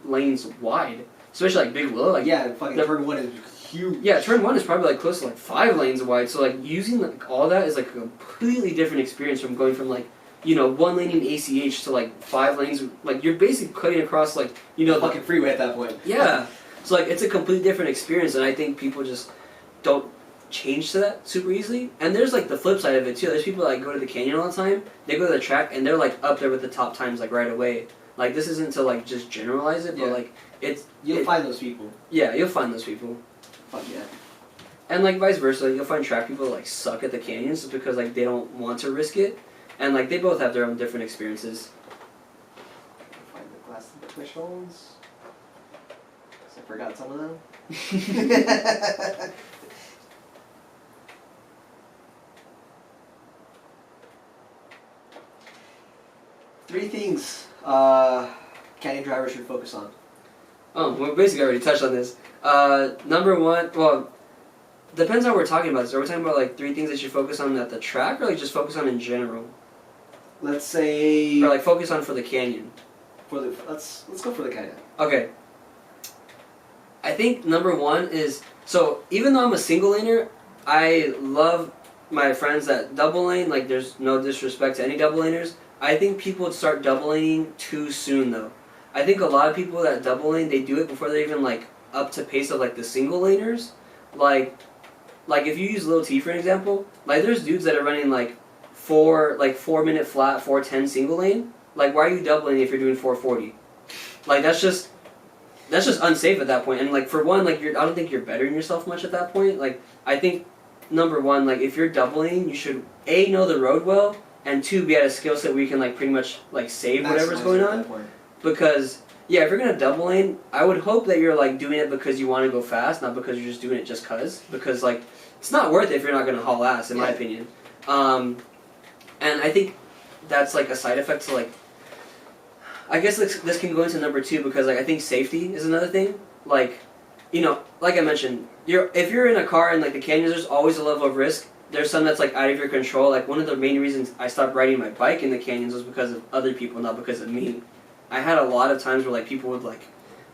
Speaker 1: lanes wide, especially like Big Willow. Like
Speaker 2: fucking turn 1 is huge.
Speaker 1: Yeah, turn 1 is probably like close to like 5 lanes wide. So like using like all that is like a completely different experience from going from like 1 lane in ACH to like 5 lanes. Like you're basically cutting across like
Speaker 2: the fucking freeway at that point.
Speaker 1: Yeah, so like it's a completely different experience, and I think people just don't change to that super easily. And there's like the flip side of it too. There's people that like, go to the canyon all the time. They go to the track and they're like up there with the top times like right away. Like this isn't to like just generalize it, but like
Speaker 2: you'll find those people.
Speaker 1: Yeah, you'll find those people.
Speaker 2: Fuck yeah.
Speaker 1: And like vice versa, you'll find track people that like suck at the canyons just because like they don't want to risk it, and like they both have their own different experiences.
Speaker 2: Find the glass of the fish holes. I forgot some of them. 3 things canyon drivers should focus on.
Speaker 1: Oh, we basically already touched on this. Number 1, well, depends on what we're talking about. So are we talking about like 3 things that you focus on at the track, or like just focus on in general?
Speaker 2: Let's say.
Speaker 1: Or like focus on for the canyon.
Speaker 2: Let's go for the canyon.
Speaker 1: Okay. I think number 1 is, so even though I'm a single laner, I love my friends that double lane. Like there's no disrespect to any double laners. I think people would start double laning too soon though. I think a lot of people that double lane, they do it before they're even like up to pace of like the single laners. Like if you use Lil T for an example, like there's dudes that are running like 4 minute flat, 4:10 single lane. Like why are you doubling if you're doing 4:40? Like that's just unsafe at that point. And like for one, like I don't think you're bettering yourself much at that point. Like I think number 1, like if you're doubling, you should A, know the road well, and 2, be at a skill set where you can like pretty much like save whatever's going on. Because yeah, if you're gonna double lane, I would hope that you're like doing it because you want to go fast, not because you're just doing it just cause. Because like it's not worth it if you're not gonna haul ass, in my opinion. And I think that's like a side effect to like. I guess this can go into number 2 because like I think safety is another thing. Like, like I mentioned, if you're in a car in like the canyons, there's always a level of risk. There's some that's like out of your control. Like one of the main reasons I stopped riding my bike in the canyons was because of other people, not because of me. I had a lot of times where like people would like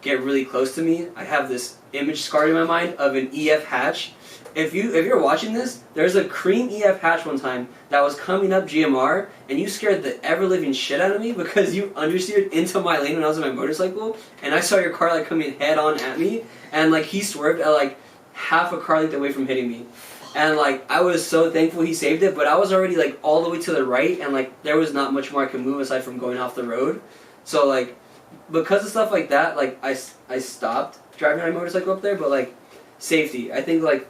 Speaker 1: get really close to me. I have this image scarred in my mind of an EF hatch. If you're watching this, there's a cream EF hatch one time that was coming up GMR, and you scared the ever-living shit out of me because you understeered into my lane when I was on my motorcycle, and I saw your car like coming head on at me, and like he swerved at like half a car length away from hitting me. And like I was so thankful he saved it, but I was already like all the way to the right, and like there was not much more I could move aside from going off the road. So like because of stuff like that, like I stopped driving my motorcycle up there. But like safety. I think like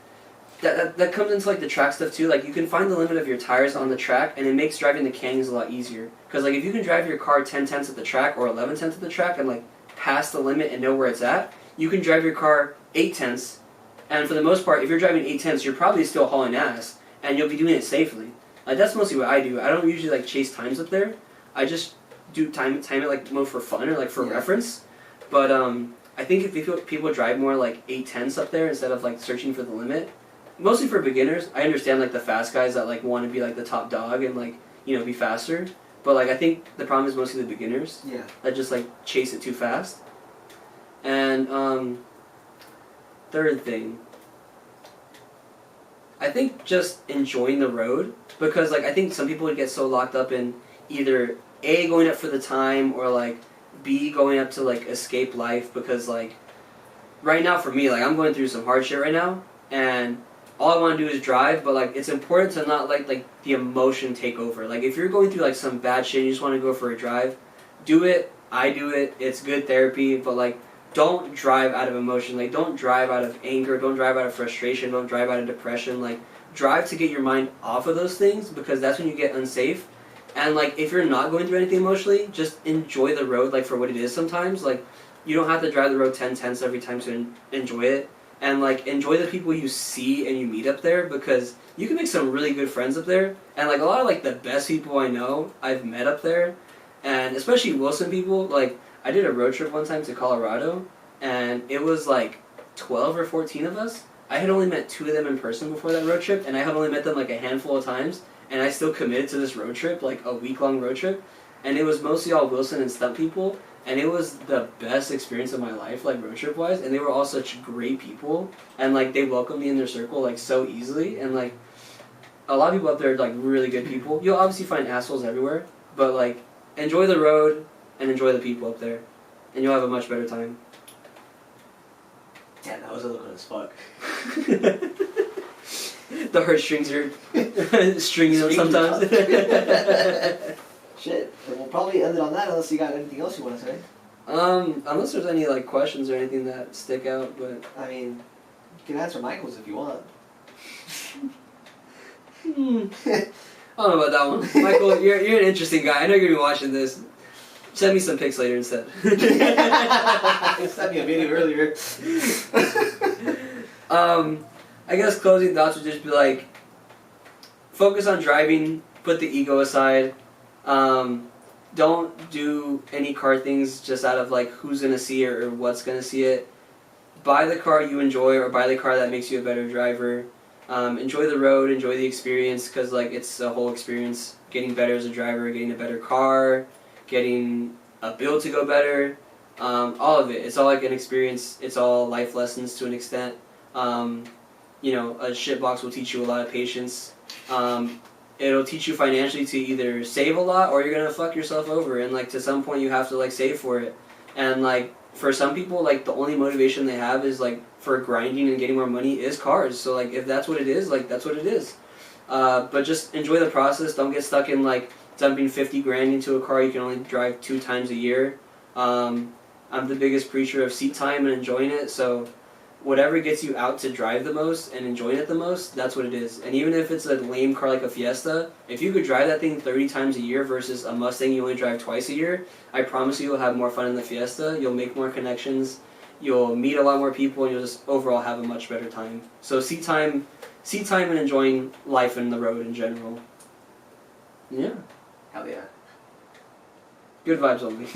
Speaker 1: that comes into like the track stuff too. Like you can find the limit of your tires on the track, and it makes driving the canyons a lot easier. Because like if you can drive your car 10/10 at the track or 11/10 at the track and like pass the limit and know where it's at, you can drive your car 8/10. And for the most part, if you're driving 8/10, you're probably still hauling ass, and you'll be doing it safely. Like that's mostly what I do. I don't usually like chase times up there. I just do time it like more for fun or like for reference. But I think if people drive more like 8/10 up there instead of like searching for the limit, mostly for beginners. I understand like the fast guys that like want to be like the top dog and like be faster. But like I think the problem is mostly the beginners.
Speaker 2: Yeah.
Speaker 1: That just like chase it too fast. And third thing, I think just enjoying the road, because like I think some people would get so locked up in either A, going up for the time, or like B, going up to like escape life, because like right now for me, like I'm going through some hard shit right now, and all I want to do is drive, but like it's important to not let like the emotion take over. Like if you're going through like some bad shit and you just want to go for a drive, do it. I do it. It's good therapy, but like don't drive out of emotion. Like don't drive out of anger, don't drive out of frustration, don't drive out of depression. Like drive to get your mind off of those things, because that's when you get unsafe. And like if you're not going through anything emotionally, just enjoy the road like for what it is sometimes. Like you don't have to drive the road 10/10 every time to enjoy it. And like enjoy the people you see and you meet up there, because you can make some really good friends up there. And like a lot of like the best people I know I've met up there, and especially Wilson people. Like I did a road trip one time to Colorado, and it was like 12 or 14 of us. I had only met 2 of them in person before that road trip, and I had only met them like a handful of times, and I still committed to this road trip, like a week-long road trip. And it was mostly all Wilson and stunt people, and it was the best experience of my life, like road trip wise. And they were all such great people, and like they welcomed me in their circle like so easily. And like a lot of people up there are like really good people. You'll obviously find assholes everywhere, but like enjoy the road and enjoy the people up there, and you'll have a much better time.
Speaker 2: Damn, that was eloquent as fuck.
Speaker 1: The heartstrings are stringing them sometimes.
Speaker 2: Shit. We'll probably end it on that unless you got anything else you want to say.
Speaker 1: Unless there's any like questions or anything that stick out, but
Speaker 2: I mean, you can answer Michael's if you want.
Speaker 1: I don't know about that one. Michael, you're an interesting guy. I know you're gonna be watching this. Send me some pics later instead.
Speaker 2: Send me a video earlier.
Speaker 1: I guess closing thoughts would just be like, focus on driving, put the ego aside. Don't do any car things just out of like who's gonna see it or what's gonna see it. Buy the car you enjoy, or buy the car that makes you a better driver. Enjoy the road, enjoy the experience, because like it's a whole experience. Getting better as a driver, getting a better car, getting a build to go better, all of it. It's all like an experience. It's all life lessons to an extent. A shitbox will teach you a lot of patience. It'll teach you financially to either save a lot, or you're gonna fuck yourself over, and like to some point you have to like save for it. And like for some people, like the only motivation they have is like for grinding and getting more money is cars. So like if that's what it is, like that's what it is. But just enjoy the process. Don't get stuck in like dumping 50 grand into a car you can only drive 2 times a year. I'm the biggest preacher of seat time and enjoying it, so whatever gets you out to drive the most and enjoying it the most, that's what it is. And even if it's a lame car like a Fiesta, if you could drive that thing 30 times a year versus a Mustang you only drive twice a year, I promise you'll have more fun in the Fiesta, you'll make more connections, you'll meet a lot more people, and you'll just overall have a much better time. So seat time and enjoying life and the road in general. Yeah.
Speaker 2: Hell yeah.
Speaker 1: Good vibes only.